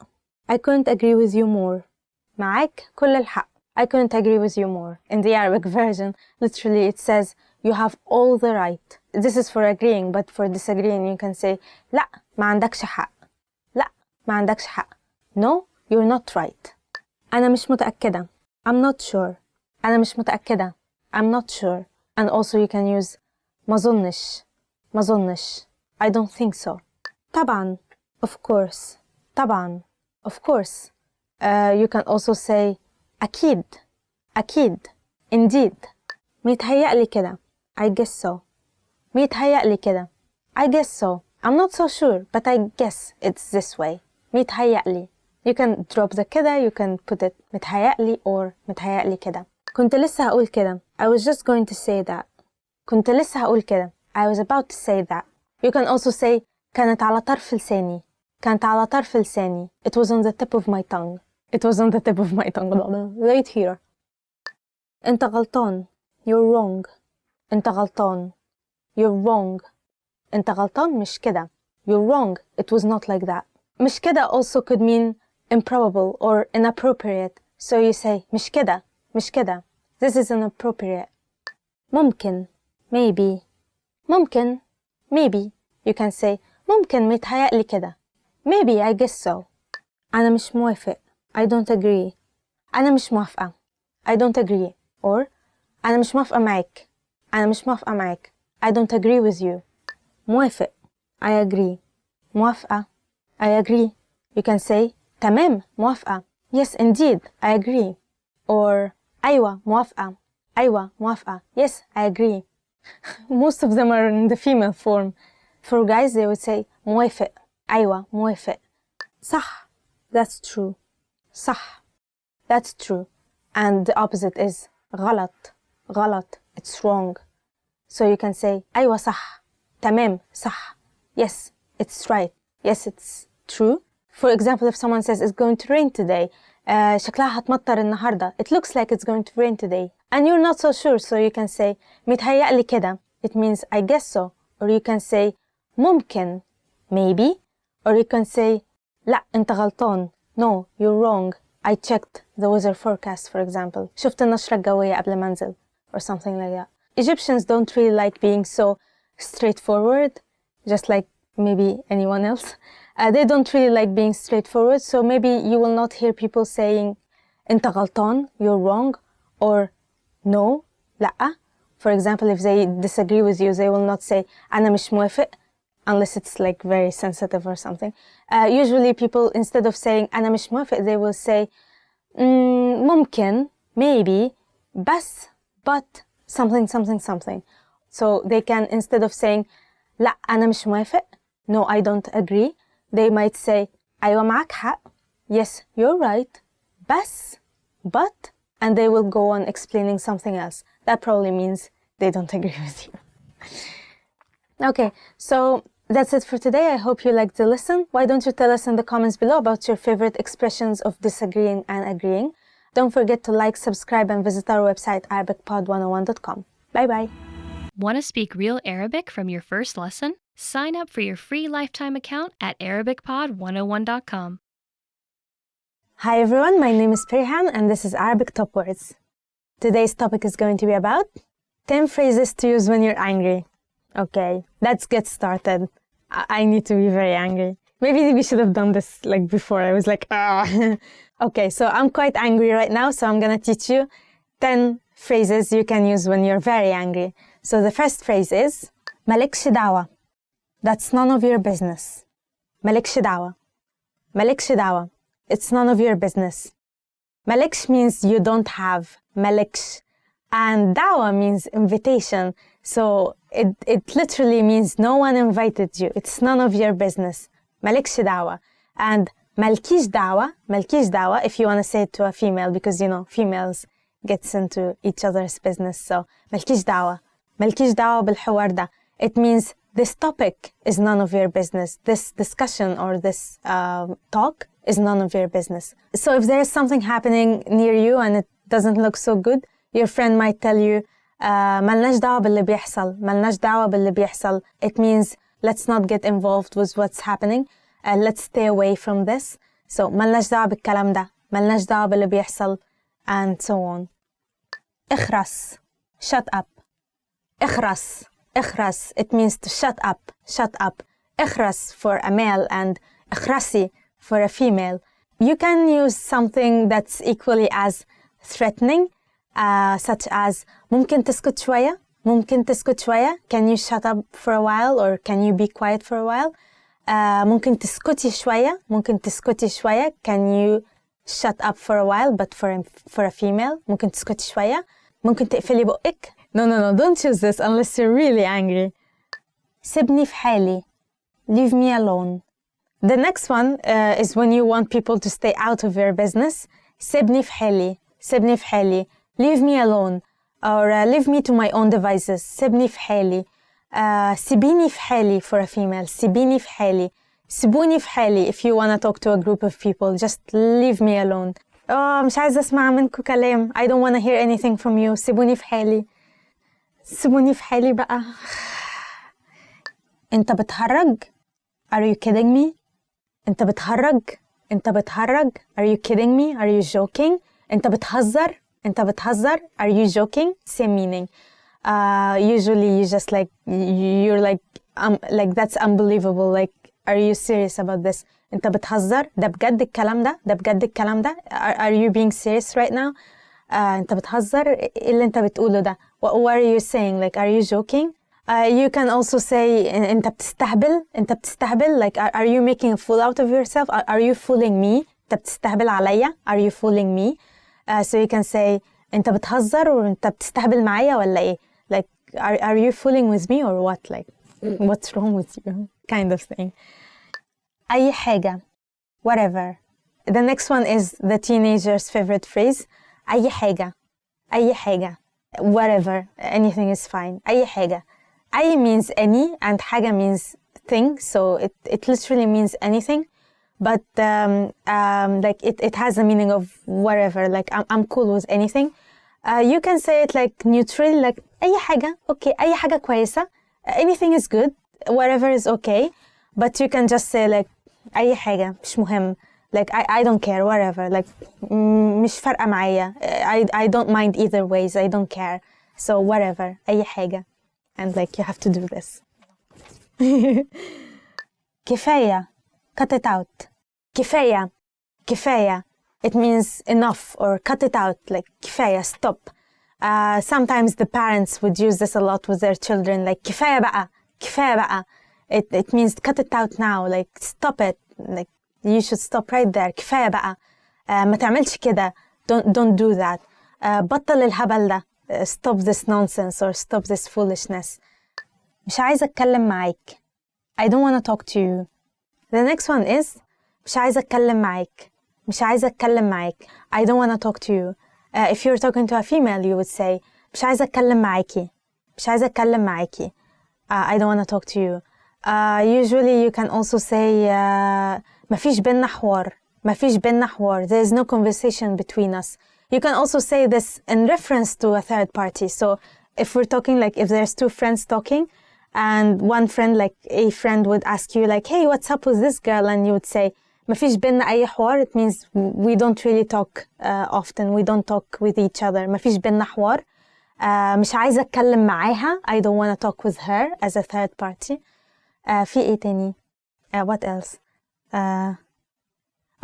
I couldn't agree with you more. معك كل الحق. I couldn't agree with you more. In the Arabic version, literally it says, you have all the right. This is for agreeing, but for disagreeing you can say, لا ما عندكش حق. لا ما عندكش حق. No, you're not right. أنا مش متأكدة. I'm not sure. أنا مش متأكدة. I'm not sure. And also you can use ما ظنش. ما ظنش. I don't think so. طبعا. Of course. طبعا. Of course. You can also say أكيد. أكيد. Indeed. ميتهيألي كده. I guess so. ميتهيألي كده. I guess so. I'm not so sure, but I guess it's this way. ميتهيألي. You can drop the كده, you can put it متهيألي or متهيألي كده. كنت لسه هقول كده. I was just going to say that. كنت لسه هقول كده. I was about to say that. You can also say كانت على طرف لساني. كانت على طرف لساني. It was on the tip of my tongue. It was on the tip of my tongue. Right here. أنت غلطان. You're wrong. أنت غلطان. You're wrong. أنت غلطان مش كده. You're wrong. It was not like that. مش كده also could mean improbable or inappropriate. So you say مش كده. مش كده. This is inappropriate. ممكن. Maybe. ممكن. Maybe. You can say ممكن متهيألي كده. Maybe I guess so. أنا مش موافق. I don't agree. أنا مش موافقة. I don't agree. Or أنا مش موافقة معاك. أنا مش موافقة معاك. I don't agree with you. موافق. I agree. موافقة. I agree. You can say تمام موافقة. Yes, indeed, I agree. Or أيوة موافقة. أيوة موافقة. Yes, I agree. Most of them are in the female form. For guys, they would say موافق. أيوة موافق. صح. That's true. صح. That's true. And the opposite is غلط. غلط. It's wrong. So you can say أيوة صح. تمام صح. Yes, it's right. Yes, it's true. For example, if someone says it's going to rain today, شكلها هتمطر النهاردة. It looks like it's going to rain today. And you're not so sure, so you can say متهيألي كده. It means I guess so. Or you can say ممكن. Maybe. Or you can say لا أنت غلطان. No, you're wrong. I checked the weather forecast, for example. شفت النشرة الجوية قبل ما أنزل. Or something like that. Egyptians don't really like being so straightforward, just like maybe anyone else. They don't really like being straightforward, so maybe you will not hear people saying أنت غلطان, you're wrong, or no, لأ. For example, if they disagree with you, they will not say أنا مش موافق, unless it's like very sensitive or something. Usually people, instead of saying أنا مش موافق, they will say ممكن, maybe, بس, but, something, something, something. So they can, instead of saying لا أنا مش موافق, no, I don't agree, they might say أيوة معك حق, yes, you're right, بس, but, and they will go on explaining something else. That probably means they don't agree with you. Okay, so that's it for today. I hope you liked the lesson. Why don't you tell us in the comments below about your favorite expressions of disagreeing and agreeing. Don't forget to like, subscribe, and visit our website, arabicpod101.com. Bye-bye. Want to speak real Arabic from your first lesson? Sign up for your free lifetime account at arabicpod101.com. Hi everyone, my name is Pirhan and this is Arabic Top Words. Today's topic is going to be about 10 phrases to use when you're angry. Okay, let's get started. I need to be very angry. Maybe we should have done this like before. I was like, ah. Okay, so I'm quite angry right now, so I'm gonna teach you 10 phrases you can use when you're very angry. So the first phrase is مالكش دعوة. That's none of your business. مالكش دعوة. مالكش دعوة. It's none of your business. مالكش means you don't have. مالكش. And دعوة means invitation. So it literally means no one invited you. It's none of your business. مالكش دعوة. And مالكيش دعوة. مالكيش دعوة if you want to say it to a female because you know females gets into each other's business. So مالكيش دعوة. مالكيش دعوة بالحوار ده. It means this topic is none of your business. This discussion or this talk is none of your business. So if there is something happening near you and it doesn't look so good, your friend might tell you ملناش دعوة باللي بيحصل. ملناش دعوة باللي بيحصل. It means let's not get involved with what's happening. Let's stay away from this. So ملناش دعوة بالكلام ده. ملناش دعوة باللي بيحصل and so on. اخرس. Shut up. اخرس. اخرس. It means to shut up. Shut up. اخرس for a male and اخرسي for a female. You can use something that's equally as threatening, such as ممكن تسكت شوية. ممكن تسكت شوية. Can you shut up for a while or can you be quiet for a while? ممكن تسكتي شوية. ممكن تسكتي شوية. Can you shut up for a while but for a female? ممكن تسكتي شوية. ممكن تقفلي بقك. No, don't choose this unless you're really angry. سيبني في حالي. Leave me alone. The next one is when you want people to stay out of your business. سيبني في حالي. سيبني في حالي. Leave me alone. Or leave me to my own devices. سيبني في حالي. سيبيني في حالي for a female. سيبيني في حالي. سيبوني في حالي if you want to talk to a group of people. Just leave me alone. مش عايزة أسمع منكم كلام. I don't want to hear anything from you. سيبوني في حالي. سيبوني في حالي بقى. أنت بتهرج؟ Are you kidding me? أنت بتهرج؟ أنت بتهرج؟ Are you kidding me? Are you joking? أنت بتهزر؟ أنت بتهزر؟ Are you joking? Same meaning. Usually you just like, you're like that's unbelievable. Like, are you serious about this? أنت بتهزر؟ ده بجد الكلام ده؟ ده بجد الكلام ده؟ Are you being serious right now? أنت بتهزر؟ إيه اللي أنت بتقوله ده؟ What are you saying? Like, are you joking? You can also say أنت بتستهبل. أنت بتستهبل. Like, are you making a fool out of yourself? Are you fooling me? أنت بتستهبل عليا. Are you fooling me? So you can say أنت بتهزر وأنت بتستهبل معايا ولا إيه? Like, are you fooling with me or what? Like, what's wrong with you? Kind of thing. أي حاجة. Whatever. The next one is the teenager's favorite phrase. أي حاجة. أي حاجة. Whatever. Anything is fine. أي حاجة. أي means any and حاجة means thing. So it literally means anything. But like it has the meaning of whatever. Like I'm cool with anything. You can say it like neutral. Like أي حاجة. Okay. أي حاجة كويسة. Anything is good. Whatever is okay. But you can just say like أي حاجة مش مهم. Like I don't care. Whatever. Like مش فارقة معايا. I don't mind either ways. I don't care. So whatever. أي حاجة. And like you have to do this. كفاية. Cut it out. كفاية. كفاية. It means enough or cut it out. Like كفاية. Stop. Sometimes the parents would use this a lot with their children. Like كفاية بقى. كفاية بقى. It means cut it out now. Like stop it. Like you should stop right there. كفاية بقى. ما تعملش كده. Don't do that. بطل الهبل ده. Stop this nonsense or stop this foolishness. مش عايزة أتكلم معاك. I don't want to talk to you. The next one is مش عايزة أتكلم معاك. مش عايزة أتكلم معاك. I don't want to talk to you. If you're talking to a female, you would say مش عايزة أتكلم معاكي. مش عايزة أتكلم معاكي. I don't want to talk to you. Usually you can also say مفيش بينا حوار. مفيش بينا حوار. There is no conversation between us. You can also say this in reference to a third party. So if we're talking, like if there's two friends talking and one friend, like a friend would ask you like, hey, what's up with this girl? And you would say, مفيش بينا أي حوار. It means we don't really talk often. We don't talk with each other. مفيش بينا حوار. مش عايزة أتكلم معاها. I don't want to talk with her as a third party. في إيه تاني? What else?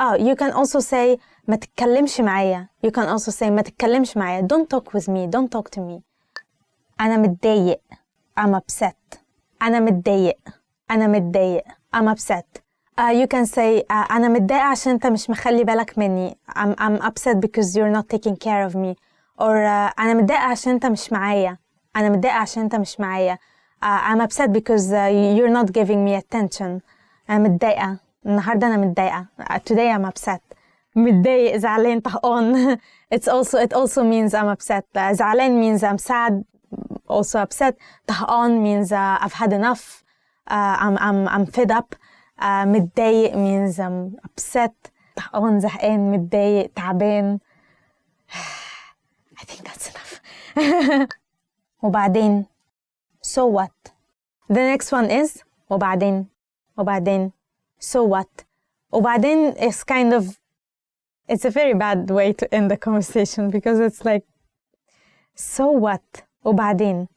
You can also say ما تتكلمش معايا. You can also say ما تتكلمش معايا. Don't talk with me. Don't talk to me. أنا متضايق. I'm upset. أنا متضايق. أنا متضايق. I'm upset. You can say أنا متضايق عشان أنت مش مخلي بالك مني. I'm upset because you're not taking care of me. Or أنا متضايق عشان أنت مش معايا. أنا متضايق عشان أنت مش معايا. I'm upset because you're not giving me attention. أنا متضايقة. النهاردة أنا متضايقة. Today I'm upset. متضايق زعلان طهقان. It also means I'm upset. زعلان means I'm sad. Also upset. طهقان means I've had enough. I'm fed up. متضايق means I'm upset. طهقان زهقان متضايق تعبان. I think that's enough. وبعدين so what? The next one is وبعدين so what? وبعدين is kind of, it's a very bad way to end the conversation because it's like, so what? وبعدين.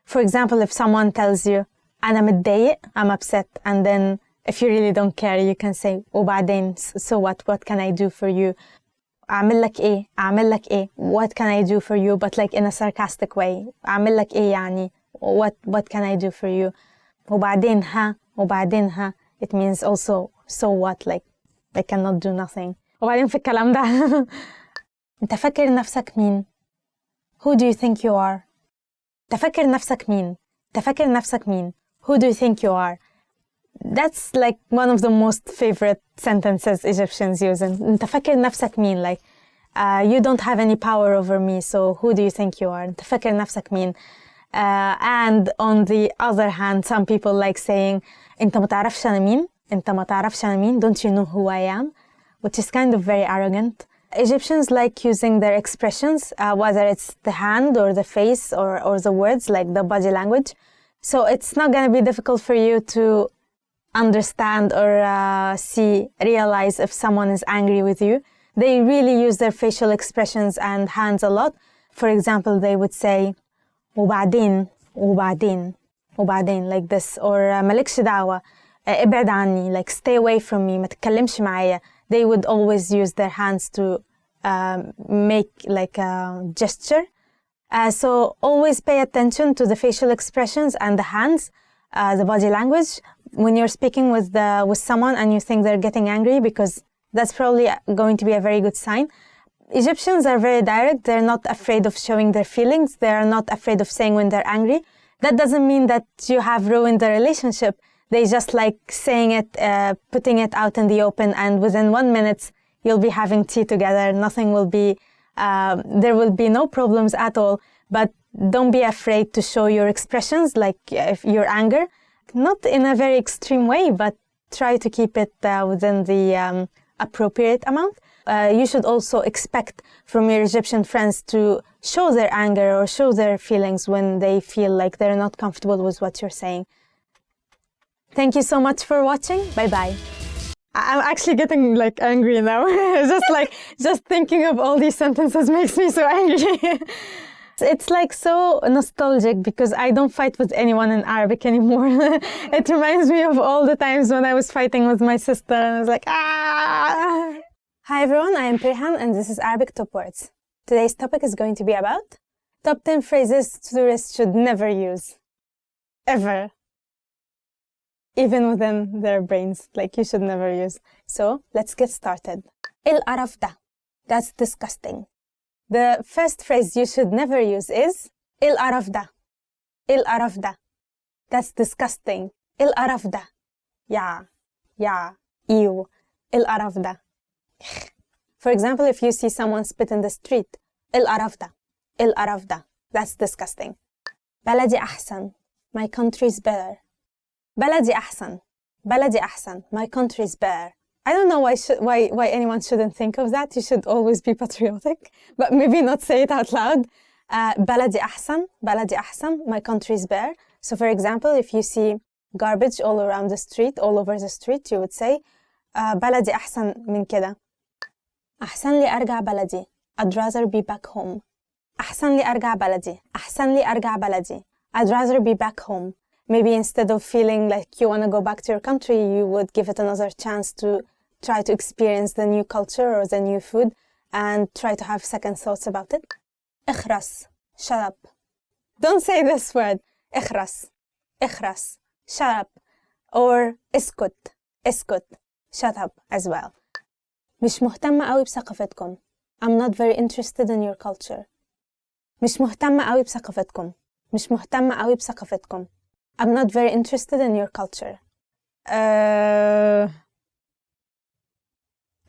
For example, if someone tells you أنا متضايق, I'm upset, and then if you really don't care, you can say وبعدين, so what? What can I do for you? أعمل لك إيه? What can I do for you? But like in a sarcastic way. أعمل لك إيه يعني? What can I do for you? وبعدين ها. It means also, so what? Like, I cannot do nothing. وبعدين في الكلام ده أنت فاكر نفسك مين؟ Who do you think you are? أنت فاكر نفسك مين؟ Who do you think you are? That's like one of the most favorite sentences Egyptians use. أنت فاكر نفسك مين? Like, you don't have any power over me, so who do you think you are? أنت فاكر نفسك مين? And on the other hand, some people like saying أنت ما تعرفش أنا مين? Don't you know who I am? Which is kind of very arrogant. Egyptians like using their expressions, whether it's the hand or the face or the words, like the body language. So it's not going to be difficult for you to understand or realize if someone is angry with you. They really use their facial expressions and hands a lot. For example, they would say وبعدين like this, or مالكش دعوة, ابعد عني, like stay away from me, ما تتكلمش معايا. They would always use their hands to make like a gesture. So always pay attention to the facial expressions and the hands, the body language when you're speaking with someone and you think they're getting angry, because that's probably going to be a very good sign. Egyptians are very direct. They're not afraid of showing their feelings. They're not afraid of saying when they're angry. That doesn't mean that you have ruined the relationship. They just like saying it, putting it out in the open, and within 1 minute, you'll be having tea together. Nothing will be, there will be no problems at all. But don't be afraid to show your expressions, like if your anger, not in a very extreme way, but try to keep it within the appropriate amount. You should also expect from your Egyptian friends to show their anger or show their feelings when they feel like they're not comfortable with what you're saying. Thank you so much for watching. Bye-bye. I'm actually getting like angry now. just thinking of all these sentences makes me so angry. It's like so nostalgic because I don't fight with anyone in Arabic anymore. It reminds me of all the times when I was fighting with my sister and I was like, ah. Hi everyone, I am Pirhan and this is Arabic Top Words. Today's topic is going to be about top 10 phrases tourists should never use. Ever. Even within their brains, like you should never use. So, let's get started. القرف ده. That's disgusting. The first phrase you should never use is القرف ده. القرف ده. That's disgusting. القرف ده. Yeah. Ew. القرف ده. For example, if you see someone spit in the street, القرف ده. القرف ده. That's disgusting. بلدي أحسن. My country's better. بلدي أحسن. بلدي أحسن. My country's better. I don't know why anyone shouldn't think of that. You should always be patriotic, but maybe not say it out loud. بلدي أحسن. بلدي أحسن. My country's better. So for example, if you see garbage all around the street, all over the street, you would say بلدي أحسن من كده. أحسن لي أرجع بلدي. I'd rather be back home. أحسن لي أرجع بلدي. أحسن لي أرجع بلدي. I'd rather be back home. Maybe instead of feeling like you want to go back to your country, you would give it another chance to try to experience the new culture or the new food and try to have second thoughts about it. اخرس. Shut up. Don't say this word. اخرس. اخرس. Shut up. or اسكت اسكت shut up as well. مش مهتمة قوي بثقافتكم. I'm not very interested in your culture. مش مهتمة قوي بثقافتكم. مش مهتمة قوي بثقافتكم. I'm not very interested in your culture.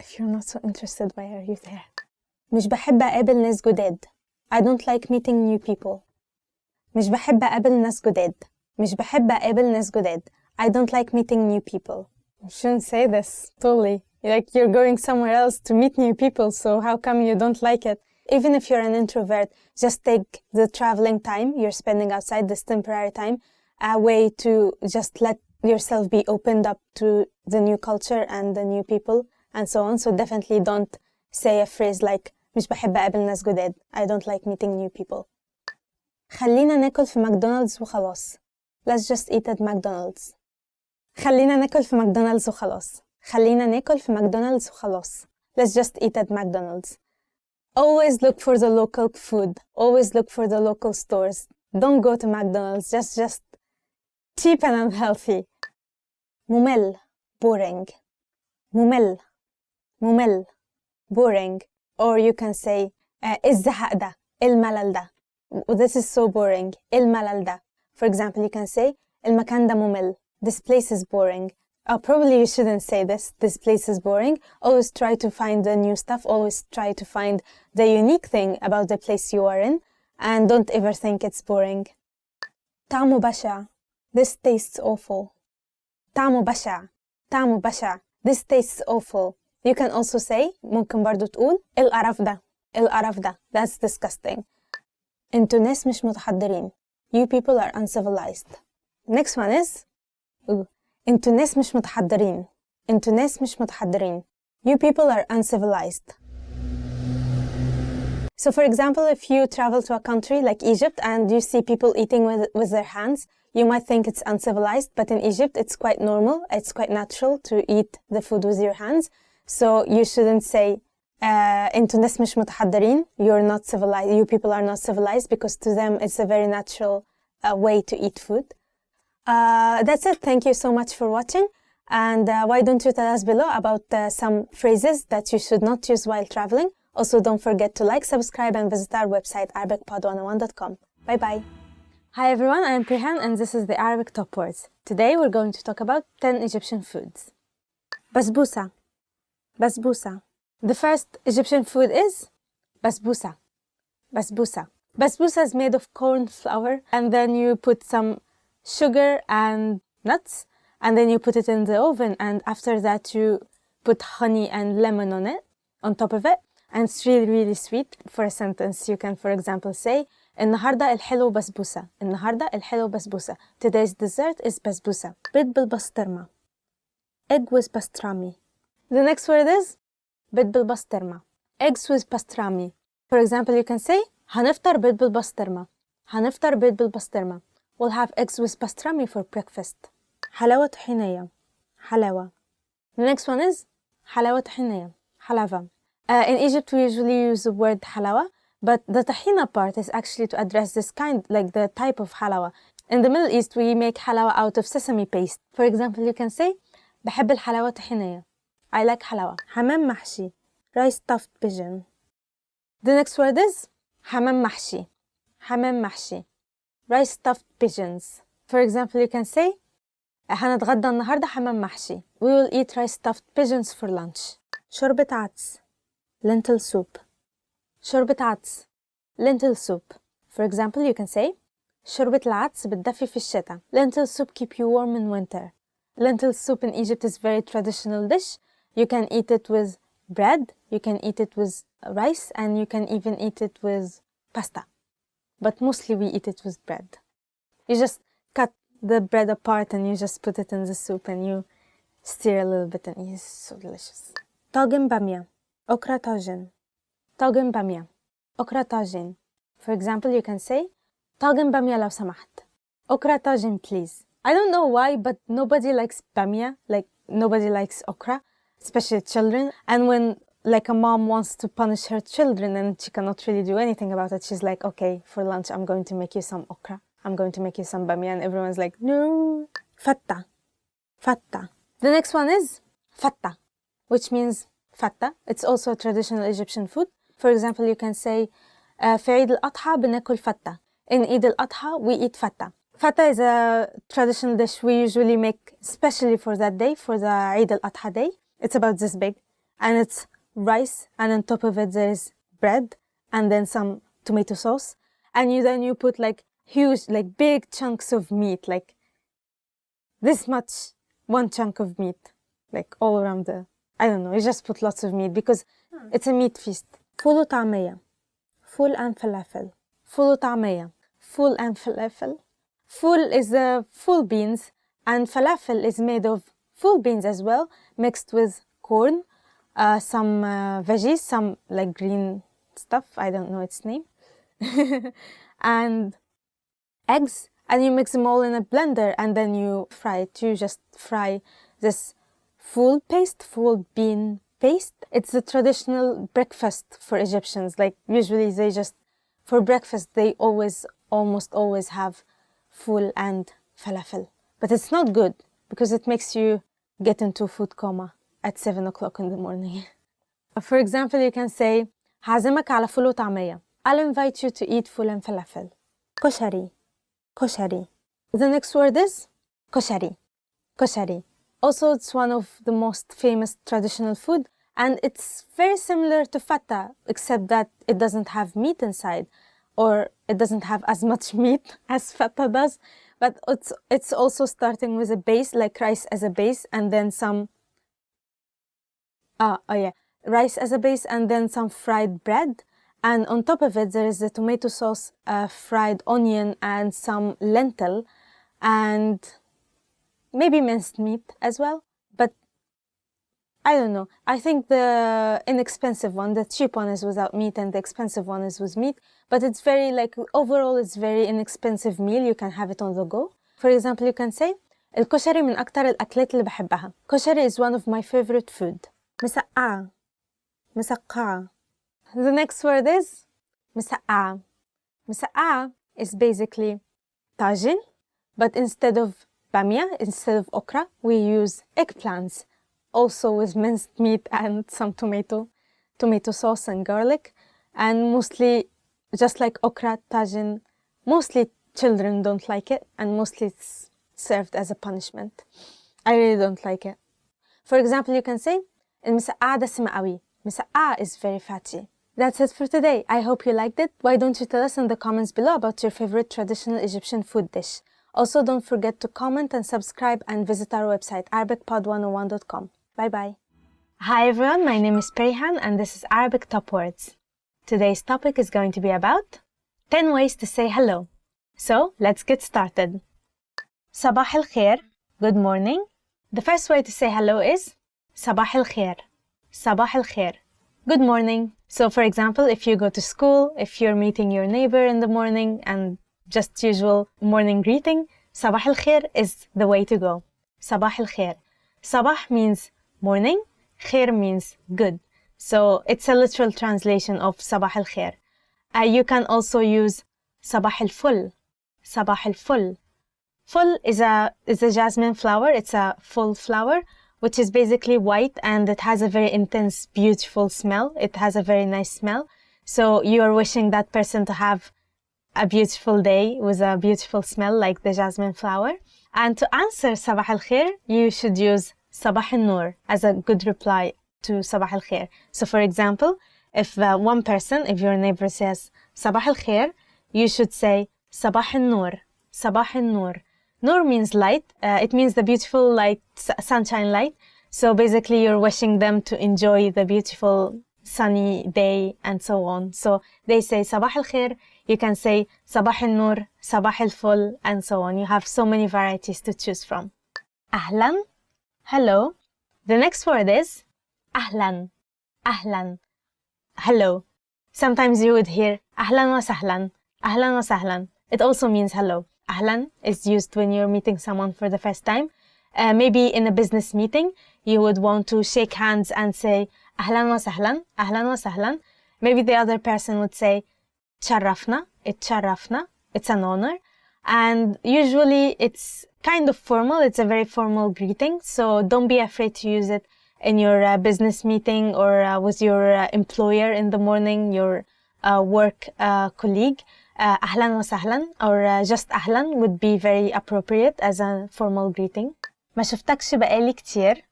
If you're not so interested, why are you there? مش بحب أقابل ناس جداد. I don't like meeting new people. مش بحب أقابل ناس جداد. مش بحب أقابل ناس جداد. I don't like meeting new people. You shouldn't say this, totally. Like you're going somewhere else to meet new people, so how come you don't like it? Even if you're an introvert, just take the traveling time you're spending outside, this temporary time, a way to just let yourself be opened up to the new culture and the new people and so on. So definitely don't say a phrase like مش بحب أقابل ناس جداد. I don't like meeting new people. خلينا ناكل في ماكدونالدز وخلاص. Let's just eat at McDonald's. خلينا ناكل في ماكدونالدز وخلاص. خلينا ناكل في ماكدونالدز وخلاص. Let's just eat at McDonald's. Always look for the local food. Always look for the local stores. Don't go to McDonald's. Just cheap and unhealthy. ممل. Boring. ممل. ممل. Boring. Or you can say الزهق ده. الملل ده. This is so boring. الملل ده. For example, you can say المكان ده ممل. This place is boring. Probably you shouldn't say this. This place is boring. Always try to find the new stuff. Always try to find the unique thing about the place you are in. And don't ever think it's boring. طعمه بشع. This tastes awful. طعمه بشع. طعمه بشع. This tastes awful. You can also say, ممكن برضو تقول القرف ده. القرف ده. That's disgusting. انتوا ناس مش متحضرين. You people are uncivilized. Next one is انتوا ناس مش متحضرين. انتوا ناس مش متحضرين. You people are uncivilized. So for example, if you travel to a country like Egypt and you see people eating with their hands, you might think it's uncivilized, but in Egypt it's quite normal. It's quite natural to eat the food with your hands. So you shouldn't say انتوا ناس مش متحضرين. You're not civilized. You people are not civilized, because to them it's a very natural way to eat food. That's it. Thank you so much for watching. And why don't you tell us below about some phrases that you should not use while traveling. Also, don't forget to like, subscribe, and visit our website, ArabicPod101.com. Bye bye. Hi everyone, I'm Prihan and this is the Arabic Top Words. Today we're going to talk about 10 Egyptian foods. Basbousa. Basbousa. The first Egyptian food is basbousa. Basbousa. Basbousa is made of corn flour, and then you put some sugar and nuts, and then you put it in the oven, and after that you put honey and lemon on it, on top of it, and it's really really sweet. For a sentence you can, for example, say النهاردة الحلو بسبوسة. النهاردة الحلو بسبوسة. Today's dessert is basbousa. بيض بالبسطرمة. Egg with pastrami. The next word is بيض بالبسطرمة. Eggs with pastrami. For example, you can say هنفطر بيض بالبسطرمة. هنفطر بيض بالبسطرمة. We'll have eggs with pastrami for breakfast. حلاوة طحينية. حلاوة. The next one is حلاوة طحينية. حلاوة. In Egypt, we usually use the word حلاوة, but the tahina part is actually to address this kind, like the type of حلاوة. In the Middle East, we make حلاوة out of sesame paste. For example, you can say بحب الحلاوة طحينية. I like حلاوة. حمام محشي. Rice stuffed pigeon. The next word is حمام محشي. حمام محشي. Rice stuffed pigeons. For example, you can say هنتغدى النهاردة حمام محشي. We will eat rice stuffed pigeons for lunch. شوربة عدس. Lentil soup. شوربة عدس. Lentil soup. For example, you can say شوربة العدس بتدفي في الشتاء. Lentil soup keep you warm in winter. Lentil soup in Egypt is very traditional dish. You can eat it with bread, you can eat it with rice, and you can even eat it with pasta. But mostly we eat it with bread. You just cut the bread apart and you just put it in the soup and you stir a little bit and it's so delicious. طاجن بامية. Okra طاجن. طاجن بامية. Okra طاجن. For example, you can say طاجن بامية لو سمحت. Okra طاجن please. I don't know why, but nobody likes bamia. Like, nobody likes okra, especially children. And when, like, a mom wants to punish her children and she cannot really do anything about it, she's like, okay, for lunch, I'm going to make you some okra. I'm going to make you some bamia. And everyone's like, no. Fatta. fatta. The next one is fatta, which means fatta. It's also a traditional Egyptian food. For example, you can say في عيد الأضحى بناكل fatta. In Eid al-Adha, we eat fatta. Fatta is a traditional dish we usually make especially for that day, for the Eid al-Adha day. It's about this big, and it's rice, and on top of it there is bread, and then some tomato sauce, and then you put like huge, like big chunks of meat, like this much, one chunk of meat, like all around I don't know, you just put lots of meat because it's a meat feast. فول وطعمية, فول and falafel. فول وطعمية, فول and falafel. Ful is the full beans, and falafel is made of full beans as well, mixed with corn, some veggies, some like green stuff, I don't know its name, and eggs, and you mix them all in a blender, and then you fry it. You just fry this full bean paste. It's the traditional breakfast for Egyptians. Like usually for breakfast, they almost always have ful and falafel. But it's not good because it makes you get into food coma at 7 o'clock in the morning. For example, you can say هعزمك على فول وطعمية. I'll invite you to eat ful and falafel. كشري, كشري. The next word is كشري, كشري. Also, it's one of the most famous traditional food, and it's very similar to fatta, except that it doesn't have meat inside, or it doesn't have as much meat as fatta does, but it's also starting with a base, like rice as a base, and then rice as a base, and then some fried bread, and on top of it there is the tomato sauce, fried onion, and some lentil, and maybe minced meat as well. But I don't know, I think the inexpensive one, the cheap one, is without meat, and the expensive one is with meat. But it's very, like, overall it's very inexpensive meal. You can have it on the go. For example, you can say الكشري من أكتر الأكلات اللي بحبها. Kosher is one of my favorite food. مسقعة, مسقعة. The next word is مسقعة. مسقعة is basically tajin, but instead of bamia, instead of okra, we use eggplants, also with minced meat and some tomato sauce and garlic, and mostly, just like okra, tajin, mostly children don't like it, and mostly it's served as a punishment. I really don't like it. For example, you can say المسقعة دسمة قوي. مسقعة is very fatty. That's it for today. I hope you liked it. Why don't you tell us in the comments below about your favorite traditional Egyptian food dish? Also, don't forget to comment and subscribe, and visit our website, ArabicPod101.com. Bye-bye. Hi everyone, my name is Perihan, and this is Arabic Top Words. Today's topic is going to be about 10 ways to say hello. So, let's get started. Sabah al-khair, good morning. The first way to say hello is Sabah al-khair. Sabah al-khair, good morning. So, for example, if you go to school, if you're meeting your neighbor in the morning, and just usual morning greeting, Sabah al-khair is the way to go. Sabah al-khair. Sabah means morning, khair means good. So it's a literal translation of Sabah al-khair. You can also use Sabah al-ful. Sabah al-ful. Ful is a jasmine flower. It's a full flower, which is basically white, and it has a very intense, beautiful smell. It has a very nice smell. So you are wishing that person to have a beautiful day with a beautiful smell like the jasmine flower. And to answer Sabah al-khair, you should use Sabah al-nur as a good reply to Sabah al-khair. So for example, if if your neighbor says Sabah al-khair, you should say Sabah al-nur, Sabah al-nur. Nur means light. It means the beautiful light, sunshine light. So basically you're wishing them to enjoy the beautiful sunny day and so on. So they say Sabah al-khair, you can say Sabah al-nur, Sabah al-ful, and so on. You have so many varieties to choose from. Ahlan, hello. The next word is Ahlan, Ahlan, hello. Sometimes you would hear Ahlan wa sahlan, Ahlan wa sahlan. It also means hello. Ahlan is used when you're meeting someone for the first time. Maybe in a business meeting, you would want to shake hands and say Ahlan wa sahlan, Ahlan wa sahlan. Maybe the other person would say Tsharrafna, it's an honor. And usually it's kind of formal. It's a very formal greeting. So don't be afraid to use it in your business meeting or with your employer in the morning, your work colleague. أهلا وسهلا or just أهلا would be very appropriate as a formal greeting. ما شفتكش بقالي كتير.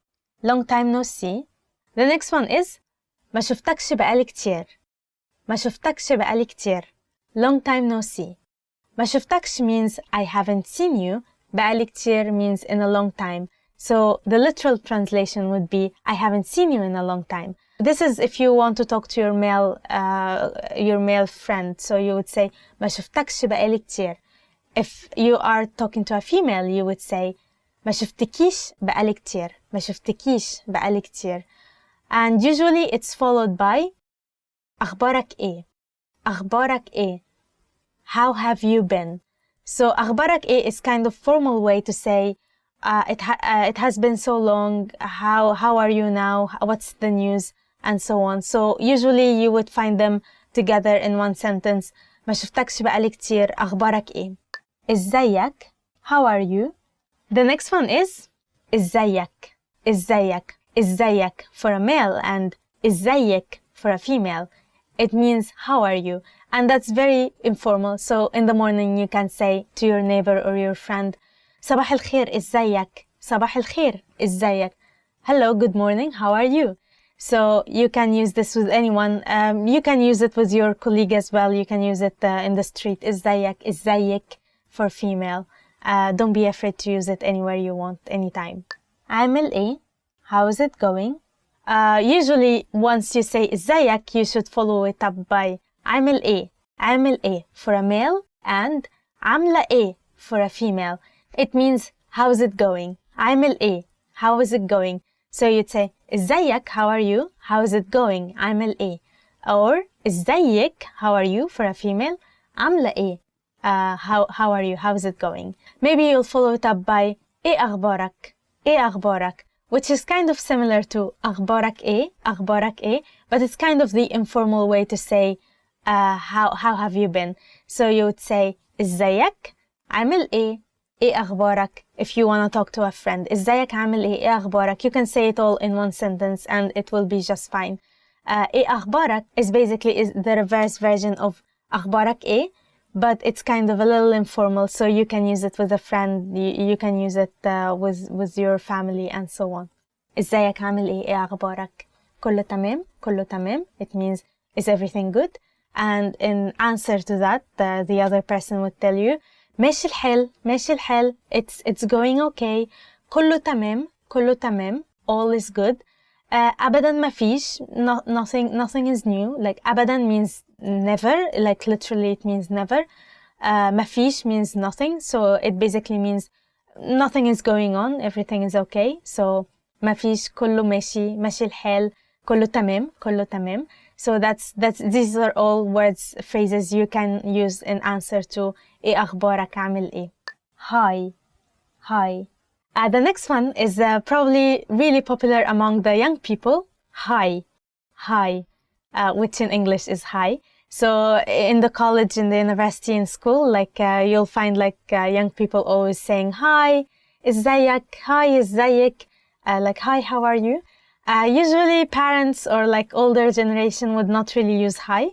Long time no see. The next one is ما شفتكش بقالي كتير. ما شفتكش بقالي كتير. Long time no see. ما شفتكش means I haven't seen you. بقالي كتير means in a long time. So the literal translation would be I haven't seen you in a long time. This is if you want to talk to your male friend. So you would say ما شفتكش بقالي كتير. If you are talking to a female, you would say ما شفتكيش بقالي كتير. ما شفتكيش بقالي كتير. And usually it's followed by أخبارك إيه؟ أخبارك إيه? How have you been? So أخبارك إيه is kind of formal way to say it has been so long. How are you now? What's the news? And so on. So usually you would find them together in one sentence. ما شفتكش بقالي كتير. أخبارك إيه? إزيك? How are you? The next one is إزيك? إزيك? إزيك for a male and إزيك for a female. It means how are you? And that's very informal. So in the morning you can say to your neighbor or your friend صباح الخير إزيك? صباح الخير إزيك? Hello, good morning, how are you? So you can use this with anyone. You can use it with your colleague as well. You can use it in the street. إزيك? إزيك for female. Don't be afraid to use it anywhere you want, anytime. عامل إيه? How is it going? Usually once you say إزيك, you should follow it up by عامل إيه? عامل إيه for a male and عاملة إيه for a female. It means how is it going? عامل إيه? How is it going? So you'd say إزيك? How are you? How is it going? عامل إيه? Or إزيك? How are you for a female? عاملة إيه? How are you? How is it going? Maybe you'll follow it up by إيه أخبارك? إيه أخبارك? Which is kind of similar to أخبارك إيه? أخبارك إيه? But it's kind of the informal way to say how have you been? So you would say إزيك? عامل إيه? إيه أخبارك? If you want to talk to a friend. إزيك عامل إيه؟ إيه أخبارك? You can say it all in one sentence and it will be just fine. إيه أخبارك is basically the reverse version of أخبارك إيه? But it's kind of a little informal, so you can use it with a friend, you can use it with your family and so on. إزيك عامل إيه؟ إيه أخبارك؟ كله تمام؟ كله تمام? It means, is everything good? And in answer to that, the other person would tell you ماشي الحال ماشي الحال it's going okay كله تمام كله تمام all is good أبدا ما فيش nothing is new like أبدا means never like literally it means never ما فيش means nothing so it basically means nothing is going on everything is okay so ما فيش كله ماشي ماشي الحال كله تمام كله تمام. So these are all words, phrases you can use in answer to إيه أخبارك عامل إيه. Hi. Hi. The next one is probably really popular among the young people. Hi. Hi. Which in English is hi. So in the college, in the university, in school, like you'll find like young people always saying hi, إزيك, hi, إزيك, like hi, how are you? Usually parents or like older generation would not really use hi.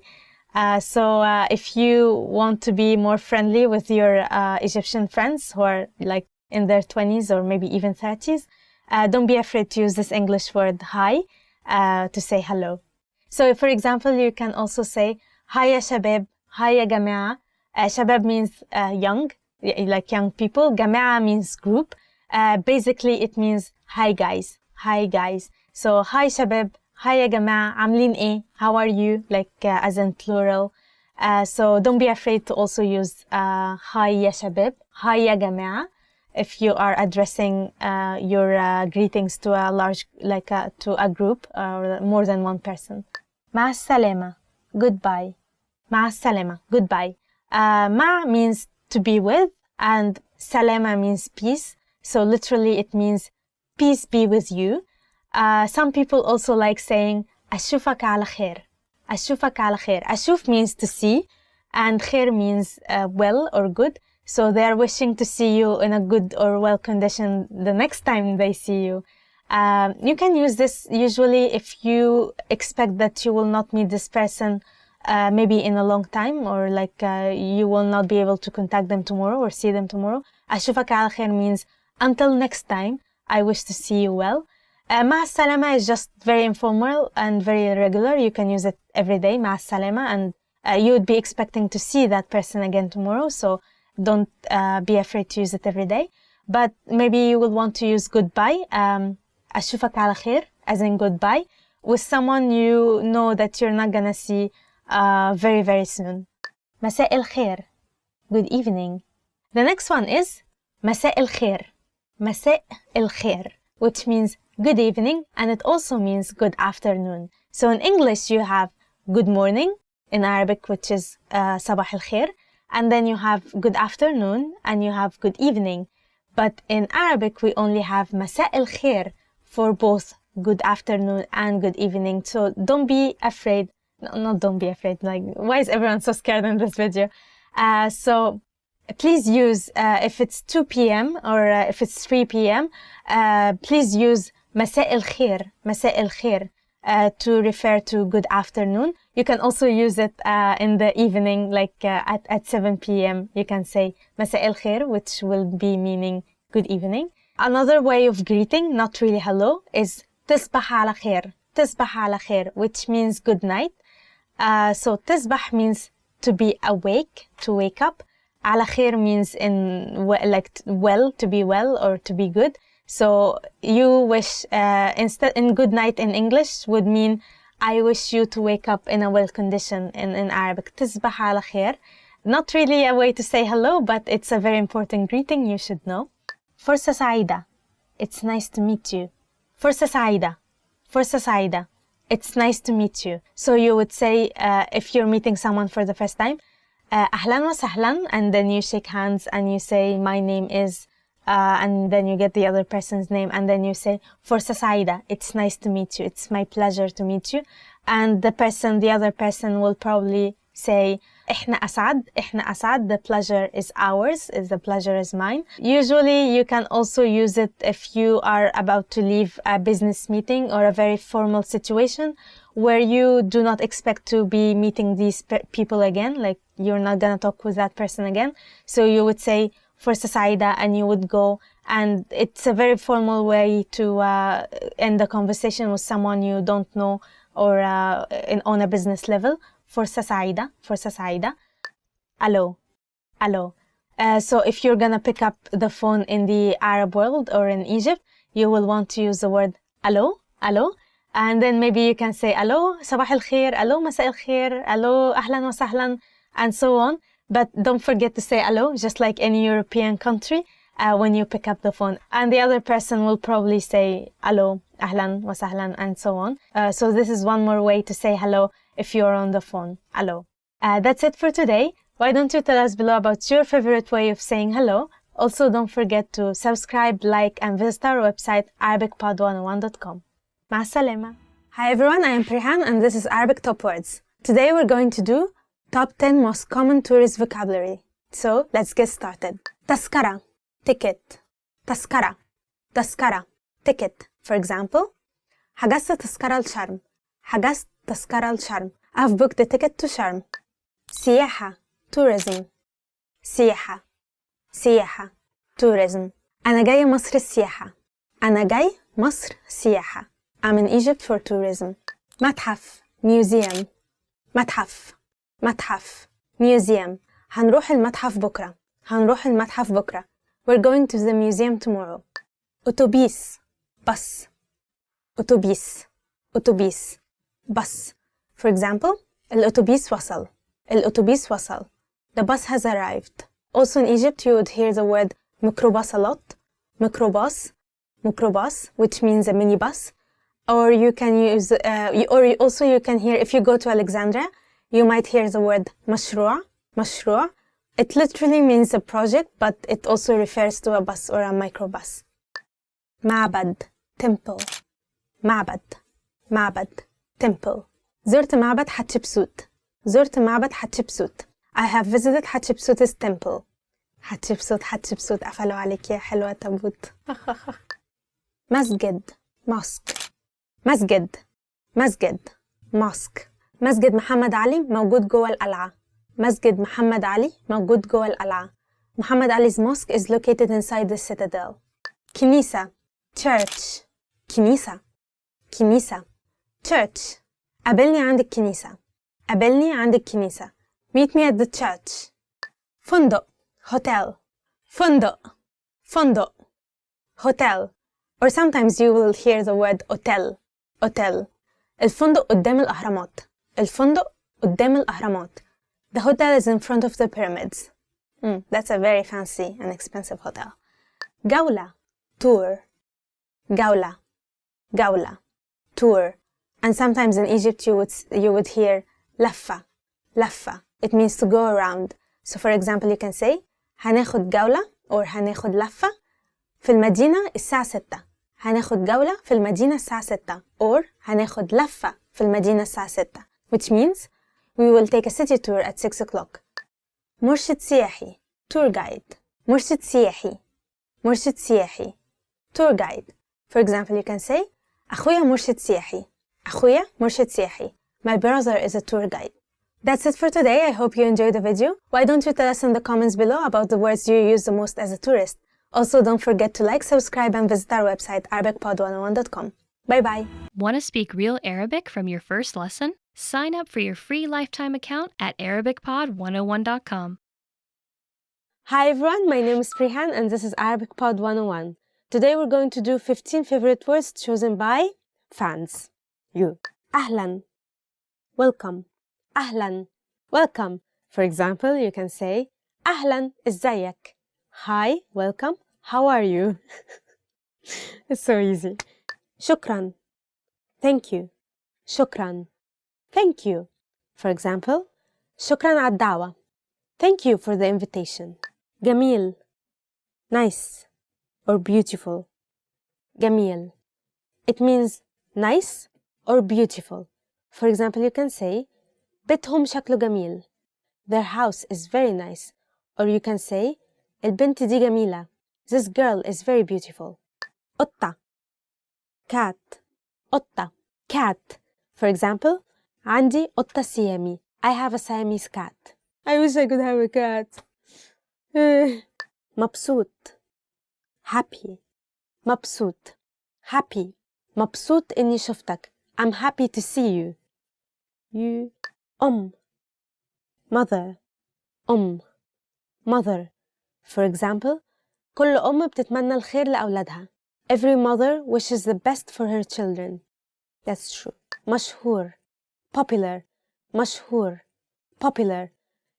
So if you want to be more friendly with your Egyptian friends who are like in their 20s or maybe even 30s, don't be afraid to use this English word hi to say hello. So for example, you can also say hi ya shabab, hi ya جماعة. Shabab means young, like young people. جماعة means group. Basically it means hi guys, hi guys. So hi shabab, hi ya جماعة, عاملين إيه? How are you? Like as in plural. So don't be afraid to also use hi ya shabab, hi ya جماعة if you are addressing your greetings to a large, like to a group or more than one person. مع السلامة, goodbye. مع السلامة, goodbye. مع means to be with and salama means peace. So literally it means peace be with you. Some people also like saying أشوفك على خير. أشوفك على خير. أشوف means to see and خير means well or good. So they're wishing to see you in a good or well condition the next time they see you. You can use this usually if you expect that you will not meet this person maybe in a long time, or like you will not be able to contact them tomorrow or see them tomorrow. أشوفك على خير means until next time, I wish to see you well. مع السلامة is just very informal and very regular. You can use it every day, مع السلامة, and you would be expecting to see that person again tomorrow, so don't be afraid to use it every day. But maybe you will want to use goodbye. أشوفك على خير, as in goodbye, with someone you know that you're not gonna see very, very soon. مساء الخير, good evening. The next one is مساء الخير, مساء الخير, which means good evening, and it also means good afternoon. So in English, you have good morning, in Arabic, which is صباح الخير, and then you have good afternoon, and you have good evening. But in Arabic, we only have مساء الخير for both good afternoon and good evening. So don't be afraid. No, not don't be afraid. Like, why is everyone so scared in this video? So please use, if it's 2 p.m. or if it's 3 p.m., please use مساء الخير, مساء الخير, to refer to good afternoon. You can also use it in the evening, like at 7 p.m. You can say مساء الخير, which will be meaning good evening. Another way of greeting, not really hello, is تصبح على خير, تصبح على خير, which means good night. So تصبح means to be awake, to wake up. على خير means well, to be well or to be good. So you wish, instead in good night in English would mean I wish you to wake up in a well condition in Arabic. تصبح على خير. Not really a way to say hello, but it's a very important greeting you should know. فرصة سعيدة. It's nice to meet you. فرصة سعيدة. فرصة سعيدة. It's nice to meet you. So you would say, if you're meeting someone for the first time, أهلا وسهلا, and then you shake hands and you say, my name is, and then you get the other person's name, and then you say, فرصة سعيدة. It's nice to meet you. It's my pleasure to meet you. And the other person will probably say, إحنا أسعد, إحنا أسعد, the pleasure is ours, the pleasure is mine. Usually you can also use it if you are about to leave a business meeting or a very formal situation where you do not expect to be meeting these people again, like you're not gonna talk with that person again. So you would say فرصة سعيدة, and you would go, and it's a very formal way to end the conversation with someone you don't know or on a business level. فرصة سعيدة, فرصة سعيدة. Hello, hello. So if you're gonna pick up the phone in the Arab world or in Egypt, you will want to use the word hello, hello. And then maybe you can say hello, صباح الخير, hello, مساء الخير, hello, أهلا وسهلا, and so on. But don't forget to say hello, just like any European country, when you pick up the phone. And the other person will probably say hello, أهلا وسهلا, and so on. So this is one more way to say hello if you're on the phone. Hello. That's it for today. Why don't you tell us below about your favorite way of saying hello? Also, don't forget to subscribe, like, and visit our website, arabicpod101.com. مع السلامة. Hi everyone, I am Pirhan and this is Arabic Top Words. Today we're going to do top 10 most common tourist vocabulary. So let's get started. تذكرة, ticket. تذكرة, تذكرة, ticket. For example, حجزت تذكرة لشرم. حجزت تذكرة لشرم. I've booked the ticket to Sharm. سياحة, tourism. سياحة, سياحة, tourism. أنا جاي مصر السياحة. أنا جاي مصر سياحة. I'm in Egypt for tourism. متحف, museum. متحف, متحف, museum. هنروح المتحف بكرة. هنروح المتحف بكرة. We're going to the museum tomorrow. أتوبيس, bus. أتوبيس, أتوبيس, bus. For example, الأتوبيس وصل. الأتوبيس وصل. The bus has arrived. Also in Egypt, you would hear the word ميكروباص a lot. ميكروباص, ميكروباص, which means a minibus. Or you can use, also you can hear, if you go to Alexandria, you might hear the word مشروع, مشروع. It literally means a project, but it also refers to a bus or a microbus. معبد, temple. معبد, معبد, temple. زرت معبد حتشبسوت. زرت معبد حتشبسوت. I have visited Hatshepsut's temple. حتشبسوط قفلوا عليك يا حلوة تابوت. مسجد mosque. مسجد mosque. مسجد محمد علي موجود جوه القلعة. مسجد محمد علي موجود جوه القلعة. محمد علي's mosque is located inside the citadel. كنيسة church. كنيسة church. قابلني عند الكنيسة. Meet me at the church. فندق hotel. فندق hotel. Or sometimes you will hear the word hotel. الفندق قدام الأهرامات. The hotel is in front of the pyramids. That's a very fancy and expensive hotel. جولة tour. Tour. And sometimes in Egypt you would hear لفة. It means to go around. So for example you can say هناخد جولة or هناخد لفة في المدينة الساعة 6. هناخد جولة في المدينة الساعة 6 or هناخد لفة في المدينة الساعة 6, which means we will take a city tour at 6 o'clock. مرشد سياحي tour guide. مرشد سياحي tour guide. For example you can say أخويا مرشد سياحي. My brother is a tour guide. That's it for today. I hope you enjoyed the video. Why don't you tell us in the comments below about the words you use the most as a tourist? Also, don't forget to like, subscribe, and visit our website, ArabicPod101.com. Bye-bye. Want to speak real Arabic from your first lesson? Sign up for your free lifetime account at ArabicPod101.com. Hi everyone, my name is Prihan and this is Arabic Pod 101. Today we're going to do 15 favorite words chosen by fans. You. أهلا. Welcome. أهلا. Welcome. For example, you can say أهلا إزيك. Hi, welcome. How are you? It's so easy. شكرا. Thank you. شكرا. Thank you. For example, شكرا على الدعوة. Thank you for the invitation. جميل. Nice or beautiful. جميل. It means nice or beautiful. For example, you can say بيتهم شكله جميل. Their house is very nice. Or you can say البنت دي جميلة. This girl is very beautiful. قطة. Cat. قطة. Cat. For example, عندي قطة سيامي. I have a Siamese cat. I wish I could have a cat. مبسوط. Happy. مبسوط. Happy. مبسوط إني شفتك. I'm happy to see you. You. Mother. Mother. For example, كل بتتمنى الخير لأولادها. Every mother wishes the best for her children. That's true. مشهور. Popular. مشهور. Popular.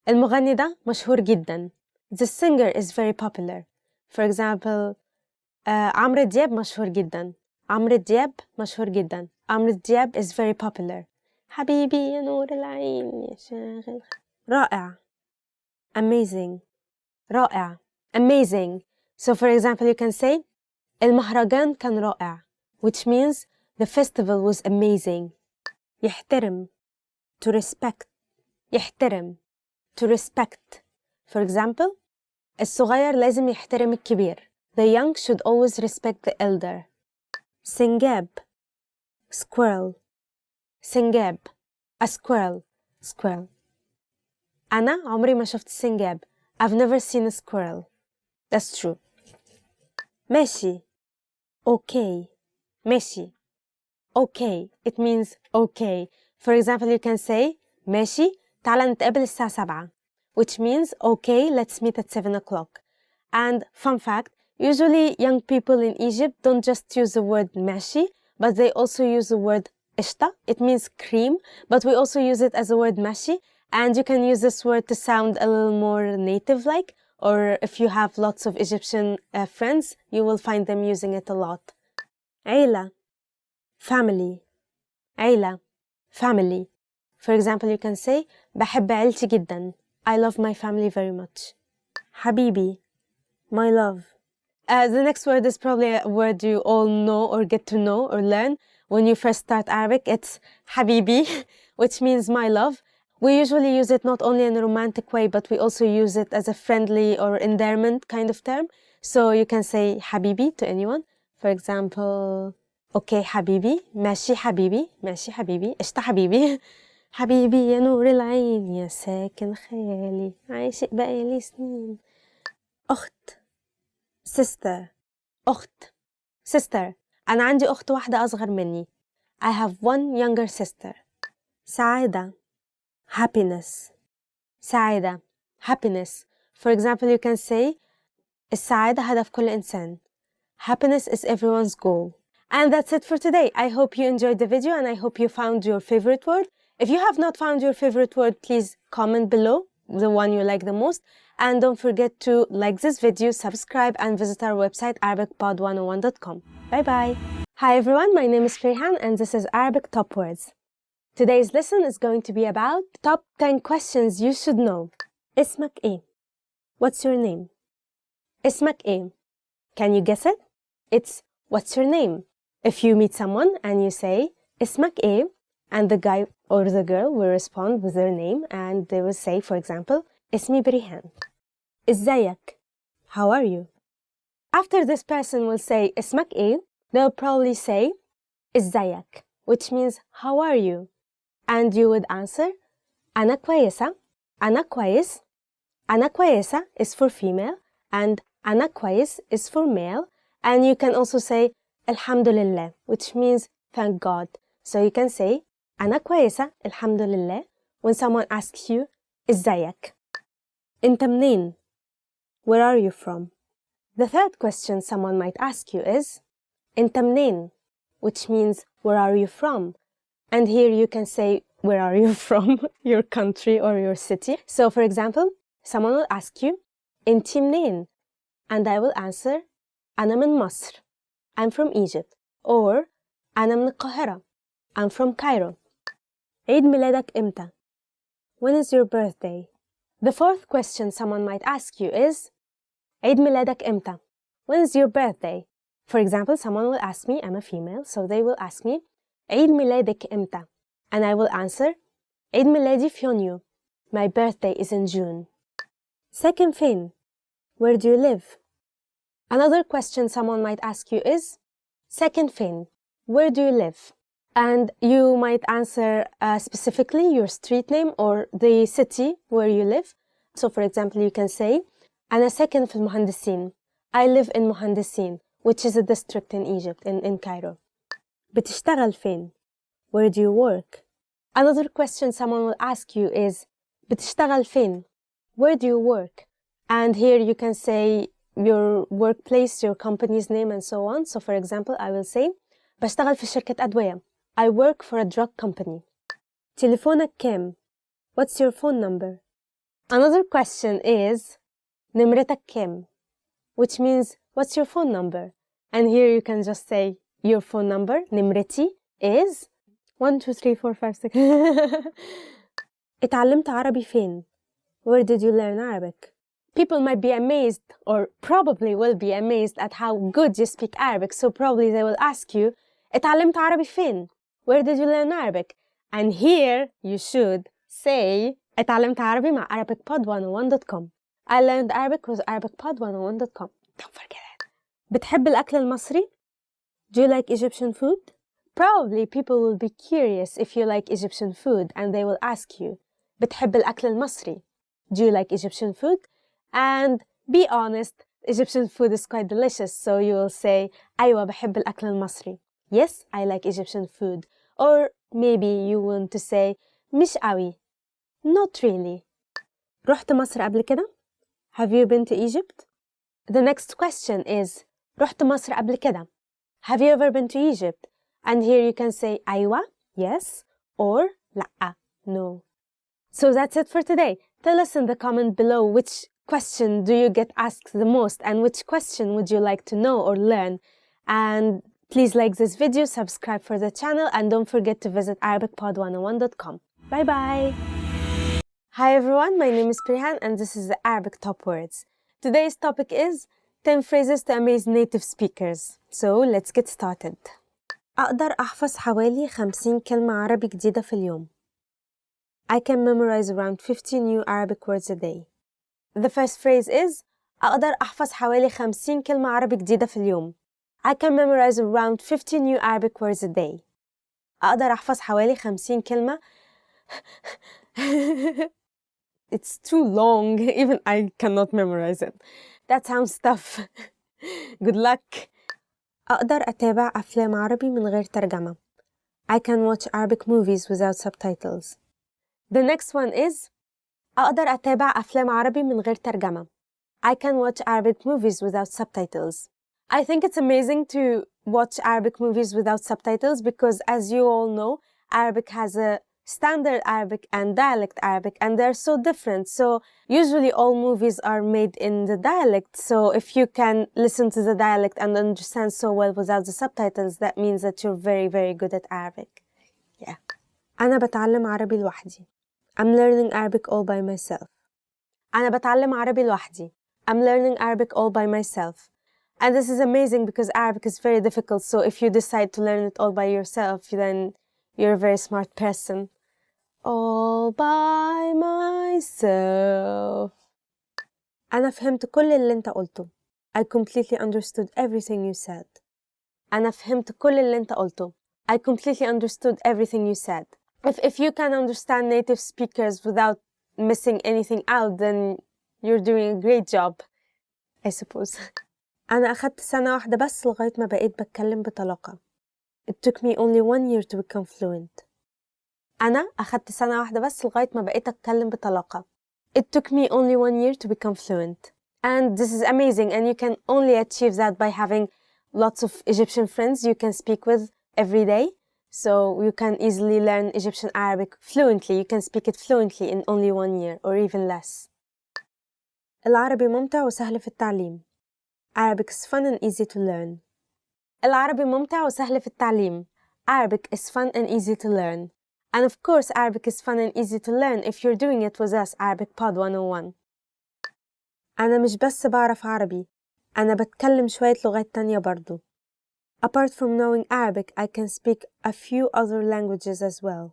المغني ده مشهور جدا. The singer is very popular. For example, عمرو دياب مشهور جدا. عمرو دياب is very popular. حبيبي يا نور العين يا شاغل. رائع. Amazing. رائع. Amazing. So for example, you can say المهرجان كان رائع, which means the festival was amazing. يحترم. To respect. يحترم. To respect. For example, الصغير لازم يحترم الكبير. The young should always respect the elder. سنجاب. Squirrel. سنجاب. A squirrel. Squirrel. أنا عمري ما شفت سنجاب. I've never seen a squirrel. That's true. ماشي. Okay. ماشي. Okay. It means okay. For example, you can say ماشي تعال نتقابل الساعة 7. Which means okay, let's meet at 7 o'clock. And fun fact, usually young people in Egypt don't just use the word ماشي, but they also use the word قشطة. It means cream, but we also use it as a word ماشي. And you can use this word to sound a little more native-like, or if you have lots of Egyptian friends, you will find them using it a lot. عيلة. Family. عيلة. Family. For example, you can say بحب عيلتي جدا. I love my family very much. حبيبي. My love. The next word is probably a word you all know or get to know or learn when you first start Arabic. It's حبيبي, which means my love. We usually use it not only in a romantic way, but we also use it as a friendly or endearment kind of term. So you can say habibi to anyone. For example, okay حبيبي ماشي حبيبي ماشي حبيبي قشطة حبيبي حبيبي يا نور العين يا ساكن خيالي عايشق بقالي سنين أخت sister أخت sister أنا عندي أخت واحدة أصغر مني. I have one younger sister. سعادة happiness سعادة happiness. For example, you can say السعادة هدف كل إنسان. Happiness is everyone's goal. And that's it for today. I hope you enjoyed the video and I hope you found your favorite word. If you have not found your favorite word, please comment below the one you like the most. And don't forget to like this video, subscribe, and visit our website arabicpod101.com. Bye bye. Hi everyone, my name is Ferhan and this is Arabic Top Words. Today's lesson is going to be about top 10 questions you should know. اسمك إيه? What's your name? اسمك إيه? Can you guess it? It's what's your name? If you meet someone and you say اسمك إيه? And the guy or the girl will respond with their name and they will say, for example, اسمي بريهان. إزيك? How are you? After this person will say اسمك إيه? They'll probably say إزيك, which means how are you? And you would answer أنا كويسة. أنا كويس. أنا كويسة is for female and أنا كويس is for male. And you can also say الحمد لله, which means thank God. So you can say أنا كويسة الحمد لله when someone asks you إزيك. أنت منين? Where are you from? The third question someone might ask you is أنت منين? Which means where are you from? And here you can say where are you from, your country or your city. So for example, someone will ask you أنت منين? And I will answer أنا من مصر. I'm from Egypt. Or أنا من القاهرة. I'm from Cairo. عيد ميلادك إمتى? When is your birthday? The fourth question someone might ask you is عيد ميلادك إمتى? When is your birthday? For example, someone will ask me, I'm a female, so they will ask me عيد ميلادك إمتى? And I will answer عيد ميلادي في يونيو. My birthday is in June. ساكن فين? Where do you live? Another question someone might ask you is ساكن فين? Where do you live? And you might answer specifically your street name or the city where you live. So for example, you can say أنا ساكن في المهندسين. I live in مهندسين, which is a district in Egypt, in Cairo. بتشتغل فين? Where do you work? Another question someone will ask you is بتشتغل فين? Where do you work? And here you can say your workplace, your company's name, and so on. So for example, I will say بشتغل في شركة أدوية. I work for a drug company. تليفونك كام? What's your phone number? Another question is نمرتك كام? Which means what's your phone number? And here you can just say your phone number. نمرتي is 1 2 3 4 5 6. اتعلمت عربي فين? Where did you learn Arabic? People might be amazed or probably will be amazed at how good you speak Arabic. So probably they will ask you اتعلمت عربي فين? Where did you learn Arabic? And here you should say اتعلمت عربي مع arabicpod101.com. I learned Arabic with arabicpod101.com. Don't forget it. بتحب الأكل المصري? Do you like Egyptian food? Probably people will be curious if you like Egyptian food and they will ask you بتحب الأكل المصري? Do you like Egyptian food? And be honest, Egyptian food is quite delicious, so you will say أيوة بحب الأكل المصري. Yes, I like Egyptian food. Or maybe you want to say مش قوي. Not really. رحت مصر قبل كده? Have you been to Egypt? The next question is رحت مصر قبل كده? Have you ever been to Egypt? And here you can say أيوة, yes, or لأ, no. So that's it for today. Tell us in the comment below which question do you get asked the most and which question would you like to know or learn. And please like this video, subscribe for the channel, and don't forget to visit arabicpod101.com. Bye bye! Hi everyone, my name is Prihan and this is the Arabic Top Words. Today's topic is 10 phrases to amaze native speakers. So let's get started. أقدر أحفظ حوالي 50 كلمة عربي جديدة في اليوم. I can memorize around 50 new Arabic words a day. The first phrase is أقدر أحفظ حوالي 50 كلمة عربي جديدة في اليوم. I can memorize around 50 new Arabic words a day. أقدر أحفظ حوالي 50 كلمة. It's too long. Even I cannot memorize it. That sounds tough. Good luck. أقدر أتابع أفلام عربي من غير ترجمة. I can watch Arabic movies without subtitles. The next one is أقدر أتابع أفلام عربي من غير ترجمة. I can watch Arabic movies without subtitles. I think it's amazing to watch Arabic movies without subtitles because, as you all know, Arabic has a standard Arabic and dialect Arabic, and they're so different. So usually all movies are made in the dialect. So if you can listen to the dialect and understand so well without the subtitles, that means that you're very, very good at Arabic. Yeah. أنا بتعلم عربي لوحدي. I'm learning Arabic all by myself. أنا بتعلم عربي لوحدي. I'm learning Arabic all by myself. And this is amazing because Arabic is very difficult. So if you decide to learn it all by yourself, then you're a very smart person. All by myself. أنا فهمت كل اللي أنت قلته. I completely understood everything you said. أنا فهمت كل اللي أنت قلته. I completely understood everything you said. If you can understand native speakers without missing anything out, then you're doing a great job, I suppose. أنا أخدت سنة واحدة بس لغاية ما بقيت بتكلم بطلاقة. It took me only 1 year to become fluent. أنا أخدت سنة واحدة بس لغاية ما بقيت أتكلم بطلاقة. It took me only 1 year to become fluent. And this is amazing, and you can only achieve that by having lots of Egyptian friends you can speak with every day. So you can easily learn Egyptian Arabic fluently. You can speak it fluently in only 1 year or even less. العربي ممتع وسهل في التعليم. Arabic is fun and easy to learn. العربي ممتع وسهل في التعليم. Arabic is fun and easy to learn. And of course, Arabic is fun and easy to learn if you're doing it with us, Arabic Pod 101. أنا مش بس بعرف عربي. أنا بتكلم شوية لغات تانية برضو. Apart from knowing Arabic, I can speak a few other languages as well.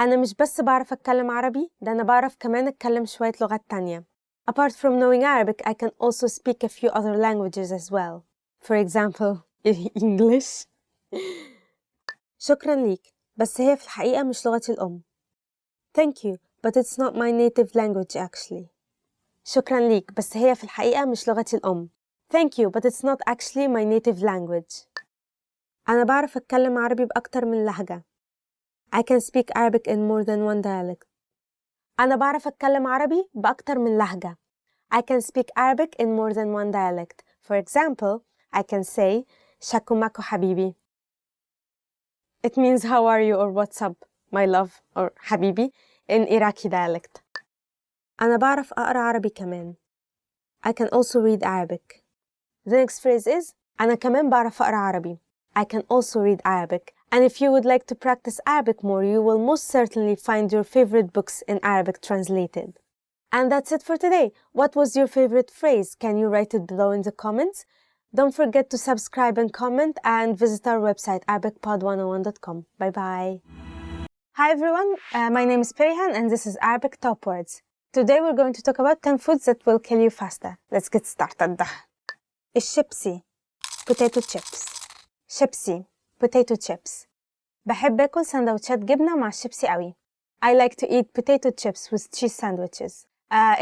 أنا مش بس بعرف أتكلم عربي، ده أنا بعرف كمان أتكلم شوية لغات تانية. Apart from knowing Arabic, I can also speak a few other languages as well. For example, English. شكراً ليك، بس هي في الحقيقة مش لغتي الأم. Thank you, but it's not my native language actually. شكراً ليك، بس هي في الحقيقة مش لغتي الأم. Thank you, but it's not actually my native language. أنا بعرف أتكلم عربي بأكتر من لهجة. I can speak Arabic in more than one dialect. أنا بعرف أتكلم عربي بأكتر من لهجة. I can speak Arabic in more than one dialect. For example, I can say شكو ماكو حبيبي. It means how are you or what's up, my love, or حبيبي in Iraqi dialect. أنا بعرف أقرأ عربي كمان. I can also read Arabic. The next phrase is أنا كمان بعرف أقرأ عربي. I can also read Arabic. And if you would like to practice Arabic more, you will most certainly find your favorite books in Arabic translated. And that's it for today. What was your favorite phrase? Can you write it below in the comments? Don't forget to subscribe and comment and visit our website, arabicpod101.com. Bye-bye. Hi everyone, my name is Perihan and this is Arabic Top Words. Today we're going to talk about 10 foods that will kill you faster. Let's get started. الشيبسي potato chips. شيبسي potato chips. بحب أكل سندوتشات جبنة مع الشيبسي قوي. I like to eat potato chips with cheese sandwiches.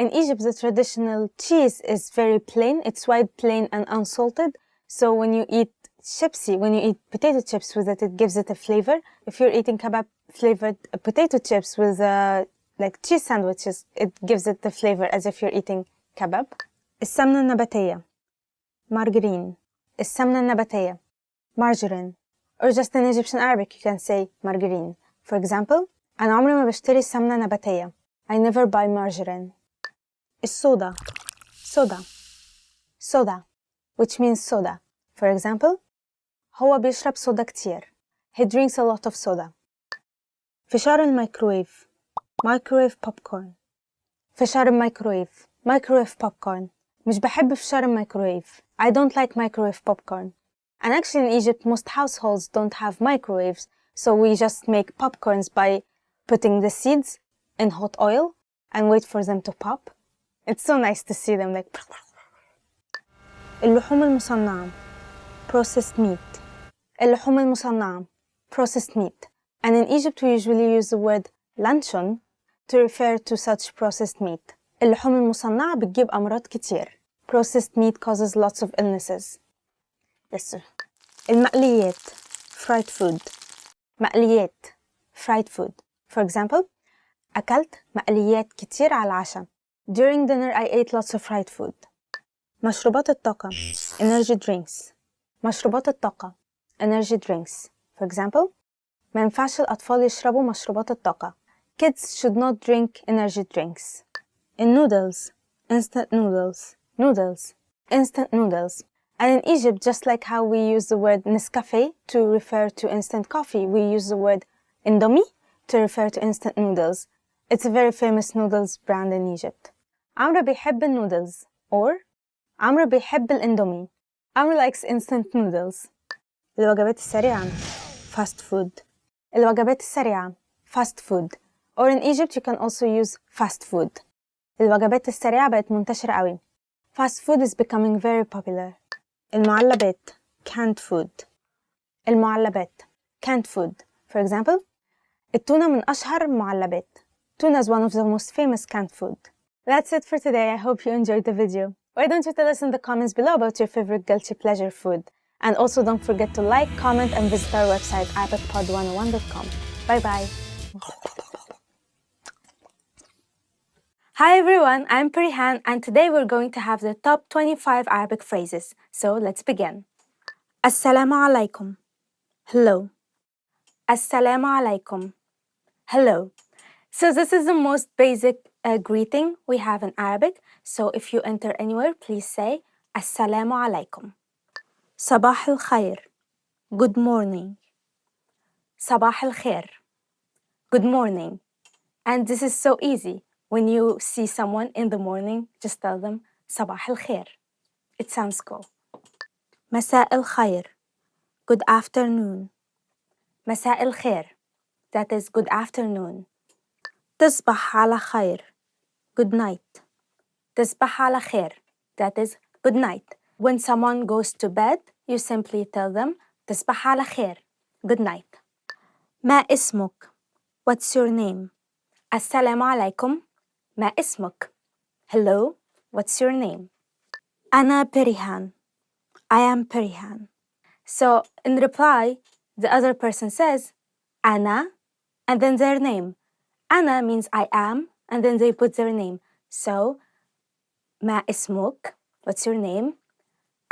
In Egypt, the traditional cheese is very plain. It's white, plain, and unsalted. So when you eat shipsi, when you eat potato chips with it, it gives it a flavor. If you're eating kebab flavored potato chips with like cheese sandwiches, it gives it the flavor as if you're eating kebab. السمنة النباتية margarine. السمنة النباتية margarine. Or just in Egyptian Arabic, you can say margarine. For example, أنا عمري ما بشتري السمنة نباتية. I never buy margarine. الصودا soda. soda, which means soda. For example, هو بيشرب صودا كتير. He drinks a lot of soda. فشار الميكرويف microwave popcorn. فشار الميكرويف microwave popcorn. مش بحب فشار الميكرويف. I don't like microwave popcorn. And actually in Egypt, most households don't have microwaves, so we just make popcorns by putting the seeds in hot oil and wait for them to pop. It's so nice to see them like اللحوم المصنعة processed meat. اللحوم المصنعة processed meat. And in Egypt we usually use the word luncheon to refer to such processed meat. اللحوم المصنعة بتجيب أمراض كتير. Processed meat causes lots of illnesses. Yes sir. المقليات fried food. مقليات fried food. For example, أكلت مقليات كتير على العشاء. During dinner I ate lots of fried food. مشروبات الطاقة energy drinks. مشروبات الطاقة energy drinks. For example, ما ينفعش الأطفال يشربوا مشروبات الطاقة. Kids should not drink energy drinks. Noodles, instant noodles, noodles, instant noodles. And in Egypt, just like how we use the word Nescafe to refer to instant coffee, we use the word Indomie to refer to instant noodles. It's a very famous noodles brand in Egypt. عمرو بيحب النودلز or عمرو بيحب الإندومي. عمرو likes instant noodles. الوجبات السريعة fast food. الوجبات السريعة fast food. Or in Egypt you can also use fast food. الوجبات السريعة بقت منتشرة قوي. Fast food is becoming very popular. المعلبات canned food. المعلبات canned food. For example, التونة من أشهر المعلبات. Tuna is one of the most famous canned food. That's it for today. I hope you enjoyed the video. Why don't you tell us in the comments below about your favorite guilty pleasure food? And also don't forget to like, comment, and visit our website arabicpod101.com. Bye bye. Hi everyone, I'm Perihan and today we're going to have the top 25 Arabic phrases. So let's begin. Assalamu alaikum. Hello. Assalamu alaikum. Hello. So this is the most basic greeting we have in Arabic. So if you enter anywhere, please say Assalamu alaikum. Sabah al khair. Good morning. Sabah al khair. Good morning. And this is so easy. When you see someone in the morning, just tell them Sabah al khair. It sounds cool. Masa al khair. Good afternoon. Masa al khair. That is good afternoon. تصبح على خير. Good night. تصبح على خير. That is good night. When someone goes to bed, you simply tell them تصبح على خير. Good night. ما اسمك? What's your name? السلام عليكم. ما اسمك? Hello, what's your name? أنا بريهان. I am Perihan. So in reply, the other person says أنا and then their name. أنا means I am and then they put their name. So ما اسمك? What's your name?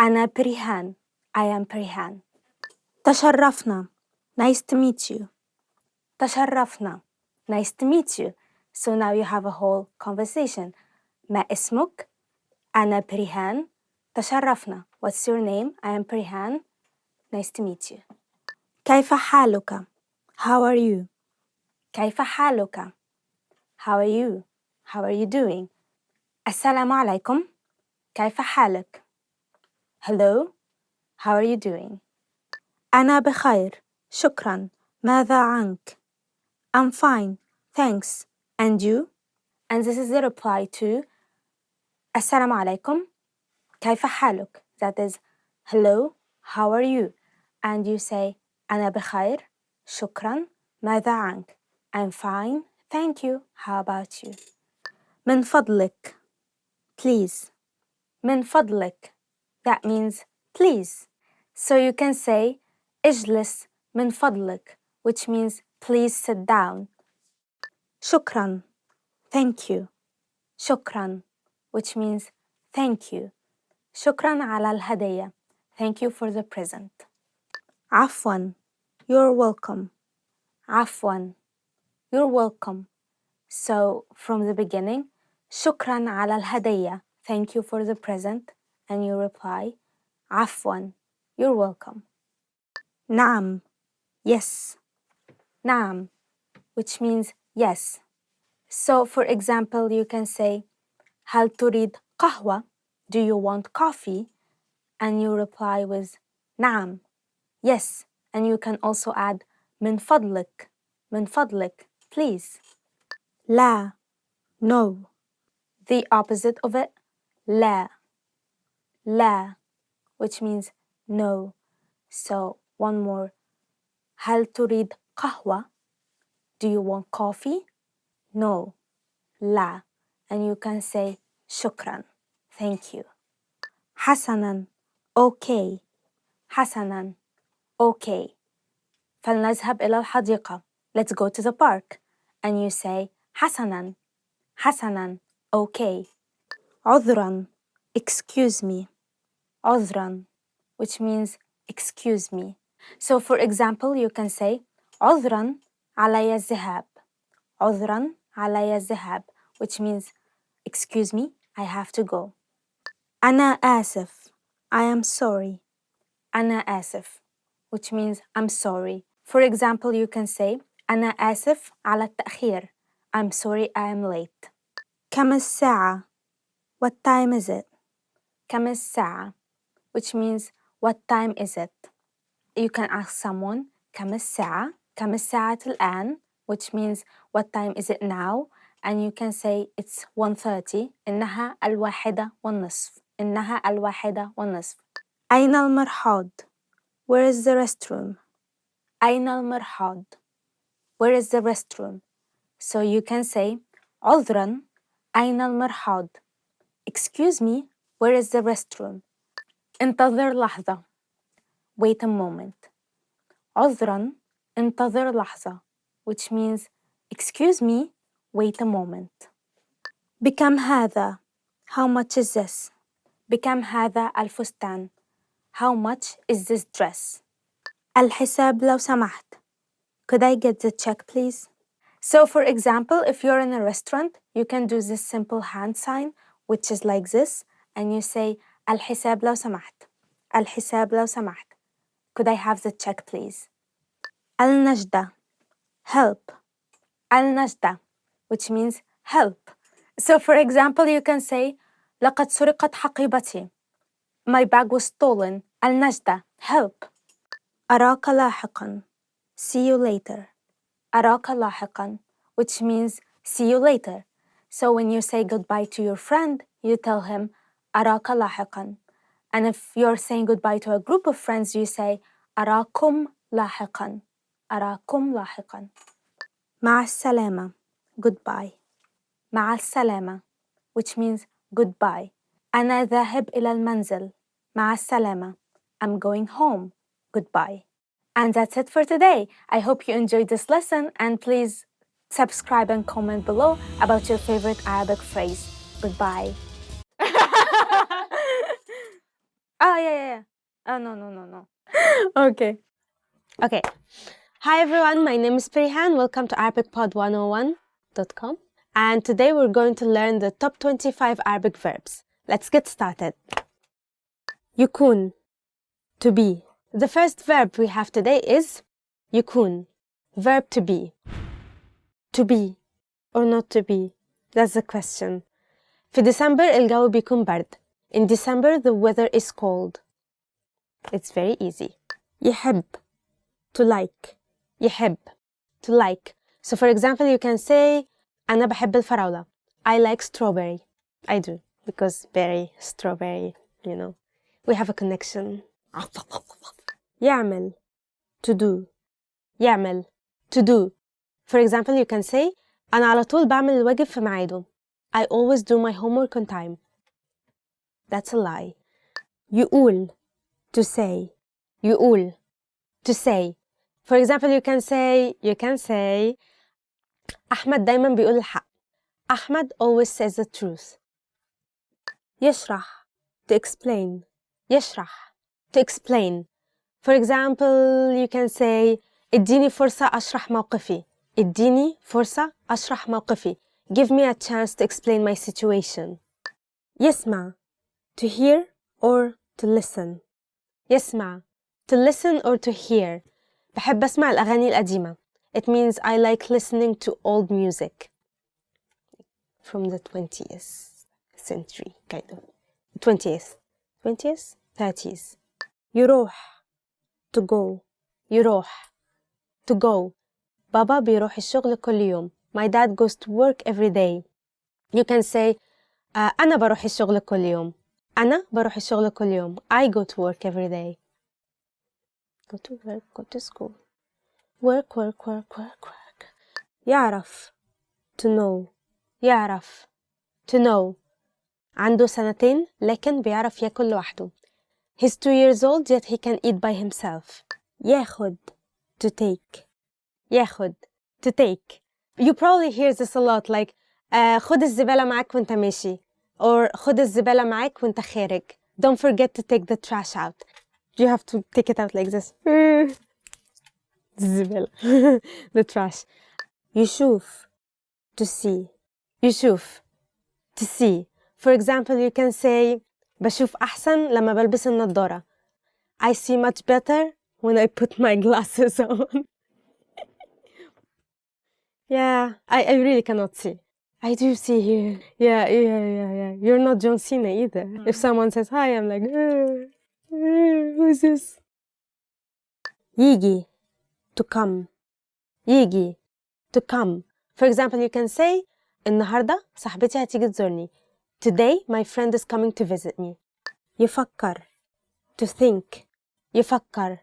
أنا بريهان. I am Perihan. تشرفنا. Nice to meet you. تشرفنا. Nice to meet you. So now you have a whole conversation. ما اسمك? أنا بريهان. تشرفنا. What's your name? I am Perihan. Nice to meet you. كيف حالك? How are you? كيف حالك? How are you? How are you doing? السلام عليكم. كيف حالك? Hello. How are you doing? أنا بخير. شكرا. ماذا عنك? I'm fine. Thanks. And you? And this is the reply to السلام عليكم. كيف حالك? That is hello. How are you? And you say أنا بخير. شكرا. ماذا عنك? I'm fine. Thank you. How about you? من فضلك. Please. من فضلك. That means please. So you can say اجلس من فضلك, which means please sit down. شكرا. Thank you. شكرا, which means thank you. شكرا على الهدية. Thank you for the present. عفوا. You're welcome. عفوا. You're welcome. So from the beginning, شكرا على الهدية. Thank you for the present. And you reply, عفوا. You're welcome. نعم. Yes. نعم, which means yes. So for example, you can say, هل تريد قهوة? Do you want coffee? And you reply with نعم. Yes. And you can also add من فضلك. من فضلك. please. لا, no. The opposite of it, لا. لا, which means no. So, one more. هل تريد قهوة? Do you want coffee? No. لا. And you can say شكرا. Thank you. حسناً. Okay. حسناً. Okay. فلنذهب إلى الحديقة. Let's go to the park. And you say حسناً. حسناً. Okay. عذراً. Excuse me. عذراً, which means excuse me. So for example, you can say عذراً علي الذهاب. عذراً علي الذهاب, which means excuse me, I have to go. أنا آسف. I am sorry. أنا آسف, which means I'm sorry. For example, you can say أنا آسف على التأخير. I'm sorry I am late. كم الساعة? What time is it? كم الساعة, which means what time is it? You can ask someone كم الساعة? كم الساعة الآن? Which means what time is it now? And you can say it's 1:30. إنها الواحدة والنصف. إنها الواحدة والنصف. أين المرحاض? Where is the restroom? أين المرحاض? Where is the restroom? So you can say عذراً أين المرحاض? Excuse me, where is the restroom? انتظر لحظة. Wait a moment. عذراً انتظر لحظة, which means excuse me, wait a moment. بكم هذا? How much is this? بكم هذا الفستان? How much is this dress? الحساب لو سمحت. Could I get the check, please? So for example, if you're in a restaurant, you can do this simple hand sign, which is like this, and you say الحساب لو سمحت. الحساب لو سمحت. Could I have the check, please? النجدة. Help. النجدة, which means help. So for example, you can say لقد سرقت حقيبتي. My bag was stolen. النجدة. Help. أراك لاحقاً. See you later. أراك لاحقاً, which means see you later. So when you say goodbye to your friend, you tell him أراك لاحقاً. And if you're saying goodbye to a group of friends, you say أراكم لاحقاً. أراكم لاحقاً. مع السلامة. Goodbye. مع السلامة, which means goodbye. أنا ذاهب إلى المنزل. مع السلامة. I'm going home. Goodbye. And that's it for today. I hope you enjoyed this lesson, and please subscribe and comment below about your favorite Arabic phrase. Goodbye. Oh, yeah. Oh, no. Okay. Hi, everyone. My name is Perihan. Welcome to ArabicPod101.com. And today we're going to learn the top 25 Arabic verbs. Let's get started. يكون, to be. The first verb we have today is يكون, verb to be. To be or not to be? That's the question. في ديسمبر الجو بيكون برد. In December the weather is cold. It's very easy. يحب, to like. يحب, to like. So for example, you can say أنا بحب الفراولة. I like strawberry. I do, because berry, strawberry, you know. We have a connection. يعمل, to do. يعمل, to do. For example, you can say أنا على طول بعمل الواجب في ميعاده. I always do my homework on time. That's a lie. يقول, to say. يقول, to say. For example, you can say أحمد دايما بيقول الحق. Ahmed always says the truth. يشرح, to explain. يشرح, to explain. For example, you can say اديني فرصة أشرح موقفي. اديني فرصة أشرح موقفي. Give me a chance to explain my situation. يسمع, to hear or to listen. يسمع, to listen or to hear. بحب أسمع الأغاني القديمة. It means I like listening to old music from the 20th century, kind of. 20th, 30s. يروح, to go. يروح, to go. بابا بيروح الشغل كل يوم. My dad goes to work every day. You can say أنا بروح الشغل كل يوم. أنا بروح الشغل كل يوم. I go to work every day. Go to work, go to school. Work, work, work, work, work. يعرف. To know. يعرف. To know. عنده 2 لكن بيعرف ياكل لوحده. He's 2 years old yet he can eat by himself. ياخد. To take. ياخد. To take. You probably hear this a lot like خد الزبالة معاك وانت ماشي or خد الزبالة معاك وانت خارج. Don't forget to take the trash out. You have to take it out like this. الزبالة. The trash. يشوف. To see. يشوف. To see. For example, you can say بشوف أحسن لما بلبس النضارة. I see much better when I put my glasses on. Yeah, I really cannot see. I do see here. Yeah. You're not John Cena either. If someone says hi, I'm like, who's this? يجي. To come. يجي. To come. For example, you can say النهاردة صاحبتي هتيجي تزورني. Today, my friend is coming to visit me. يفكر. To think. يفكر.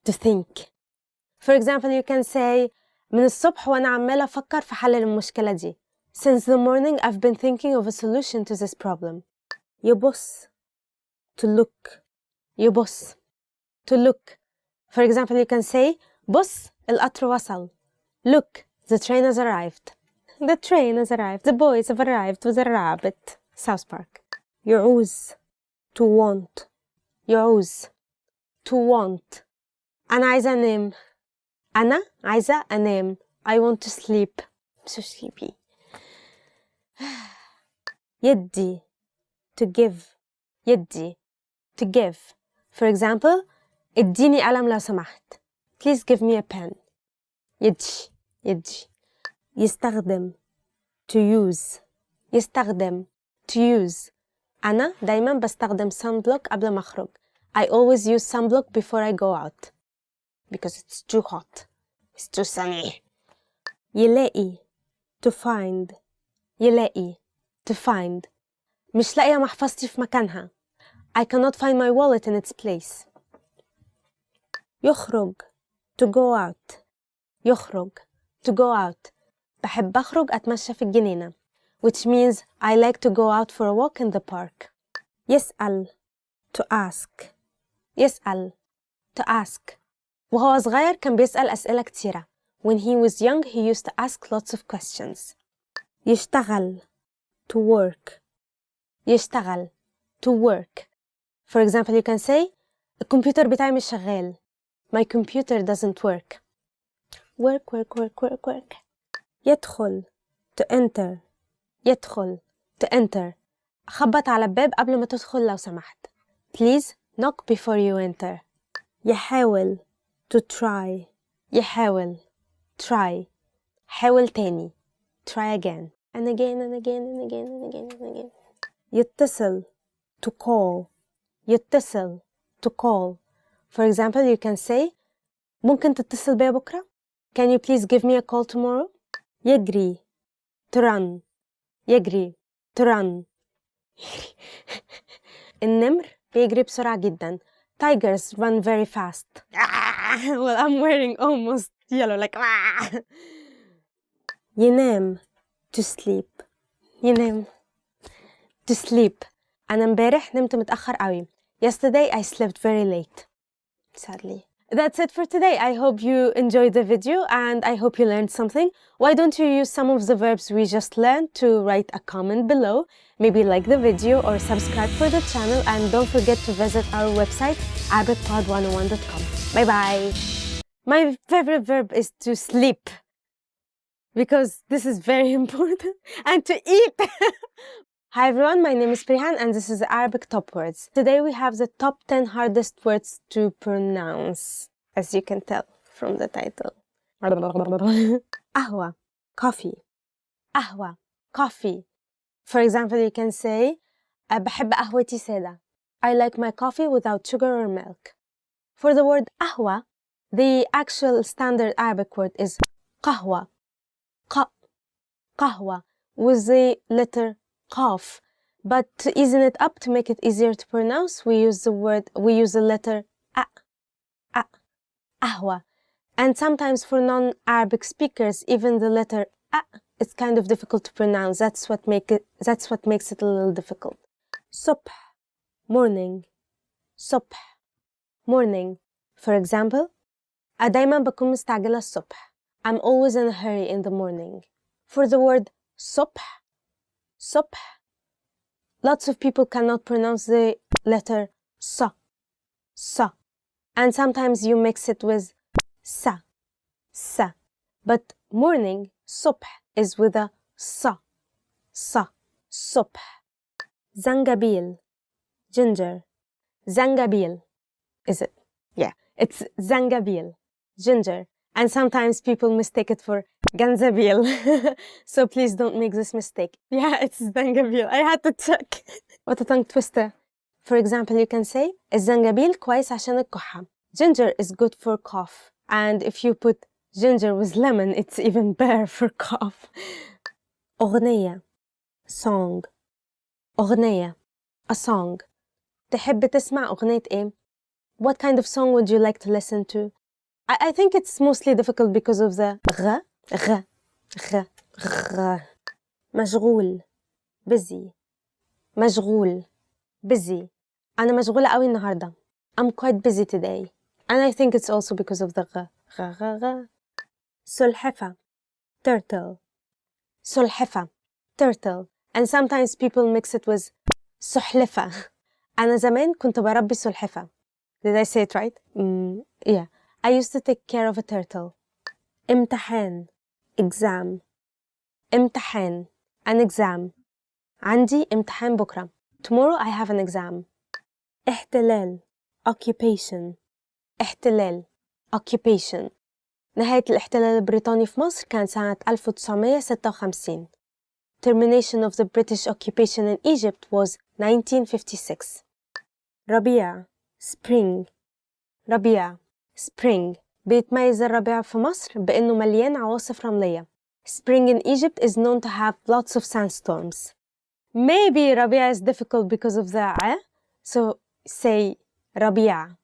To think. For example, you can say من الصبح وأنا عمالة أفكر في حل المشكلة دي. Since the morning, I've been thinking of a solution to this problem. يبص. To look. يبص. To look. For example, you can say بص القطر وصل. Look, the train has arrived. The train has arrived. The boys have arrived with a rabbit. South Park. يعوز. To want. يعوز. To want. أنا عايزة أنام. أنا عايزة أنام. I want to sleep. I'm so sleepy. يدي. To give. يدي. To give. For example, اديني قلم لو سمحت. Please give me a pen. يدي. يدي. يستخدم. To use. يستخدم. To use. أنا دايماً بستخدم sunblock قبل ما أخرج. I always use sunblock before I go out. Because it's too hot. It's too sunny. يلاقي. To find. يلاقي. To find. مش لاقية محفظتي في مكانها. I cannot find my wallet in its place. يخرج. To go out. يخرج. To go out. بحب أخرج أتمشى في الجنينة. Which means I like to go out for a walk in the park. يسأل. To ask. يسأل. To ask. وهو صغير كان بيسأل أسئلة كتيرة. When he was young, he used to ask lots of questions. يشتغل. To work. يشتغل. To work. For example, you can say الكمبيوتر بتاعي مش شغال. My computer doesn't work. Work. يدخل. To enter. يدخل. To enter. خبط على الباب قبل ما تدخل لو سمحت. Please knock before you enter. يحاول. To try. يحاول. Try. حاول تاني. Try again. And again and again and again and again and again. يتصل. To call. يتصل. To call. For example, you can say ممكن تتصل بيا بكرة? Can you please give me a call tomorrow? يجري. To run. يجري. To run. النمر بيجري بسرعة جدا. Tigers run very fast. Well, I'm wearing almost yellow like ينام. To sleep. ينام. To sleep. أنا امبارح نمت متأخر قوي. Yesterday I slept very late. Sadly. That's it for today. I hope you enjoyed the video and I hope you learned something. Why don't you use some of the verbs we just learned to write a comment below, maybe like the video or subscribe for the channel, and don't forget to visit our website arabicpod101.com. Bye bye. My favorite verb is to sleep because this is very important, and to eat. Hi everyone, my name is Prihan and this is Arabic Top Words. Today we have the top 10 hardest words to pronounce, as you can tell from the title. قهوة, coffee. قهوة, coffee. For example, you can say بحب قهوتي سادة. I like my coffee without sugar or milk. For the word قهوة, the actual standard Arabic word is قهوة ق قهوة with the letter قاف. But to easen it up, to make it easier to pronounce, we use the letter a, قهوة. And sometimes for non-Arabic speakers, even the letter a is kind of difficult to pronounce. That's what makes it a little difficult. صبح, morning. صبح, morning. For example, دايما بكون مستعجلة الصبح. I'm always in a hurry in the morning. For the word صبح, lots of people cannot pronounce the letter sa. And sometimes you mix it with sa. But morning, صبح, is with a sa. صبح. زنجبيل, ginger. زنجبيل, is it? Yeah, it's زنجبيل, ginger. And sometimes people mistake it for ganzabil. So please don't make this mistake. Yeah, it's زنجبيل. I had to check. What a tongue twister. For example, you can say الزنجبيل كويس عشان الكحة. Ginger is good for cough. And if you put ginger with lemon, it's even better for cough. أغنية, song. أغنية, a song. تحب تسمع أغنية إيه? What kind of song would you like to listen to? I think it's mostly difficult because of the غ. مشغول, busy. مشغول, busy. أنا مشغولة قوي النهاردة. I'm quite busy today. And I think it's also because of the غ. سلحفة, turtle. سلحفة, turtle. And sometimes people mix it with سحلفة. أنا زمان كنت بربي سلحفة. Did I say it right? Yeah. I used to take care of a turtle. امتحان, exam. امتحان, an exam. عندي امتحان بكرة. Tomorrow I have an exam. احتلال, occupation. احتلال, occupation. نهاية الاحتلال البريطاني في مصر كان سنة 1956. Termination of the British occupation in Egypt was 1956. ربيع, spring. ربيع, spring. بيتميز الربيع في مصر بأنه مليان عواصف رملية. Spring in Egypt is known to have lots of sandstorms. Maybe ربيع is difficult because of the ع, so say ربيع.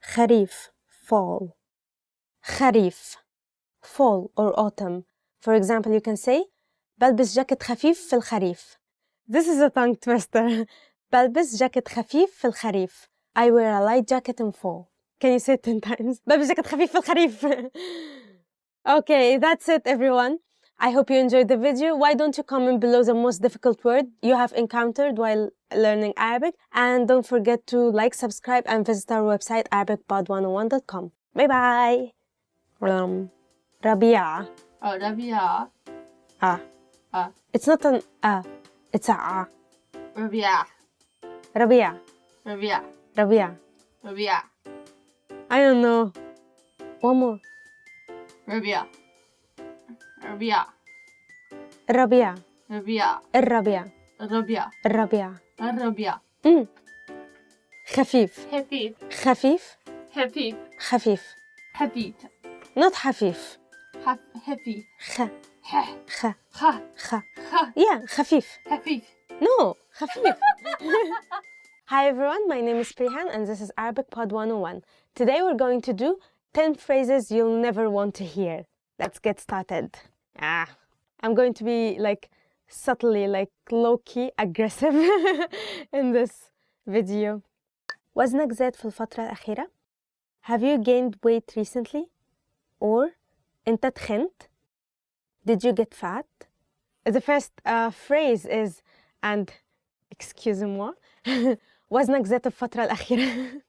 خريف, fall. خريف, fall or autumn. For example, you can say بلبس جاكيت خفيف في الخريف. This is a tongue twister. بلبس جاكيت خفيف في الخريف. I wear a light jacket in fall. Can you say it 10 times? بلبس جاكيت خفيف في الخريف. Okay, that's it everyone. I hope you enjoyed the video. Why don't you comment below the most difficult word you have encountered while learning Arabic? And don't forget to like, subscribe, and visit our website arabicpod101.com. Bye bye. ربيع. Oh, ربيع. It's not an it's a ربيع. ربيع. ربيع. ربيع. ربيع. I don't know. One more. ربيع. ربيع. الربيع. ربيع. الربيع. الربيع. الربيع. الربيع. خفيف. خفيف. خفيف. خفيف. خفيف. خفيف. not خفيف. خفيف. خ. ح. خ. خ. خ. خ. Yeah, خفيف. خفيف. No, خفيف. Hi everyone, my name is Prihan and this is Arabic Pod 101. Today we're going to do 10 phrases you'll never want to hear. Let's get started. I'm going to be like subtly, like low-key aggressive in this video. وزنك زاد في الفترة الأخيرة? Have you gained weight recently? Or أنت تخنت? Did you get fat? The first phrase is, and excusez-moi, وزنك زاد الفترة الأخيرة.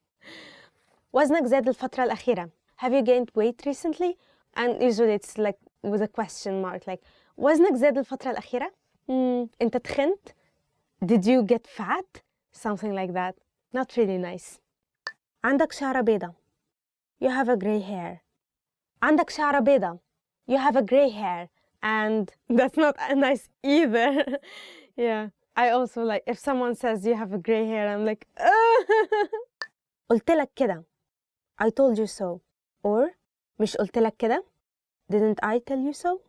وزنك زاد الفترة الأخيرة. Have you gained weight recently? And usually it's like with a question mark, like وزنك زاد الفترة الأخيرة? أنت تخنت? Did you get fat? Something like that. Not really nice. عندك شعرة بيضة. You have a gray hair. عندك شعرة بيضة. You have a gray hair. And that's not nice either. Yeah. I also like, if someone says you have a gray hair, I'm like, قلت لك كده. I told you so. Or مش قلت لك كده. Didn't I tell you so?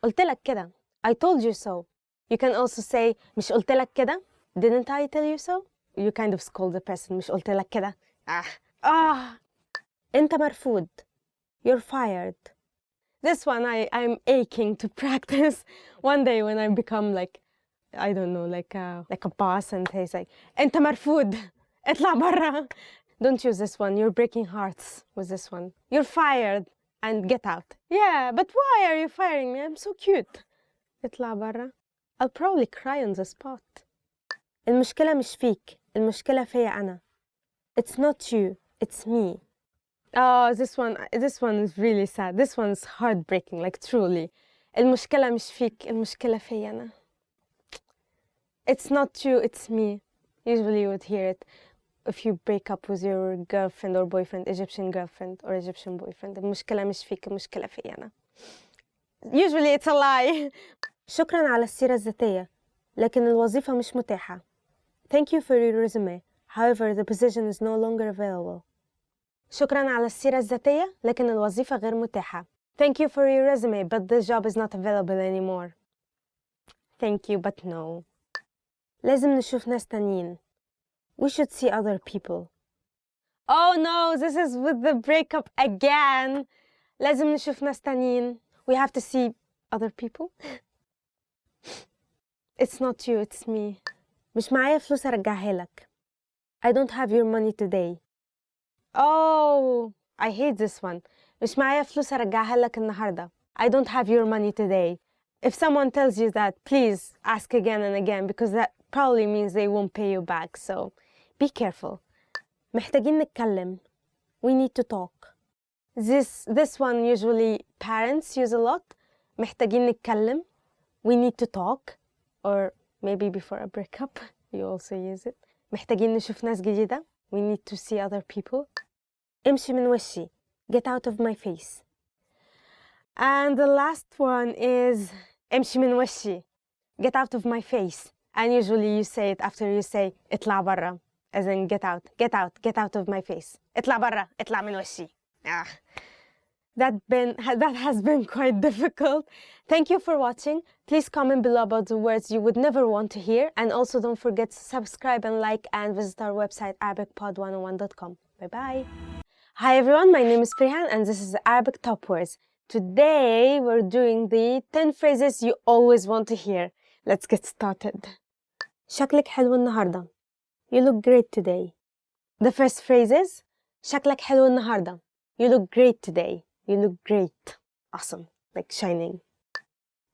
قلت لك كده. I told you so. You can also say مش قلت لك كده. Didn't I tell you so? You kind of scold the person. مش قلت لك كده. أنت مرفوض. You're fired. This one I'm aching to practice. One day when I become like, I don't know, like a boss and he's like, أنت مرفوض. اطلع برا. Don't use this one. You're breaking hearts with this one. You're fired and get out. Yeah, but why are you firing me? I'm so cute. اطلع برا. I'll probably cry on the spot. المشكلة مش فيك. المشكلة فيا أنا. It's not you. It's me. Oh, this one is really sad. This one's heartbreaking, like truly. المشكلة مش فيك. المشكلة فيا أنا. It's not you. It's me. Usually you would hear it if you break up with your girlfriend or boyfriend, Egyptian girlfriend or Egyptian boyfriend. المشكلة مش فيك. المشكلة فيا أنا. Usually it's a lie. شكراً على السيرة الذاتية. لكن الوظيفة مش متاحة. Thank you for your resume. However, the position is no longer available. شكراً على السيرة الذاتية. لكن الوظيفة غير متاحة. Thank you for your resume, but this job is not available anymore. Thank you, but no. لازم نشوف ناس تانيين. We should see other people. Oh no, this is with the breakup again. لازم نشوف ناس تانيين. We have to see other people. It's not you, it's me. مش معايا فلوس أرجعها لك. I don't have your money today. Oh, I hate this one. مش معايا فلوس أرجعها لك النهاردة. I don't have your money today. If someone tells you that, please ask again and again because that probably means they won't pay you back. So be careful. محتاجين نتكلم. We need to talk. This one usually parents use a lot. محتاجين نتكلم. We need to talk. Or maybe before a breakup, you also use it. محتاجين نشوف ناس جديدة. We need to see other people. امشي من وشي. Get out of my face. And the last one is امشي من وشي. Get out of my face. And usually you say it after you say اطلع برا. As in get out, get out, get out of my face. اطلع برا, اطلع من وشي. That has been quite difficult. Thank you for watching. Please comment below about the words you would never want to hear. And also don't forget to subscribe and like and visit our website arabicpod101.com. Bye-bye. Hi everyone, my name is Firhan and this is Arabic Top Words. Today we're doing the 10 phrases you always want to hear. Let's get started. شكلك حلو النهاردة. You look great today. The first phrase is شكلك حلو النهاردة. You look great today. You look great. Awesome. Like shining.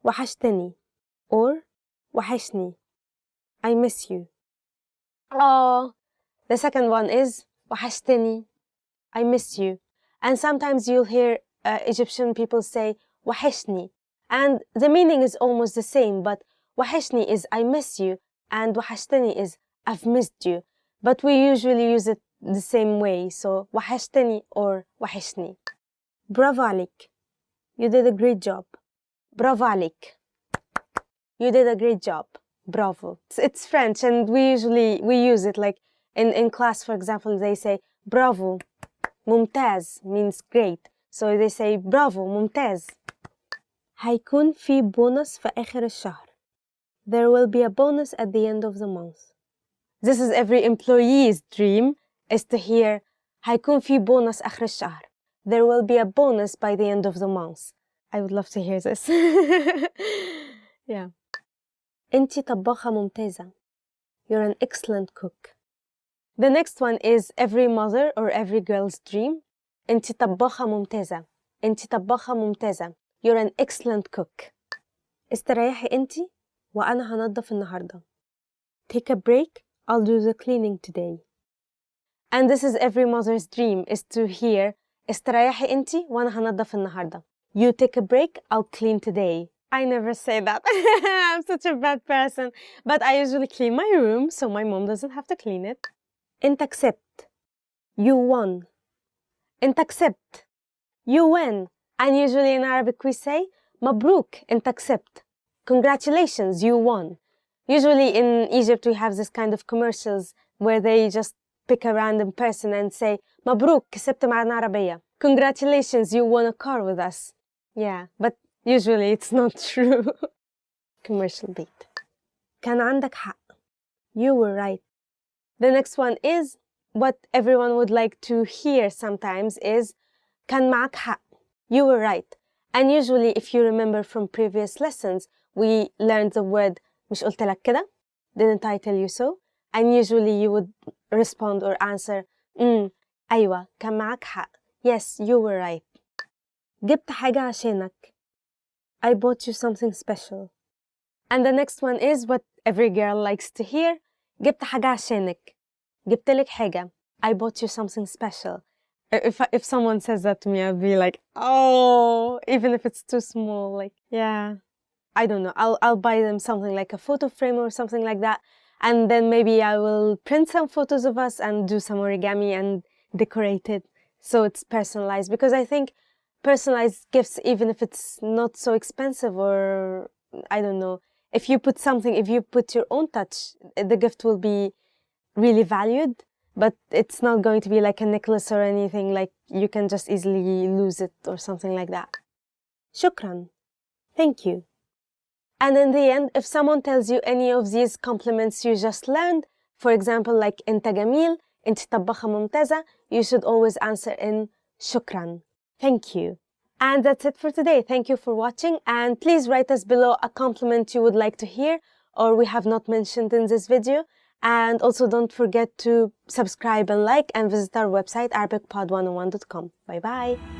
وحشتني or وحشني. I miss you. Oh. The second one is وحشتني. I miss you. And sometimes you'll hear Egyptian people say وحشني. And the meaning is almost the same, but وحشني is I miss you and وحشتني is I've missed you. But we usually use it the same way. So وحشتني or وحشني. برافو عليك. You did a great job. برافو عليك. You did a great job. Bravo. It's French and we use it like in class, for example, they say bravo. ممتاز means great. So they say bravo, ممتاز. هيكون في بونص في آخر الشهر. There will be a bonus at the end of the month. This is every employee's dream, is to hear هيكون في بونص آخر الشهر. There will be a bonus by the end of the month. I would love to hear this. Yeah. أنتي طباخة ممتازة. You're an excellent cook. The next one is every mother or every girl's dream. أنتي طباخة ممتازة. أنتي طباخة ممتازة. You're an excellent cook. استريحي أنتي وأنا هنضف النهاردة. Take a break. I'll do the cleaning today. And this is every mother's dream, is to hear استريحي أنتي وأنا هنضف النهاردة. You take a break. I'll clean today. I never say that. I'm such a bad person. But I usually clean my room so my mom doesn't have to clean it. أنت كسبت. You won. أنت كسبت. You win. And usually in Arabic we say مبروك أنت كسبت. Congratulations, you won. Usually in Egypt we have this kind of commercials where they just pick a random person and say مبروك كسبت معنا عربية. Congratulations, you won a car with us. Yeah, but usually it's not true. Commercial beat. كان عندك حق. You were right. The next one is what everyone would like to hear sometimes is كان معك حق. You were right. And usually if you remember from previous lessons, we learned the word مش قلت لك كده? Didn't I tell you so? And usually you would respond or answer أيوة كان معك حق. Yes, you were right. جبت حاجة عشانك. I bought you something special. And the next one is what every girl likes to hear. جبت حاجة عشانك. جبت لك حاجة. I bought you something special. If someone says that to me, I'll be like, oh, even if it's too small, like, yeah. I don't know. I'll buy them something like a photo frame or something like that. And then maybe I will print some photos of us and do some origami and decorate it so it's personalized. Because I think personalized gifts, even if it's not so expensive or, I don't know, if you put your own touch, the gift will be really valued. But it's not going to be like a necklace or anything, like you can just easily lose it or something like that. Shukran. Thank you. And in the end, if someone tells you any of these compliments you just learned, for example, like أنت جميل, أنت طباخة ممتازة, you should always answer in shukran. Thank you. And that's it for today. Thank you for watching. And please write us below a compliment you would like to hear or we have not mentioned in this video. And also don't forget to subscribe and like and visit our website arabicpod101.com. Bye bye.